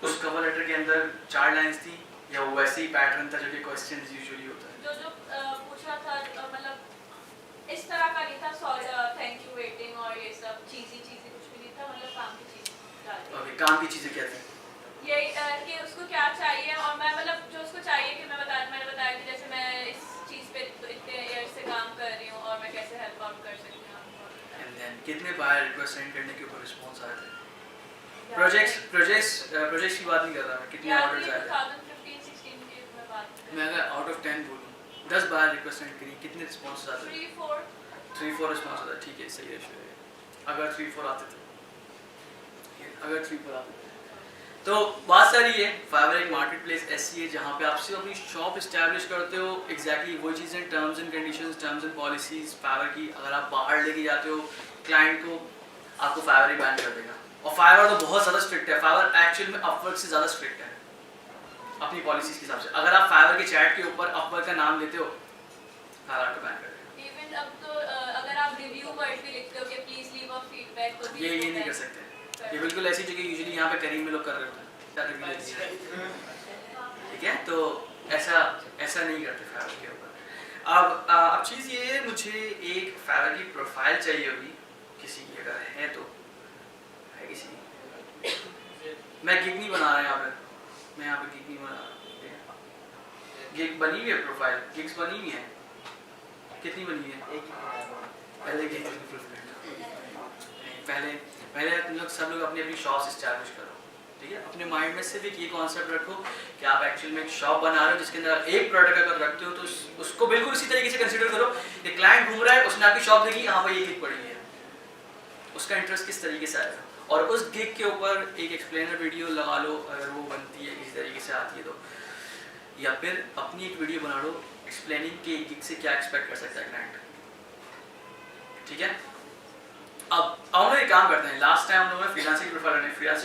उस कवर लेटर के अंदर 4 लाइंस थी या वो वैसे ही पैटर्न था जो कि क्वेश्चन यूजुअली होता है, जो पूछा था, मतलब इस तरह का नहीं था, थैंक यू, वेटिंग और ये सब चीज़ी कुछ भी नहीं था, मतलब काम की चीज़। ओके, काम की चीज़ें क्या थी? ये कि उसको क्या चाहिए, और मैं मतलब जो उसको चाहिए कि मैंने बताया कि जैसे मैं इस चीज़ पे तो इतने ईयर से काम कर रही हूँ और मैं कैसे हेल्प आउट कर सकती हूँ। एंड देन कितने बार रिक्वेस्ट सेंड करने के ऊपर रिस्पॉन्स आए थे? प्रोजेक्ट्स की बात नहीं कर रहा मैं, कितने ऑर्डर्स आए थे? 2015-16 की मैं बात कर रही हूँ। मैं अगर आउट ऑफ 10 बोलूँ, 10 बार रिक्वेस्ट सेंड करी, कितने रिस्पॉन्स आते थे? 3-4 रिस्पॉन्स आता है, ठीक है, सही रेशियो है। अगर 3-4 आते थे, तो बात सारी है, फाइवर एक मार्केट प्लेस ऐसी है जहाँ पे आप सिर्फ अपनी शॉप इस्टेब्लिश करते हो, एग्जैक्टली वही चीज़ें, terms and conditions, terms and policies Fiverr की अगर आप बाहर लेके जाते हो क्लाइंट को, आपको फाइवर ही बैन कर देगा। और फाइवर तो बहुत ज़्यादा स्ट्रिक्ट है, फाइवर एक्चुअल में अपवर्क से ज़्यादा स्ट्रिक्ट है अपनी पॉलिसीज के हिसाब से। अगर आप फाइवर के चैट के ऊपर अपवर्क का नाम लेते हो, फाइवर आपको बैन कर देगा। इवन अब तो अगर आप रिव्यू वर्ड भी लिखते हो कि प्लीज लीव अ फीडबैक, तो ये नहीं कर सकते, ये बिल्कुल ऐसी जगह यूजुअली यहाँ पे करीम में लोग कर रहे होते हैं, ठीक है, तो ऐसा नहीं करते फाइवर के ऊपर। अब चीज़ ये है, मुझे एक फाइवर की प्रोफाइल चाहिए होगी किसी की, अगर है तो है किसी की। मैं गिग नहीं बना रहा यहाँ पे, मैं यहाँ पे गिग नहीं बना रहा, गिग बनी हुई है, प्रोफाइल गिग्स बनी हुई है, कितनी बनी है? एक ही पहले तुम लोग सब लोग अपनी अपनी शॉप्स एस्टैब्लिश करो, ठीक है, अपने माइंड में सिर्फ एक ये कॉन्सेप्ट रखो कि आप एक्चुअल में एक शॉप बना रहे हो जिसके अंदर एक प्रोडक्ट अगर रखते हो तो उसको बिल्कुल इसी तरीके से कंसीडर करो कि क्लाइंट घूम रहा है, उसने आपकी शॉप देखी, हाँ भाई ये गिग पड़ी है, उसका इंटरेस्ट किस तरीके से आएगा, और उस गिग के ऊपर एक एक्सप्लेनर वीडियो लगा लो अगर वो बनती है किसी तरीके से आती है तो, या फिर अपनी एक वीडियो बना लो एक्सप्लेनिंग कि गिग से क्या एक्सपेक्ट कर सकता है क्लाइंट। ठीक है, अब हम लोग एक काम करते हैं, लास्ट टाइम हम लोगों ने फ्रीलांसिंग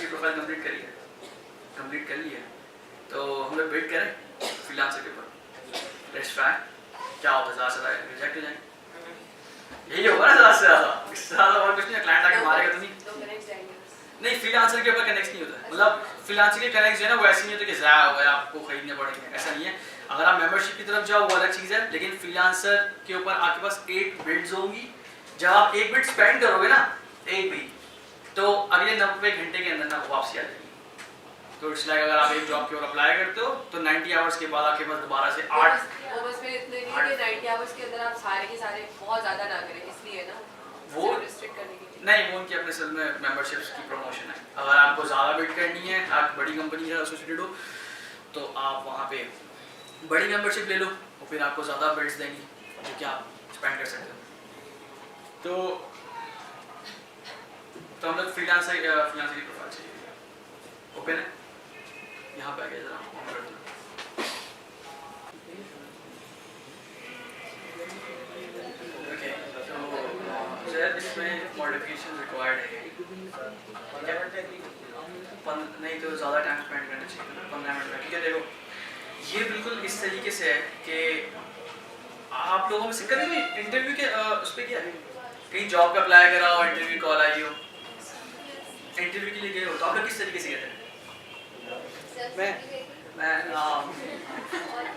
प्रोफाइल कंप्लीट कर ली है, तो हम लोग वेट करें फ्रीलांसर के ऊपर रेस्ट ट्राई क्या होता है, ज़्यादा रिजेक्ट हो जाएंगे, यही होगा ना, ज़्यादा और कुछ नहीं, क्लाइंट आके मारेगा तो नहीं, फ्रीलांसर के ऊपर कनेक्ट नहीं होता, मतलब फ्रीलांसर के कनेक्ट जो है ना वो ऐसे नहीं होता कि ज़ाया हो गया आपको खरीदने पड़ेंगे, ऐसा नहीं है। अगर आप मेंबरशिप की तरफ जाओ वो अलग चीज़ है, लेकिन फ्रीलांसर के ऊपर आपके पास 8 बिड्स होंगी, जब आप 1 बिड स्पेंड करोगे ना, 1 बिड, तो अगले 90 घंटे के अंदर ना वापसी आ जाएगी। तो इट्स लाइक अगर आप एक जॉब के ऊपर अप्लाई करते हो तो 90 आवर्स के बाद आपके पास दोबारा से 8 वो बस फिर इतने नहीं कि 90 आवर्स के अंदर आप सारे के सारे बहुत ज़्यादा ना करें, इसलिए ना वो रिस्ट्रिक्ट करने के लिए नहीं, वो उनकी अपने सेल में मेंबरशिप्स की प्रमोशन है, अगर आपको ज़्यादा बिड करनी है, आप बड़ी कंपनी से एसोसिएटेड हो तो आप वहाँ पे बड़ी मेंबरशिप ले लो और फिर आपको ज़्यादा बिड्स देंगी जो कि आप स्पेंड कर सकते हो। तो हम लोग फ्रीलांसर की प्रोफाइल चाहिए, ओपन है, यहाँ पे आ गया जरा ऑन कर दो। ओके, तो इसमें मॉडिफिकेशन रिक्वायर्ड है, नहीं तो ज़्यादा टाइम स्पेंड करना चाहिए ना, 15 मिनट में। ठीक है, देखो ये बिल्कुल इस तरीके से है कि आप लोगों में से कभी भी इंटरव्यू के उस पर क्या है, कहीं जॉब पे अप्लाई करा हो, इंटरव्यू कॉल आई हो, इंटरव्यू के लिए गए हो, तो आप लोग किस तरीके से कहते हैं? मैं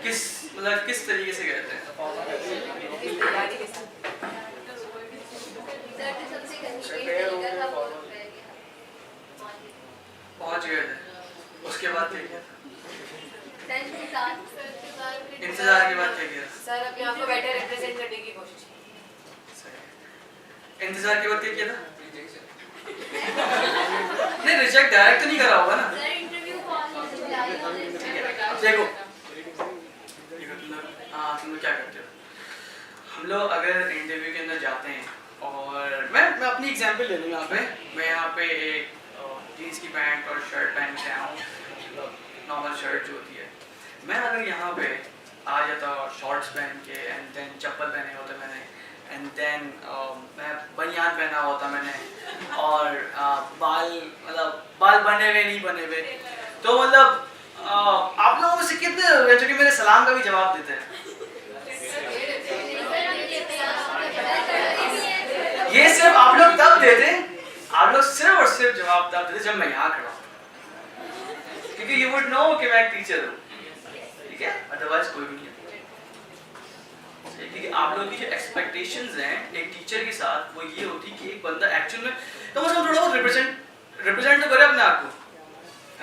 किस तरीके से कहते हैं? पहुंच गए थे, उसके बाद क्या किया? इंतजार के बाद क्या किया? सर अपने आप को बेटर रिप्रेजेंट करने की कोशिश की। इंतजार के बाद क्या किया था? नहीं, रिजेक्ट डायरेक्ट तो नहीं करा होगा ना। देखो तुम लोग क्या करते हो, हम लोग अगर इंटरव्यू के अंदर जाते हैं और मैं अपनी एग्जांपल ले लूँ, मैं यहाँ पे एक जीन्स की पैंट और शर्ट पहन के आया हूँ, नॉर्मल शर्ट जो होती है, मैं अगर यहाँ पे आ जाता शॉर्ट्स पहन के एंड देन चप्पल पहने होते मैंने, एंड देन मैं बनियान पहना होता मैंने, और बाल बने हुए नहीं बने हुए, तो मतलब आप लोगों में से कितने लोग हैं जो कि मेरे सलाम का भी जवाब देते हैं? ये सिर्फ आप लोग तब देते, आप लोग सिर्फ और सिर्फ जवाब तब देते जब मैं यहाँ खड़ा हूँ, क्योंकि यू वुड नो कि मैं एक टीचर हूँ, ठीक है, अदरवाइज कोई भी नहीं है। क्योंकि आप लोगों की जो एक्सपेक्टेशंस हैं एक टीचर के साथ वो ये होती कि एक बंदा एक्चुअल में तो मतलब थोड़ा बहुत रिप्रेजेंट तो करे अपने आप को,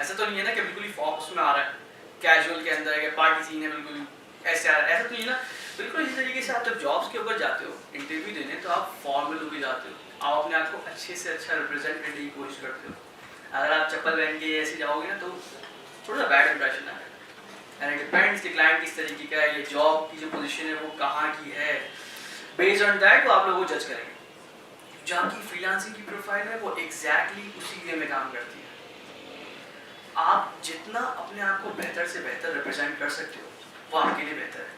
ऐसा तो नहीं है ना कि बिल्कुल ही फॉक्स में आ रहा है, कैजुअल के अंदर है, पार्टी सीन है, बिल्कुल ऐसे आ रहा है, ऐसा तो नहीं है ना। बिल्कुल इसी तरीके से आप जब जॉब्स के ऊपर जाते हो इंटरव्यू देने, तो आप फॉर्मल होकर जाते हो, आप अपने आप को अच्छे से अच्छा रिप्रेजेंट करने की कोशिश करते हो। अगर आप चप्पल पहन के ऐसे जाओगे ना तो थोड़ा सा बैड इंप्रेशन आएगा, एंड इट डिपेंड्स कि क्लाइंट किस तरीके का है, ये जॉब की जो पोजीशन है वो कहाँ की है, बेस्ड ऑन दैट वो आप लोगों को जज करेंगे। जो आपकी फ्रीलांसिंग की प्रोफाइल है वो एग्जैक्टली उसी वे में काम करती है। आप जितना अपने आप को बेहतर से बेहतर रिप्रेजेंट कर सकते हो वो आपके लिए बेहतर है,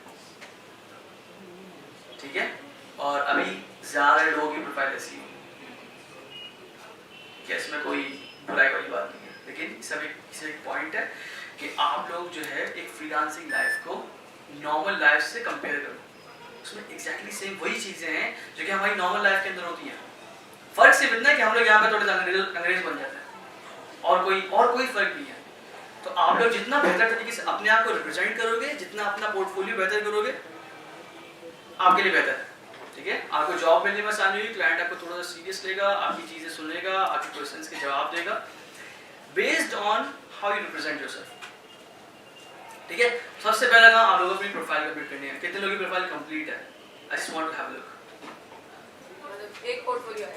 ठीक है। और अभी ज़्यादा लोगों की प्रोफाइल ऐसी है कि इसमें कोई बुराई वाली बात नहीं है, लेकिन सब एक पॉइंट है कि आप लोग जो है एक फ्रीलांसिंग लाइफ को नॉर्मल लाइफ से कंपेयर करो, उसमें एग्जैक्टली सेम वही चीज़ें हैं जो कि हमारी नॉर्मल लाइफ के अंदर होती हैं। फर्क सिर्फ इतना है कि हम लोग यहाँ पे थोड़े अंग्रेज बन जाते हैं और कोई फर्क नहीं है। तो आप लोग जितना बेहतर तरीके से अपने आप को रिप्रेजेंट करोगे, जितना अपना पोर्टफोलियो बेहतर करोगे, आपके लिए बेहतर है, ठीक है। आपको जॉब मिलने में आसानी होगी, क्लाइंट आपको थोड़ा सा सीरियस लेगा, आपकी चीज़ें सुनेगा, आपके क्वेश्चंस के जवाब देगा based on how you represent yourself, ठीक है। सबसे पहला काम आप लोगों को अपनी प्रोफाइल कंप्लीट करनी है। कितने लोगों की प्रोफाइल कंप्लीट है? I just want to have a look. मतलब एक पोर्टफोलियो ऐड,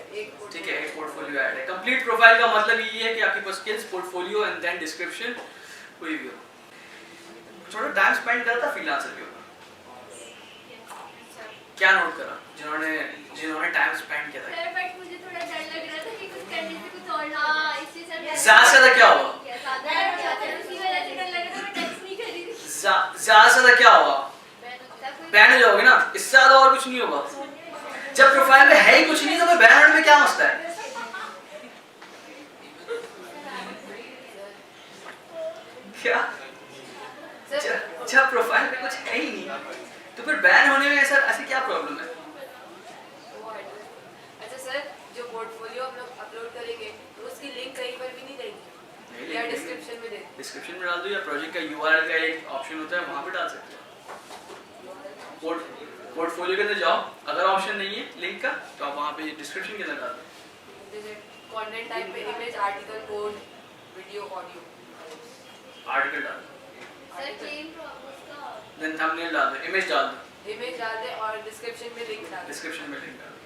ठीक है, एक पोर्टफोलियो ऐड है। कंप्लीट प्रोफाइल का मतलब ये है कि आपके पास skills, portfolio and then description कोई भी हो। थोड़ा टाइम स्पेंड करा था फ्रीलांसर के ऊपर, क्या नोट करा जिन्होंने टाइम स्पेंड किया था? सर बट मुझे थोड़ा डर लग रहा था कि कुछ करने से कुछ और ना, इससे सर ज्यादा से ज्यादा क्या हुआ? उसी वजह से डर लग रहा था, मैं टेक्स्ट नहीं कर रही थी। ज्यादा से ज्यादा क्या होगा? बैन हो जाओगे ना, इससे ज्यादा और कुछ नहीं होगा। जब प्रोफाइल में है ही कुछ नहीं तो फिर बैन होने में क्या मसला है? क्या जब प्रोफाइल में कुछ है ही नहीं तो फिर बैन होने में ऐसे क्या प्रॉब्लम है? अच्छा सर, जो पोर्टफोलियो हम लोग अपलोड करेंगे तो उसकी लिंक कहीं पर भी नहीं देंगे या डिस्क्रिप्शन में देंगे? डिस्क्रिप्शन में डाल दो या प्रोजेक्ट का URL का एक ऑप्शन होता है वहां पे डाल सकते हो। पोर्टफोलियो के अंदर जाओ, अगर ऑप्शन नहीं है लिंक का तो आप वहां पे डिस्क्रिप्शन के अंदर डाल दो। जैसे कंटेंट टाइप पे image, article, code, video, audio, article डाल दो, सर क्लेम उसका देन थंबनेल डाल दो, इमेज डाल दो, इमेज डाल दे और डिस्क्रिप्शन में लिंक डाल दे। डिस्क्रिप्शन में लिंक डाल दो।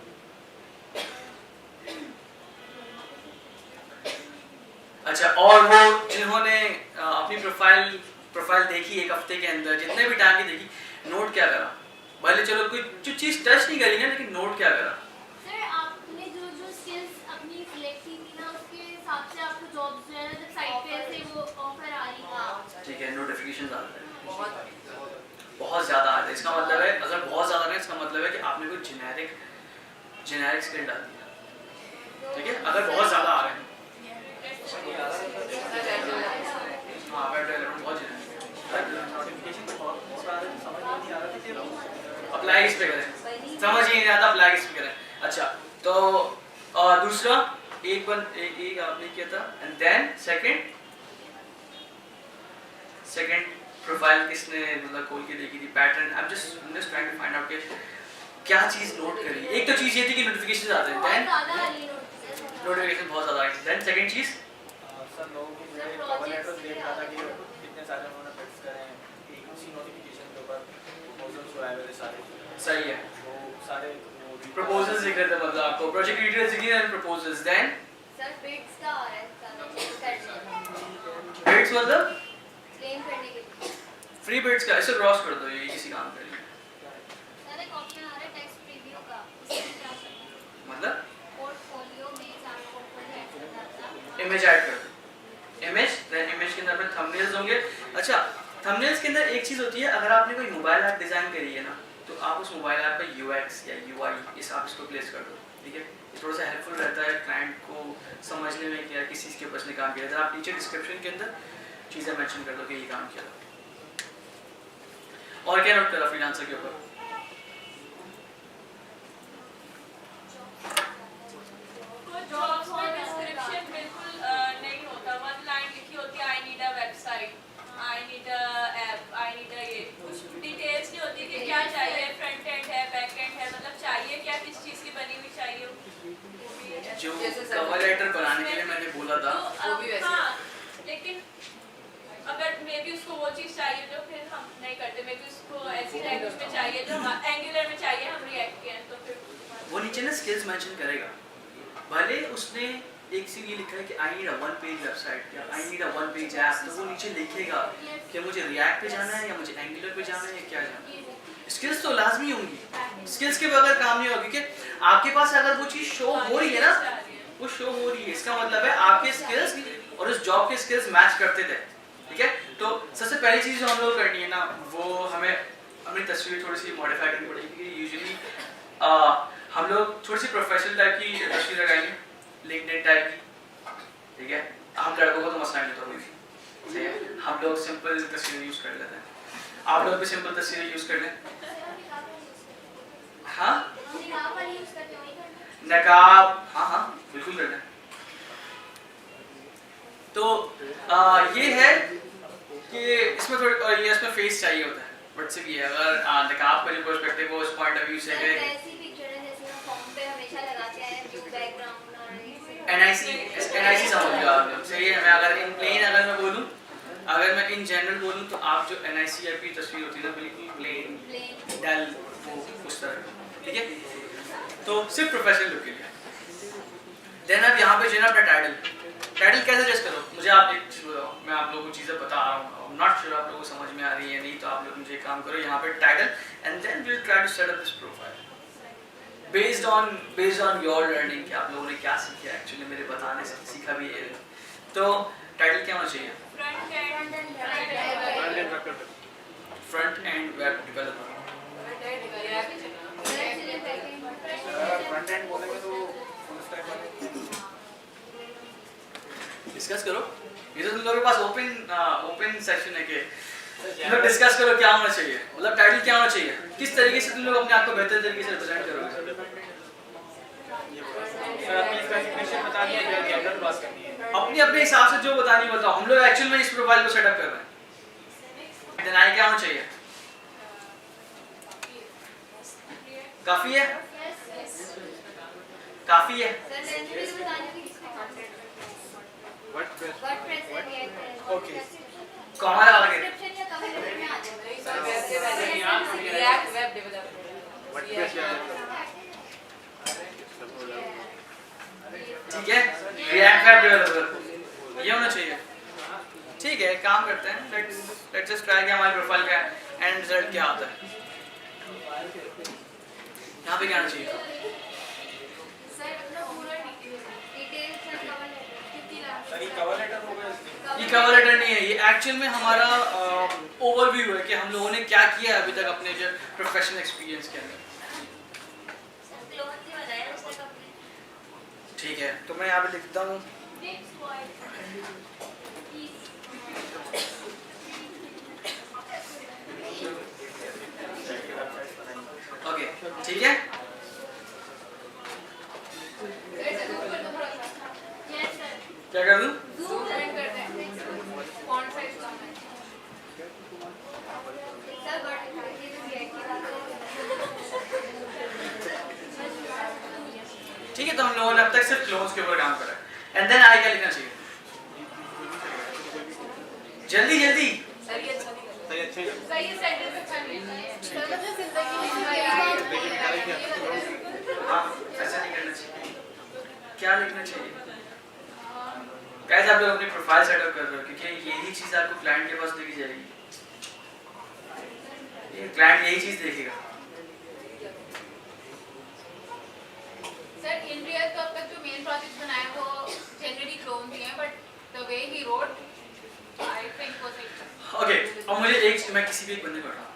अच्छा, और वो जिन्होंने अपनी प्रोफाइल देखी एक हफ्ते के अंदर, जितने भी टाइम की देखी, नोट क्या करा? भले चलो कोई जो चीज टच नहीं करी ना, लेकिन नोट क्या करा? सर आपने जो स्किल्स अपनी सिलेक्ट की थी ना, उसके हिसाब से आपको जॉब्स जो है ना, जब साइट पे ऐसे वो ऑफर आ रही है, ठीक है, नोटिफिकेशन आता है, बहुत ज़्यादा आता है। इसका मतलब है अगर बहुत ज़्यादा है, इसका मतलब है कि आपने कोई जेनेरिक स्किल डाल दिया, ठीक है? अगर बहुत ज़्यादा आ रहे हैं, हाँ वेब डेवलपमेंट बहुत अप्लाई इस पे करें, समझ ही नहीं आता, अप्लाई इस पे करें। अच्छा, तो दूसरा एक आपने किया था, एंड देन सेकंड प्रोफाइल किसने मतलब खोल के देखी थी? Pattern. I am just trying to find out कि क्या चीज नोट करी। एक तो चीज ये थी कि नोटिफिकेशन आते हैं, देन नोटिफिकेशन बहुत ज्यादा आई, देन सेकंड चीज सर लोगों की मुझे कवर लेटर देख रहा था कि कितने सारे उन्होंने पिक्स करे हैं, एक उसी नोटिफिकेशन के ऊपर प्रपोजल्स आए हुए सारे। सही है, वो सारे प्रपोजल्स दिख रहे थे, मतलब आपको प्रोजेक्ट डिटेल्स दिखी and proposals, then sir bids का आ रहा है, बिड्स मतलब क्लेम करने के लिए फ्री बिड्स का, इसे क्रॉस कर दो, ये किसी काम के लिए। सर एक ऑप्शन आ रहा है टेक्स्ट प्रीव्यू का, इसमें क्या करना है? मतलब पोर्टफोलियो में चार पोर्टफोलियो ऐड करना था, इमेज ऐड कर दो, इमेज, देन इमेज के अंदर अपने थंबनेल्स होंगे। अच्छा, थंबनेल्स के अंदर एक चीज होती है, अगर आपने कोई मोबाइल ऐप डिजाइन करी है ना, तो आप उस मोबाइल ऐप पे UX या UI इस आप इसको प्लेस कर दो, ठीक है? ये थोड़ा सा हेल्पफुल रहता है क्लाइंट को समझने में कि किस चीज़ के ऊपर इसने काम किया है। आप नीचे डिस्क्रिप्शन के अंदर चीज़ें मेंशन कर दो कि ये काम किया। और क्या नोट करा फ्रीलांसर के ऊपर? जॉब्स में डिस्क्रिप्शन बिल्कुल नहीं होता, वन लाइन लिखी होती है, आई need a website, I need a app, I need अ ये, कुछ डिटेल्स नहीं होती कि क्या चाहिए, फ्रंट एंड है, बैक एंड है, मतलब चाहिए क्या, किस चीज़ की बनी हुई चाहिए। जो कवर लेटर बनाने के लिए मैंने बोला था, वो भी वैसे। हाँ, लेकिन अगर मे बी उसको वो चीज़ चाहिए जो फिर हम नहीं करते, मे बी उसको ऐसी लैंग्वेज में चाहिए जो एंगुलर में चाहिए, हम रिएक्ट किए तो फिर वो नीचे ना स्किल्स मेंशन करेगा। भले उसने एक सीन ये लिखा है कि I need a one page website या I need a one page app, तो वो नीचे लिखेगा कि मुझे रिएक्ट पे जाना है या मुझे एंगुलर पे जाना है या क्या जाना है। स्किल्स तो लाजमी होंगी, स्किल्स के बगैर काम नहीं होगा, क्योंकि आपके पास अगर वो चीज़ शो हो रही है ना, वो शो हो रही है, इसका मतलब है आपके स्किल्स और उस जॉब के स्किल्स मैच करते थे, ठीक है? तो सबसे पहली चीज़ जो हम लोग करनी है ना, वो हमें अपनी तस्वीर थोड़ी सी मॉडिफाई करनी पड़ेगी, क्योंकि यूजुअली हम लोग थोड़ी सी प्रोफेशनल टाइप की तस्वीर लगाएंगे, लिंक्डइन टाइप की, ठीक है? हम लड़कों को तो मसला नहीं होता कोई भी, ठीक है? हम लोग सिंपल तस्वीर यूज़ कर लेते हैं, आप लोग भी सिंपल तस्वीरें यूज़ कर लें। हाँ, नकाब, हाँ बिल्कुल कर लें। तो ये है कि इसमें थोड़ी, और ये इसमें फेस चाहिए होता है, बट सिर्फ ये अगर नकाब का जो पर्सपेक्टिव है उस पॉइंट ऑफ व्यू से है, NIC समझ लो आप लोग, सही है? मैं अगर इन प्लेन अगर मैं बोलूँ, अगर मैं इन जनरल बोलूँ तो आप जो NIC की तस्वीर होती है ना, बिल्कुल प्लेन डल, वो उस तरह, ठीक है? तो सिर्फ प्रोफेशनल लुक के लिए। देन अब यहाँ पे जो है ना अपना टाइटल कैसे जस्ट करो। मुझे आप एक चीज़ बताओ, मैं आप लोगों को चीज़ें बता रहा हूँ, नॉट श्योर आप लोगों को समझ में आ रही है नहीं, तो आप लोग मुझे काम करो यहाँ पे title and then we will try to set up this profile based on your learning कि आप लोगों ने क्या सीखा एक्चुअली मेरे बताने से सीखा भी है। तो टाइटल क्या होना चाहिए? Front end web developer. Front end बोलेंगे तो फुल स्टैक वाले डिस्कस करो। ये तो तुम लोगों के पास ओपन सेक्शन है कि मतलब डिस्कस करो क्या होना चाहिए, मतलब टाइटल क्या होना चाहिए, किस तरीके से तुम लोग अपने आप को बेहतर तरीके से रिप्रेजेंट करोगे। सर अपनी स्पेसिफिकेशन बतानी है या जनरल बात करनी है? अपनी अपने हिसाब से जो बतानी बताओ। हम लोग एक्चुअल में इस प्रोफाइल को सेटअप कर रहे हैं। देन आई क्या होना चाहिए? काफी है? काफी है? ओके कॉमा लगा के रिएक्ट वेब डेवलपर। ठीक है, रिएक्ट वेब डेवलपर ये होना चाहिए। ठीक है, काम करते हैं, लेट्स जस्ट ट्राई कि हमारी प्रोफाइल का एंड रिजल्ट क्या आता है। यहाँ पे क्या आना चाहिए? सर कवर लेटर हो गया। ये कवर लेटर नहीं है, ये एक्चुअल में हमारा ओवरव्यू है कि हम लोगों ने क्या किया अभी तक अपने जो प्रोफेशनल एक्सपीरियंस के अंदर। ठीक है, तो मैं यहाँ पे लिखता हूँ ओके। ठीक है, क्या कर दूँ? ठीक है, तो हम लोगों ने अब तक सिर्फ क्लोन्स के ऊपर काम करा है। एंड देन आई क्या लिखना चाहिए? जल्दी जल्दी। सर ये अच्छा नहीं सही अच्छे सही सेंटेंस अच्छा नहीं है। सर मुझे जिंदगी में हाँ, ऐसा नहीं करना चाहिए। क्या लिखना चाहिए? गाइस आप लोग अपनी प्रोफाइल सेटअप कर रहे हो क्योंकि यही चीज आपको क्लाइंट के पास देखी जाएगी। ये क्लाइंट यही चीज देखेगा। सर इन रियल तो अब तक जो मेन प्रोजेक्ट बनाए वो जनरली क्लोन ही है, but the way he wrote I think वो सही था। ओके, अब मुझे एक मैं किसी भी एक बंदे को हटाऊं।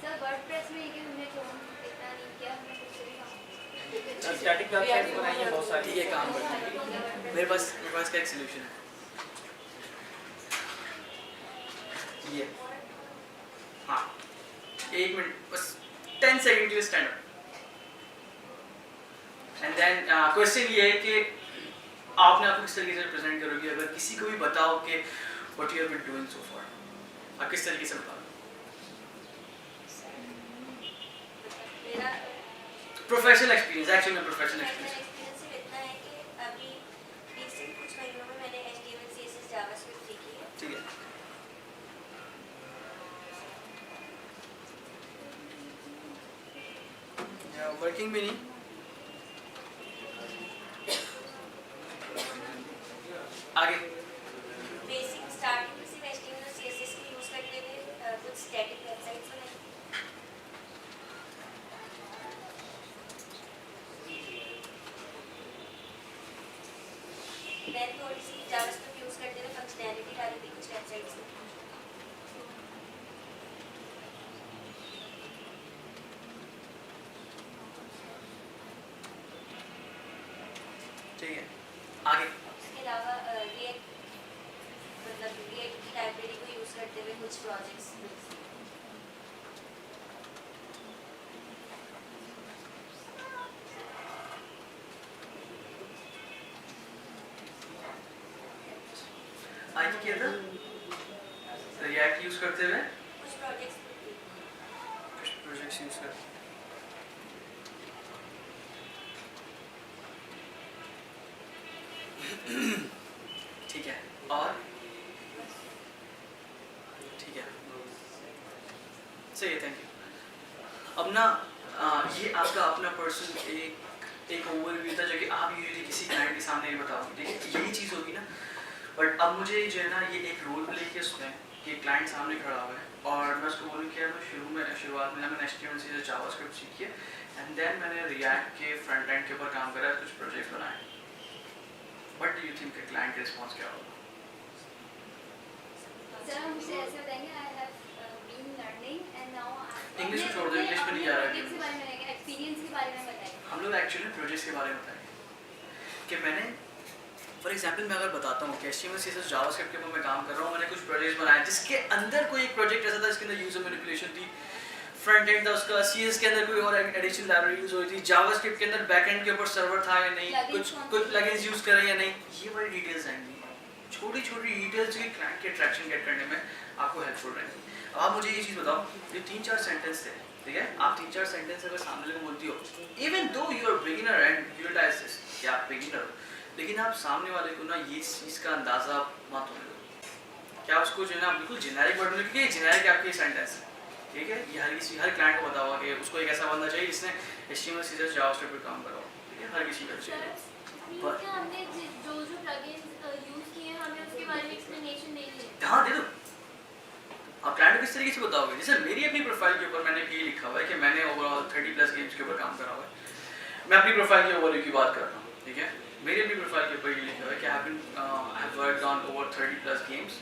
सर वर्डप्रेस में ये हमने क्लोन इतना नहीं किया, हमने कुछ भी सर स्टैटिक वेबसाइट बनाई है बहुत सारी। ठीक है, काम करते हैं। मेरे पास का एक सॉल्यूशन है। ये हाँ, एक मिनट बस 10 सेकंड के लिए stand up. And then question ये है कि आपने आपको किस तरीके से रिप्रेजेंट करोगे। अगर किसी को भी बताओ कि what you have been doing so far, आप किस तरीके से बताओ? प्रोफेशनल एक्सपीरियंस, एक्चुअली में प्रोफेशनल एक्सपीरियंस इतना है कि अभी रिसेंट कुछ महीनों में मैंने HTML CSS जावास्क्रिप्ट सीखी है। ठीक है। वर्किंग भी नहीं, आगे बेसिक स्टार्टिंग में सिर्फ HTML CSS को यूज करते हुए कुछ स्टैटिक वेबसाइट्स बनाई। देन थोड़ी सी जावास्क्रिप्ट यूज करते हुए फंक्शनैलिटी डाली थी कुछ वेबसाइट्स में। ठीक है, आगे इसके अलावा रिएक्ट की लाइब्रेरी को यूज करते हुए कुछ प्रोजेक्ट्स। आगे क्या था? रिएक्ट यूज करते हुए कुछ प्रोजेक्ट्स यूज कर। ठीक है, और ठीक है, सही है, थैंक यू। अब ना ये आपका अपना पर्सनल एक ओवरव्यू था जो कि आप यूजुअली किसी क्लाइंट के सामने नहीं बताओगे, ठीक है, यही चीज़ होगी ना। बट अब मुझे जो है ना ये एक रोल प्ले किया उसमें कि क्लाइंट सामने खड़ा हुआ है और मैं उसको बोलूँ कि मैं शुरुआत में मैंने HTML से जावास्क्रिप्ट सीखी है एंड देन मैंने रिएक्ट के फ्रंट एंड के ऊपर काम करा, कुछ प्रोजेक्ट बनाए। व्हाट डू यू थिंक कि क्लाइंट का रिस्पॉन्स क्या होगा? सर मुझे ऐसे बताएंगे I have been learning and now English में छोड़ दो, इंग्लिश में नहीं जा रहा है। प्रोजेक्ट्स के बारे में रहेगा, एक्सपीरियंस के बारे में बताइए। हम लोग एक्चुअली प्रोजेक्ट्स के बारे में बताएंगे कि मैंने फॉर एग्जाम्पल मैं अगर बताता हूँ कि HTML CSS जावास्क्रिप्ट के ऊपर मैं काम कर रहा हूँ, मैंने कुछ प्रोजेक्ट्स बनाए जिसके अंदर कोई एक प्रोजेक्ट ऐसा था जिसके अंदर यूजर मैनिपुलेशन थी, फ्रंट एंड था उसका, CSS के अंदर कोई और एडिशनल लाइब्रेरी यूज हो रही थी, जावास्क्रिप्ट के अंदर बैक एंड के ऊपर सर्वर था या नहीं, कुछ प्लगइन्स यूज कर रहे हैं या नहीं, ये वाली डिटेल्स आएंगी। छोटी छोटी डिटेल्स जो क्लाइंट के अट्रैक्शन गेट करने में आपको हेल्पफुल रहेंगी। अब आप मुझे ये चीज़ बताओ, ये 3-4 सेंटेंस थे, ठीक है, आप 3-4 सेंटेंस अगर सामने को बोलती हो, even though you are beginner and you realise this कि आप बिगिनर हो, लेकिन आप सामने वाले को ना ये चीज़ का अंदाज़ा मत होने दो। क्या उसको जो है ना बिल्कुल जेनेरिक वर्ड में, क्योंकि ये जेनेरिक आपकी सेंटेंस है, ठीक है, ये हर क्लाइंट को पता होगा कि उसको एक ऐसा बंदा चाहिए जिसने HTML CSS जावास्क्रिप्ट पर काम करा हो, ठीक है, हर किसी को चाहिए। क्या हमने जो प्लगइन्स यूज किए हैं हमें उसके बारे में एक्सप्लेनेशन नहीं दी? हाँ दे दो। आप क्लाइंट को किस तरीके से बताओगे? जैसे मेरी अपनी प्रोफाइल के ऊपर मैंने ये लिखा हुआ है कि मैंने ओवरऑल 30+ गेम्स के ऊपर काम करा हुआ है। मैं अपनी प्रोफाइल के ओवरव्यू की बात कर रहा हूँ, ठीक है, मेरी अपनी प्रोफाइल के ऊपर ये लिखा हुआ है कि I have worked on over 30+ games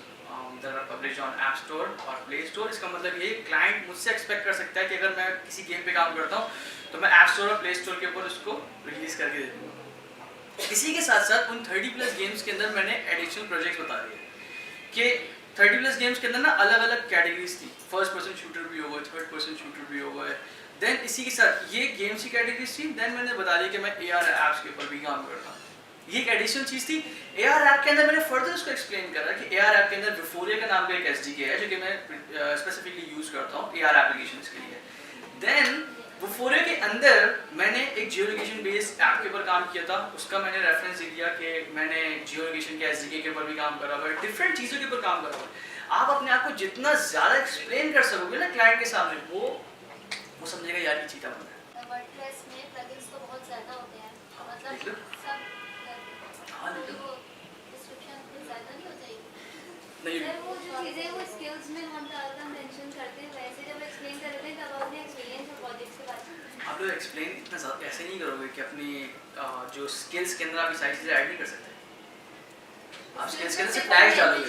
that are published on App Store और प्ले स्टोर। इसका मतलब ये क्लाइंट मुझसे एक्सपेक्ट कर सकता है कि अगर मैं किसी गेम पे काम करता हूँ तो मैं ऐप स्टोर और प्ले स्टोर के ऊपर उसको रिलीज करके दे दूँगा। इसी के साथ साथ उन 30+ गेम्स के अंदर मैंने एडिशनल प्रोजेक्ट्स बता दिए कि 30+ गेम्स के अंदर ना अलग अलग कैटेगरीज थी, फर्स्ट पर्सन शूटर भी होगा, थर्ड पर्सन शूटर भी होगा, देन इसी के साथ ये गेम्स की कैटेगरीज थी। देन मैंने बता दिया कि मैं AR ऐप्स के ऊपर भी काम करता हूँ, ये एक एडिशनल चीज़ थी। AR ऐप के अंदर मैंने फर्दर उसको एक्सप्लेन करा कि AR ऐप के अंदर विफोरिया का नाम का एक SDK है जो कि मैं स्पेसिफिकली यूज़ करता हूँ AR एप्लीकेशंस के लिए। देन विफोरिया के अंदर मैंने एक जियो लोकेशन बेस्ड ऐप के ऊपर काम किया था, उसका मैंने रेफरेंस दिया कि मैंने जियो लोकेशन के SDK के ऊपर भी काम करा हुआ है, डिफरेंट चीज़ों के ऊपर काम करा हुआ है। आप अपने आप को जितना ज़्यादा एक्सप्लेन कर सकोगे ना क्लाइंट के सामने, वो समझेगा यार ये चीज़ बंदा है। वर्डप्रेस में प्लगइन्स तो बहुत ज़्यादा होते हैं, मतलब सब तो डिस्क्रिप्शन में ज़्यादा नहीं हो जाएगी। नहीं सर वो जो चीज़ें वो स्किल्स में हम ज़्यादा मेंशन करते हैं, वैसे जब एक्सप्लेन कर रहे थे तब अपने एक्सपीरियंस और प्रोजेक्ट्स के बारे में आप लोग एक्सप्लेन इतना ज़्यादा ऐसे नहीं करोगे कि अपनी जो स्किल्स के अंदर आप सारी चीज़ें ऐड नहीं कर सकते। आप स्किल्स के अंदर सिर्फ टैग्स डालोगे।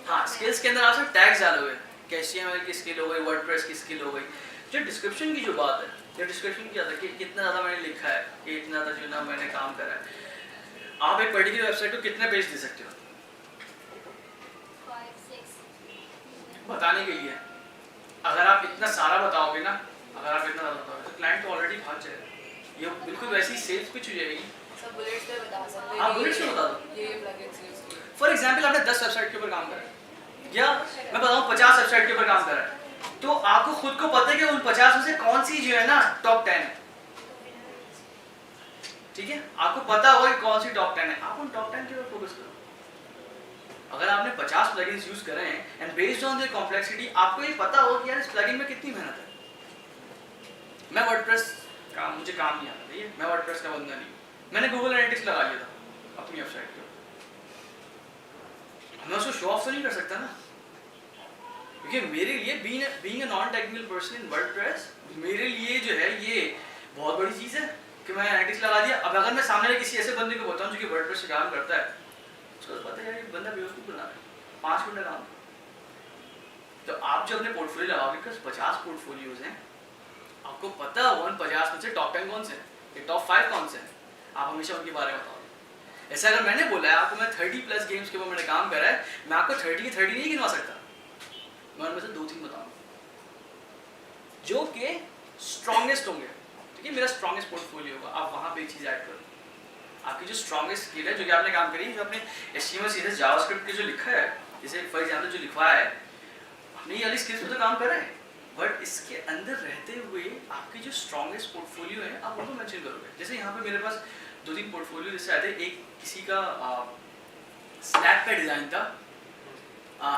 हाँ, स्किल्स के अंदर आप सिर्फ टैग्स डालोगे कि HTML की स्किल हो गई, वर्डप्रेस की स्किल हो गई। जो डिस्क्रिप्शन की जो बात है, जो डिस्क्रिप्शन की बात है कि कितना ज़्यादा मैंने लिखा है, कि इतना ज़्यादा जो ना मैंने काम करा है, आप एक पर्टिकुलर वेबसाइट को कितने पेज दे सकते हो 5-6 बताने के लिए? अगर आप इतना सारा बताओगे ना, अगर आप इतना ज़्यादा बताओगे तो क्लाइंट तो ऑलरेडी भाग जाएगा। ये बिल्कुल वैसी सेल्स पिच हो जाएगी। सब बुलेट्स पे बता सकते हैं। आप बुलेट्स पे बता दो। ये प्लगइन्स यूज किए। फॉर एग्जाम्पल आपने 10 वेबसाइट के ऊपर काम करा है या मैं बताऊँ 50 वेबसाइट के ऊपर काम करा है, तो आपको खुद को पता है कि उन 50 में से कौन सी जो है ना टॉप 10 है, ठीक है, आपको पता होगा कि कौन सी टॉप 10 है, आप उन टॉप 10 के ऊपर फोकस करो। अगर आपने 50 प्लगइन्स यूज करे हैं and based on the complexity आपको ये पता होगा कि यार इस प्लगइन में कितनी मेहनत है। मैं वर्डप्रेस का मुझे काम नहीं आता, ठीक है, मैं वर्डप्रेस का बंदा नहीं, मैंने गूगल एनालिटिक्स लगा लिया था अपनी वेबसाइट पे, मैं उसको शो ऑफ तो नहीं कर सकता ना, क्योंकि मेरे लिए being a non technical person in WordPress मेरे लिए जो है ये बहुत बड़ी चीज़ है कि मैं एनालिटिक्स लगा दिया। अब अगर मैं सामने वाले किसी ऐसे बंदे को बताऊं जो कि वर्डप्रेस से काम करता है, उसको पता है यार ये बंदा बेवकूफ़ बना रहा है, 5 मिनट काम। तो आप जो अपने पोर्टफोलियो लगाओगे, बिकॉज 50 पोर्टफोलियोज हैं, आपको पता होगा उन 50 में से टॉप 10 कौन से हैं, ये टॉप 5 कौन से हैं, आप हमेशा उनके बारे में बताओगे। ऐसा अगर मैंने बोला है आपको मैं 30+ गेम्स के ऊपर मैंने काम करा है, मैं आपको 30 के 30 नहीं गिनवा सकता, मैं उनमें से 2-3 बताऊंगा जो कि स्ट्रॉन्गेस्ट होंगे, ठीक है, मेरा स्ट्रॉन्गेस्ट पोर्टफोलियो होगा। आप वहाँ पे एक चीज़ ऐड करो, आपकी जो स्ट्रॉन्गेस्ट स्किल है जो कि आपने काम करी, जो आपने HTML CSS जावास्क्रिप्ट के जो लिखा है, जैसे फॉर एग्जाम्पल जो लिखवाया है, आपने ये वाली स्किल्स पे तो काम करा है, बट इसके अंदर रहते हुए आपकी जो स्ट्रॉन्गेस्ट पोर्टफोलियो है आप उनको मेंशन करोगे। जैसे यहाँ पे मेरे पास 2-3 पोर्टफोलियो जैसे आए थे, एक किसी का स्लैक का डिज़ाइन था,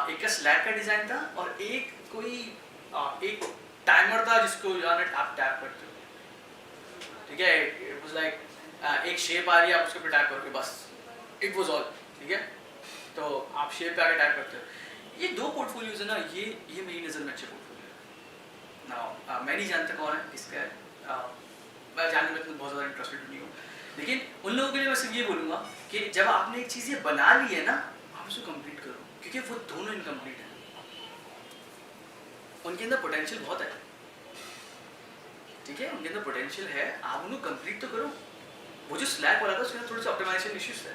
एक का स्लैक का डिज़ाइन था और एक कोई एक टाइमर था जिसको आप टैप करते हो, ठीक है, इट वाज लाइक एक शेप आ रही है, आप उसके ऊपर टैप करोगे बस, इट वाज ऑल, ठीक है। तो आप शेप पे आके टैप करते हो। ये 2 पोर्टफोलियोज है ना, ये मेरी नज़र में अच्छे पोर्टफोलियो है ना। मैं नहीं जानता कौन है किसका है, मैं जानने में तो बहुत ज़्यादा इंटरेस्टेड नहीं हूँ, लेकिन उन लोगों के लिए मैं सिर्फ ये बोलूँगा कि जब आपने एक चीज़ ये बना ली है ना, आप उसको कंप्लीट करो, क्योंकि वो दोनों इनकम्प्लीट हैं, उनके अंदर पोटेंशियल बहुत है, ठीक है, उनके अंदर पोटेंशियल है, आप उनको कंप्लीट तो करो। वो जो स्लैक वाला था उसके अंदर थोड़े से ऑप्टिमाइजेशन इश्यूज थे,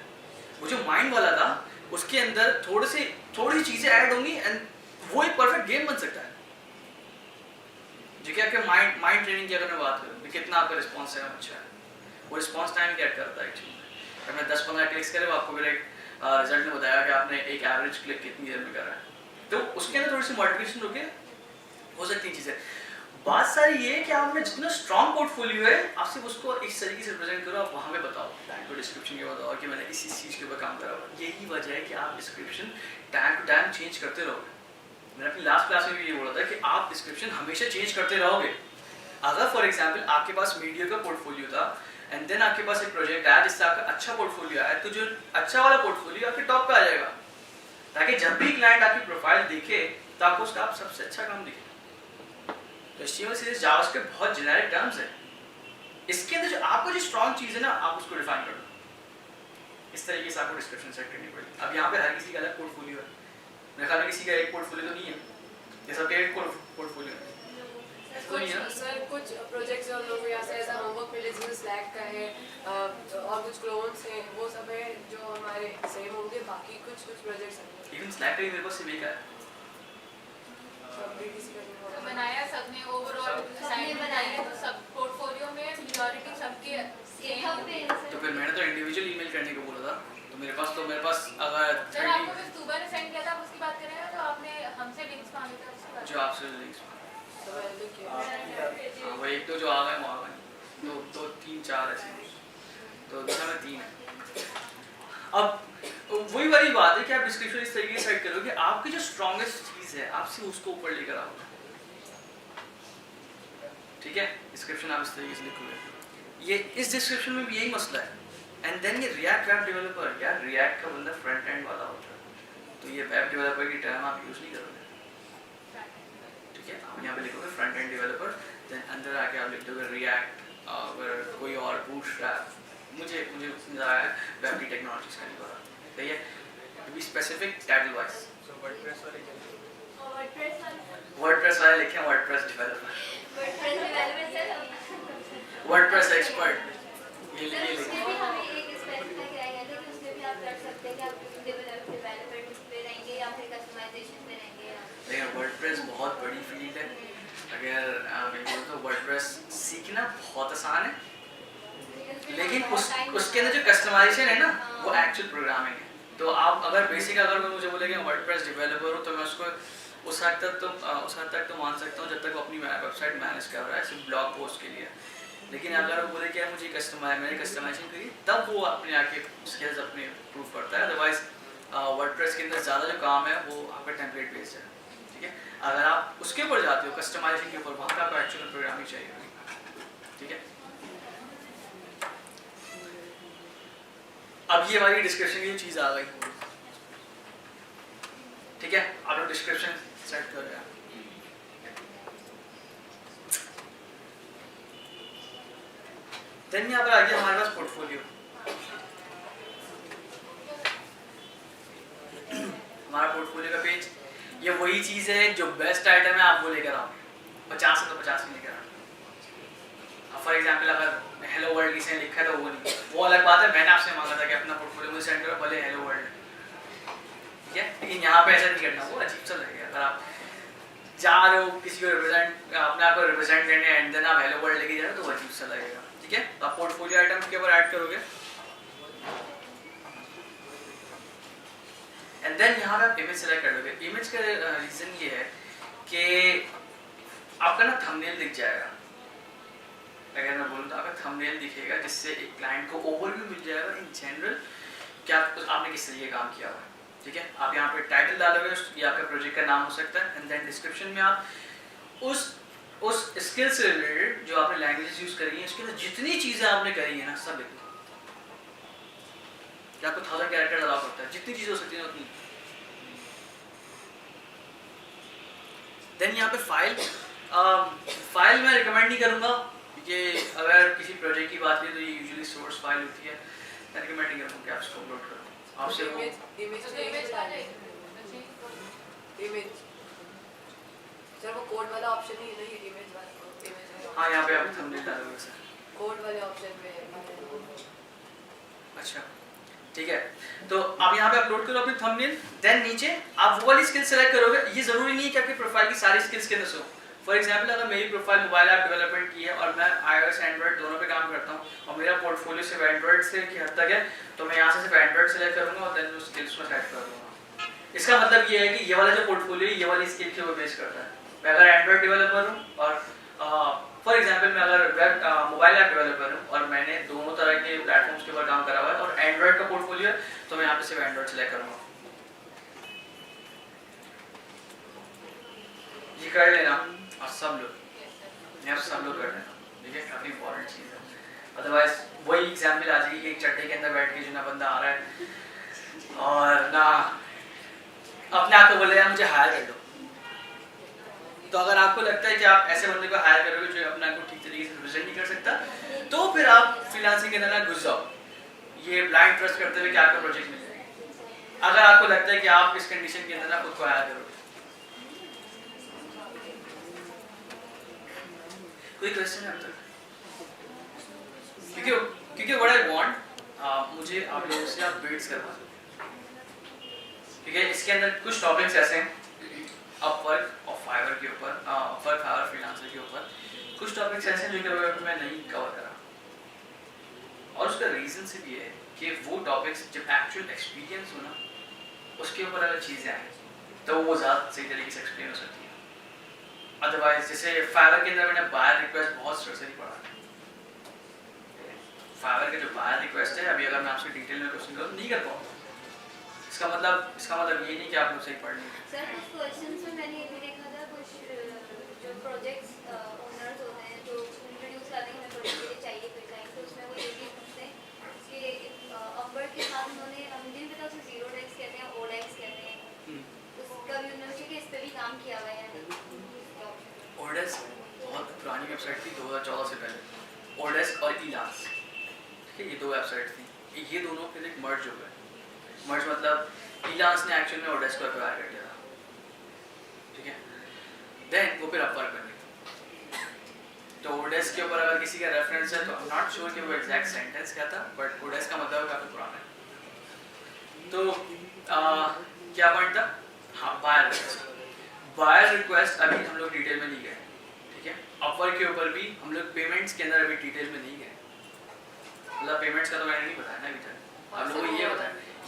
वो जो माइंड वाला था उसके अंदर थोड़ी चीज़ें ऐड होंगी एंड वो एक परफेक्ट गेम बन सकता है। जो कि आपके माइंड ट्रेनिंग की अगर मैं बात करूँ कितना आपका रिस्पॉन्स टाइम अच्छा है, वो रिस्पॉन्स टाइम क्या करता है एक्चुअली। अगर मैं 10-15 क्लिक्स करे वो आपको फिर एक रिजल्ट में बताया कि आपने एक एवरेज क्लिक कितनी देर में करा है, तो उसके अंदर थोड़ी सी मॉडिफिकेशन होके हो सकती है चीज़ें। बात सारी ये है कि आप में जितना स्ट्रॉन्ग पोर्टफोलियो है आप सिर्फ उसको इस तरीके से रिप्रेजेंट करो, आप वहाँ पे बताओ, टैग टू डिस्क्रिप्शन के बताओ कि मैंने इस चीज़ के ऊपर काम करा हुआ। यही वजह है कि आप description time to time change करते रहोगे। मैंने अपनी लास्ट क्लास में भी ये बोला था कि आप डिस्क्रिप्शन हमेशा चेंज करते रहोगे। अगर फॉर एग्जाम्पल आपके पास मीडिया का पोर्टफोलियो था एंड देन आपके पास एक प्रोजेक्ट आया जिससे आपका अच्छा पोर्टफोलियो आया, तो जो अच्छा वाला पोर्टफोलियो आपके टॉप पे आ जाएगा, ताकि जब भी क्लाइंट आपकी प्रोफाइल देखे तो आपको उसका आप सबसे अच्छा काम दिखे। तो HTML सीरीज जावास्क्रिप्ट बहुत जेनेरिक टर्म्स है, इसके अंदर जो आपको जो स्ट्रॉन्ग चीज़ है ना आप उसको डिफाइन कर दो। इस तरीके से आपको डिस्क्रिप्शन सेट करनी पड़ेगी। अब यहाँ पे हर किसी का अलग पोर्टफोलियो है, मेरे ख्याल में किसी का एक पोर्टफोलियो तो नहीं है, ये सब एक पोर्टफोलियो है। सर कुछ प्रोजेक्ट्स हम लोग यहाँ से ऐसा होमवर्क मिले जिसमें स्लैक का है और कुछ क्लोन्स हैं, वो सब है जो हमारे सेम होंगे, बाकी कुछ प्रोजेक्ट्स हैं। इवन स्लैक का ही मेरे पास सिर्फ एक है, बनाया सबने ओवरऑल असाइनमेंट बनाई है, तो सब पोर्टफोलियो में मेजॉरिटी सबकी तो फिर मैंने तो इंडिविजुअल ईमेल करने को बोला था, तो मेरे पास अगर सर आपको जो सुबह ने सेंड किया था उसकी बात कर रहे हैं, तो आपने हमसे लिंक्स मांगे थे उसकी बात, जो आपसे लिंक्स वो एक तो जो आ गए वो आ गए, 2 3 4 ऐसे, तो दूसरा में 3 है। अब वही वाली बात है कि आप डिस्क्रिप्शन इस तरीके से सेट करो कि आपकी जो स्ट्रॉन्गेस्ट चीज़ है आप सिर्फ उसको ऊपर लेकर आओ, ठीक है। डिस्क्रिप्शन आप इस तरीके से लिखोगे, ये इस डिस्क्रिप्शन में भी यही मसला है। एंड देन ये रिएक्ट वेब डेवलपर, यार रिएक्ट का बंदा फ्रंट एंड वाला होता है, तो ये वेब डेवलपर की टर्म आप यूज़ नहीं करोगे, ठीक है। आप यहाँ पे लिखोगे फ्रंट एंड डेवलपर, देन अंदर आके आप लिख दोगे रिएक्ट, अगर कोई और बूटस्ट्रैप, मुझे वेब की टेक्नोलॉजीज का नहीं पता, सही है, to be specific title wise. So WordPress वाले वर्डप्रेस वाले लिखे हैं वर्डप्रेस डेवलपर, वर्डप्रेस एक्सपर्ट, ये उसमें भी हमें एक स्पेसिफाई कराया गया था कि उसमें भी आप कर सकते हैं कि आप डेवलपर पे रहेंगे या फिर कस्टमाइजेशन पे रहेंगे। लेकिन वर्डप्रेस बहुत बड़ी फील्ड है, अगर मैं बोलूँ तो वर्डप्रेस सीखना बहुत आसान है, लेकिन उसके अंदर जो कस्टमाइजेशन है ना वो एक्चुअल प्रोग्रामिंग है। तो आप अगर बेसिक अगर मुझे बोलेंगे वर्डप्रेस डेवलपर हो तो मैं उसको उस हद तक तो मान सकता हूँ जब तक वो अपनी वेबसाइट मैनेज कर रहा है सिर्फ ब्लॉग पोस्ट के लिए। लेकिन अगर वो बोले कि यार मुझे मैंने कस्टमाइजेशन करी, तब वो अपने आके स्किल्स अपने प्रूव करता है। अदरवाइज वर्डप्रेस के अंदर ज़्यादा जो काम है वो आपका टेम्पलेट बेस्ड है, ठीक है। अगर आप उसके ऊपर जाते हो कस्टमाइजेशन के ऊपर, वहाँ पे आपको एक्चुअल प्रोग्रामिंग चाहिए, ठीक है। अब ये हमारी डिस्क्रिप्शन की चीज़ आ गई, ठीक है। आप लोग डिस्क्रिप्शन सेट कर रहे हैं, देन यहाँ पर आ गया हमारे पास पोर्टफोलियो। हमारा पोर्टफोलियो का पेज, ये वही चीज़ है जो बेस्ट आइटम है आप वो लेकर आओ, 50 से तो 50 में लेकर आओ। फॉर एग्जाम्पल अगर हेलो वर्ल्ड किसी ने लिखा है तो वो नहीं, वो अलग बात है, मैंने आपसे मांगा था कि अपना पोर्टफोलियो मुझे सेंड करो, भले हेलो वर्ल्ड, ठीक है। लेकिन यहाँ पे ऐसा नहीं करना, वो अजीब सा लगेगा। अगर आप जा रहे हो किसी को रिप्रेजेंट, अपने आप को रिप्रेजेंट करने एंड देन आप हेलो वर्ल्ड लेके जा रहे हो तो वो अजीब सा लगेगा, ठीक है। तो आप पोर्टफोलियो आइटम के ऊपर ऐड करोगे एंड देन यहाँ पे आप इमेज सेलेक्ट कर दोगे। इमेज का रीज़न ये है कि आपका ना थंबनेल दिख जाएगा, अगर मैं बोलूँ तो आपका थंबनेल दिखेगा, जिससे एक क्लाइंट को ओवरव्यू मिल जाएगा इन जनरल कि आपने किस तरीके काम किया हुआ है, ठीक है। आप यहाँ पे टाइटल डालोगे, ये आपका प्रोजेक्ट का नाम हो सकता है, एंड देन डिस्क्रिप्शन में आप उस उस स्किल से रिलेटेड जो आपने लैंग्वेजेस यूज करी हैं इसके अंदर जितनी चीजें आपने करी है ना सब लिख लो। आपको 1000 कैरेक्टर अलाउ करता है, जितनी चीजें हो सकती हैं उतनी। देन यहाँ पे फाइल मैं रिकमेंड नहीं करूँगा क्योंकि अगर किसी प्रोजेक्ट की बात करें तो ये यूजुअली सोर्स फाइल होती है। मैं रिकमेंड नहीं करूँगा कि आप इसको अपलोड करो। आपसे वो इमेज सर वो कोड वाला ऑप्शन ही है ना, ये इमेज वाला। हाँ यहाँ पे आप थंबनेल डालोगे सर, कोड वाले ऑप्शन में। अच्छा ठीक है, तो आप यहाँ पे अपलोड करो अपनी थंबनेल। देन नीचे आप वो वाली स्किल सेलेक्ट करोगे। ये जरूरी नहीं है कि आपकी प्रोफाइल की सारी स्किल्स के अंदर हो। फॉर एग्जांपल अगर मेरी प्रोफाइल मोबाइल ऐप डेवलपमेंट की है और मैं iOS एंड्रॉइड दोनों पे काम करता हूँ और मेरा पोर्टफोलियो सिर्फ एंड्रॉइड से की हद तक है, तो मैं यहाँ से सिर्फ एंड्रॉइड सेलेक्ट करूँगा और देन उस स्किल्स को सेलेक्ट कर दूँगा। इसका मतलब ये है कि ये वाला जो पोर्टफोलियो ये वाली स्किल के ऊपर बेस करता है। मैं अगर एंड्रॉइड डेवलपर हूँ और फॉर एग्जांपल मैं अगर मोबाइल ऐप डेवलपर हूँ और मैंने दोनों तरह के प्लेटफॉर्म्स के ऊपर काम करा हुआ है और एंड्रॉइड का पोर्टफोलियो है, तो मैं यहाँ पे सिर्फ एंड्रॉइड सेलेक्ट करूँगा। ये कर लेना और सब लोग कर लेना, ठीक है, काफी इंपॉर्टेंट चीज़ है। अदरवाइज वही एग्जाम्पल आ जाएगी कि एक चट्टे के अंदर बैठ के जो ना बंदा आ रहा है और ना अपने आप को बोले यार मुझे हायर कर दो। तो अगर आपको लगता है कि आप ऐसे बंदे को हायर करोगे जो अपने आप को ठीक तरीके से रिप्रेजेंट नहीं कर सकता, तो फिर आप फ्रीलांसिंग के अंदर ना घुस जाओ ये ब्लाइंड ट्रस्ट करते हुए कि आपका प्रोजेक्ट मिल जाएगा। अगर आपको लगता है कि आप इस कंडीशन के अंदर ना खुद को हायर करोगे। कोई क्वेश्चन है अब तक? क्योंकि व्हाट आई वांट, मुझे आप लोगों से आप बिल्ड्स करवा दो, क्योंकि इसके अंदर कुछ टॉपिक्स ऐसे हैं अपवर्क और फाइवर के ऊपर, अपवर्क फाइवर फ्रीलांसर के ऊपर कुछ टॉपिक्स ऐसे हैं जो कि मैं नहीं कवर करा। और उसका रीजन सिर्फ ये है कि वो टॉपिक्स जब एक्चुअल एक्सपीरियंस हो ना उसके ऊपर अगर चीज़ें आए तो वो ज़्यादा सही तरीके से एक्सप्लेन हो सकती है। अदरवाइज जैसे फाइवर के अंदर मैंने बायर रिक्वेस्ट बहुत स्ट्रक्चरली पढ़ा है। फाइवर का जो बायर रिक्वेस्ट है अभी अगर मैं आपसे डिटेल में क्वेश्चन करूँ नहीं कर पाऊँगा। इसका मतलब ये नहीं कि आप लोग सही पढ़ लेंगे। सर कुछ क्वेश्चंस में मैंने ये भी देखा था, कुछ जो प्रोजेक्ट्स ओनर्स होते हैं जो इंट्रोड्यूस करते हैं हमें प्रोजेक्ट के लिए चाहिए कोई टाइम, तो उसमें वो ये भी पूछते हैं कि अपवर्क के साथ उन्होंने मुझे नहीं पता उसे जीरो डेक्स कहते हैं ओडेक्स कहते हैं, उसका भी उन्होंने कि इस पर भी काम किया हुआ है। ओडेस्क बहुत पुरानी वेबसाइट थी 2014 से पहले। ओडेस्क और इलास, ठीक है, ये दो वेबसाइट थी। ये दोनों फिर एक मर्ज हो गए। मर्ज मतलब इलास ने एक्चुअल में ओडेस्क को एक्वायर कर लिया था, ठीक है। देन वो फिर अपवर्क बन गई। तो ओडेस्क के ऊपर अगर किसी का रेफरेंस है तो आई एम नॉट श्योर कि वो एग्जैक्ट सेंटेंस क्या था, बट ओडेस्क का मतलब काफी पुराना है। तो क्या पॉइंट था? हाँ, बायर रिक्वेस्ट। बायर रिक्वेस्ट अभी हम लोग डिटेल में नहीं गए, ठीक है। अपवर्क के ऊपर भी हम लोग पेमेंट्स के अंदर अभी डिटेल में नहीं गए। मतलब पेमेंट्स का तो मैंने नहीं बताया ना अभी तक। आप लोगों को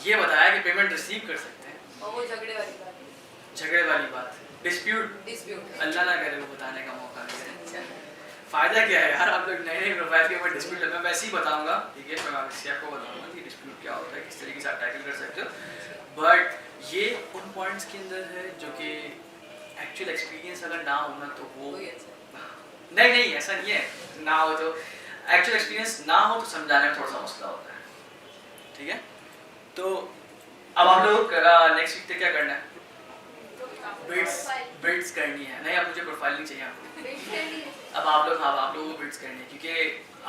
ये बताया कि पेमेंट रिसीव कर सकते हैं और वो झगड़े वाली बात डिस्प्यूट अल्लाह ना करे वो बताने का मौका मिले। फायदा क्या है यार, आप लोग नए प्रोफाइल के ऊपर डिस्प्यूट मैं वैसे ही बताऊंगा, ठीक है। मैं आपको बताऊंगा कि डिस्प्यूट क्या होता है, किस तरीके से आप टैकल कर सकते हो। बट ये उन पॉइंट्स के अंदर है जो कि एक्चुअल एक्सपीरियंस अगर ना हो ना तो वो नहीं ऐसा नहीं है, ना हो तो एक्चुअल एक्सपीरियंस ना हो तो समझाने में थोड़ा सा मसला होता है, ठीक है। तो अब आप लोग नेक्स्ट वीक तक क्या करना है? बिट्स करनी है। नहीं, अब मुझे प्रोफाइल नहीं चाहिए आपको। अब आप लोगों को बिट्स करनी है, क्योंकि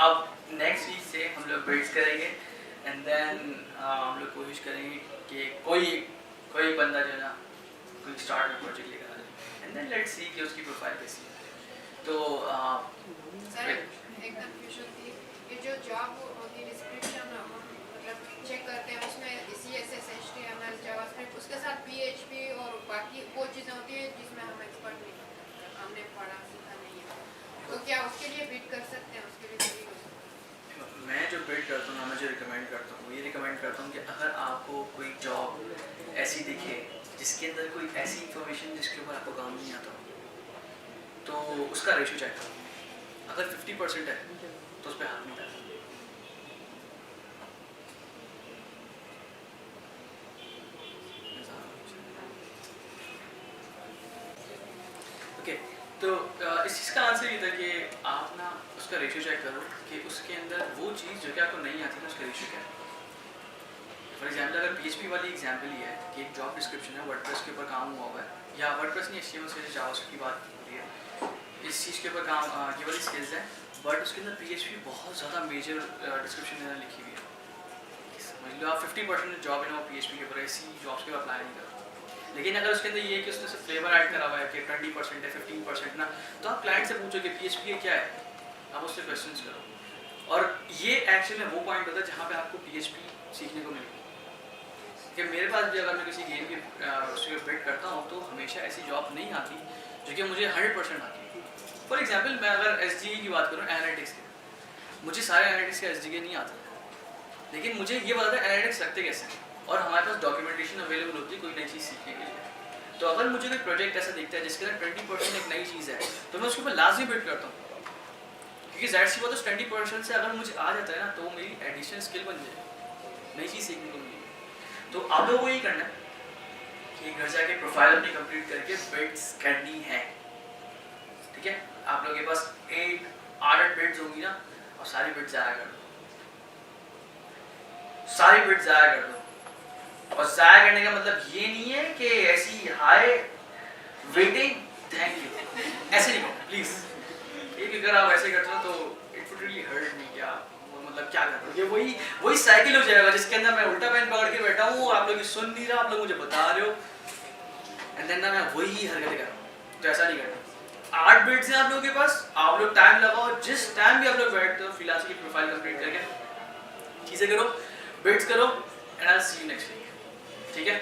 अब नेक्स्ट वीक से हम लोग बिट्स करेंगे एंड देन हम लोग कोशिश करेंगे कि कोई बंदा जो है ना कोई स्टार्ट में प्रोजेक्ट लेकर आ जाए एंड देन लेट्स सी कि उसकी प्रोफाइल कैसी है। तो सर एक कंफ्यूजन थी कि जो जॉब होती है डिस्क्रिप्शन मतलब चेक करते हैं उसमें CSS HTML जावास्क्रिप्ट उसके साथ PHP और बाकी वो चीज़ें होती है जिसमें हम एक्सपर्ट नहीं हैं, हमने पढ़ा सीखा नहीं है, तो क्या उसके लिए बिड कर सकते हैं? उसके लिए भी हो सकता है? मैं जो बिल्ड करता हूँ, मैं जो रिकमेंड करता हूँ, ये रिकमेंड करता हूँ कि अगर आपको कोई जॉब ऐसी दिखे जिसके अंदर कोई ऐसी इंफॉर्मेशन जिसके ऊपर आपको काम नहीं आता तो उसका रेशियो चेक करो। अगर 50% है तो उस पर हाथ नहीं डालना। ओके, तो इस चीज़ का आंसर कि आप ना उसका रेशियो चेक करो कि उसके अंदर वो चीज़ जो कि आपको नहीं आती ना उसका रेशियो क्या है। फॉर एग्जाम्पल अगर PHP वाली एग्जाम्पल ही है कि एक जॉब डिस्क्रिप्शन है, वर्डप्रेस के ऊपर काम हुआ हुआ है, या वर्डप्रेस नहीं HTML से जावास्क्रिप्ट की बात हो रही है, इस चीज़ के ऊपर काम ये वाली स्किल्स है, बट उसके अंदर PHP बहुत ज़्यादा मेजर डिस्क्रिप्शन लिखी हुई है। समझ लो आप 50% जॉब है ना वो PHP के ऊपर, ऐसी जॉब्स के ऊपर अप्लाई नहीं करो। लेकिन अगर उसके अंदर ये है कि उसने सिर्फ फ्लेवर ऐड करा हुआ है कि 20% है 15% ना, तो आप क्लाइंट से पूछो कि PHP क्या है, आप उससे क्वेश्चंस करो। और ये एक्चुअली में वो पॉइंट होता है जहाँ पे आपको PHP सीखने को मिलेगा। कि मेरे पास भी अगर मैं किसी गेम की उसके बिल्ड करता हूँ तो हमेशा ऐसी जॉब नहीं आती जो कि मुझे 100% आती है। फॉर एग्जाम्पल मैं अगर SDK की बात करूँ, एनालिटिक्स की, मुझे सारे एनालिटिक्स के SDK नहीं आते, लेकिन मुझे ये पता था एनालिटिक्स रखते कैसे हैं, और हमारे पास डॉक्यूमेंटेशन अवेलेबल होती है कोई नई चीज़ सीखने के लिए। तो अगर मुझे कोई प्रोजेक्ट ऐसा दिखता है जिसके अंदर 20% एक नई चीज़ है तो मैं उसके ऊपर लाजमी बिल्ड करता हूँ, क्योंकि ज़ाहिर सी बात है 20% से अगर मुझे आ जाता है ना तो मेरी एडिशनल स्किल बन जाएगी, नई चीज़ सीखने को मिलेगी। तो आप लोगों को यही करना है कि घर जाके प्रोफाइल अपनी कंप्लीट करके बिट्स करनी है, ठीक है। आप लोगों के पास 8 बिट्स होंगी ना, और सारी बिट्स ज़ाया कर दो, सारी बिट्स ज़ाया कर दो। और ज़ाया करने का मतलब ये नहीं है कि ऐसी हाय वेटिंग थैंक यू ऐसे नहीं करो प्लीज़। एक अगर आप ऐसे करते हो तो it would really hurt me, क्या मतलब क्या कर रहे हो, ये वही साइकिल हो जाएगा जिसके अंदर मैं उल्टा पेन पकड़ के बैठा हूँ और आप लोग सुन नहीं रहा, आप लोग मुझे बता रहे हो, एंड देन ना मैं वही हरकतें कर रहा हूँ। तो ऐसा नहीं करना। 8 बिट्स हैं आप लोगों के पास, आप लोग टाइम लगाओ, जिस टाइम भी आप लोग बैठते हो फ्रीलांसर की प्रोफाइल कंप्लीट करके चीज़ें करो, बिट्स करो, and I will see you next week, ठीक है।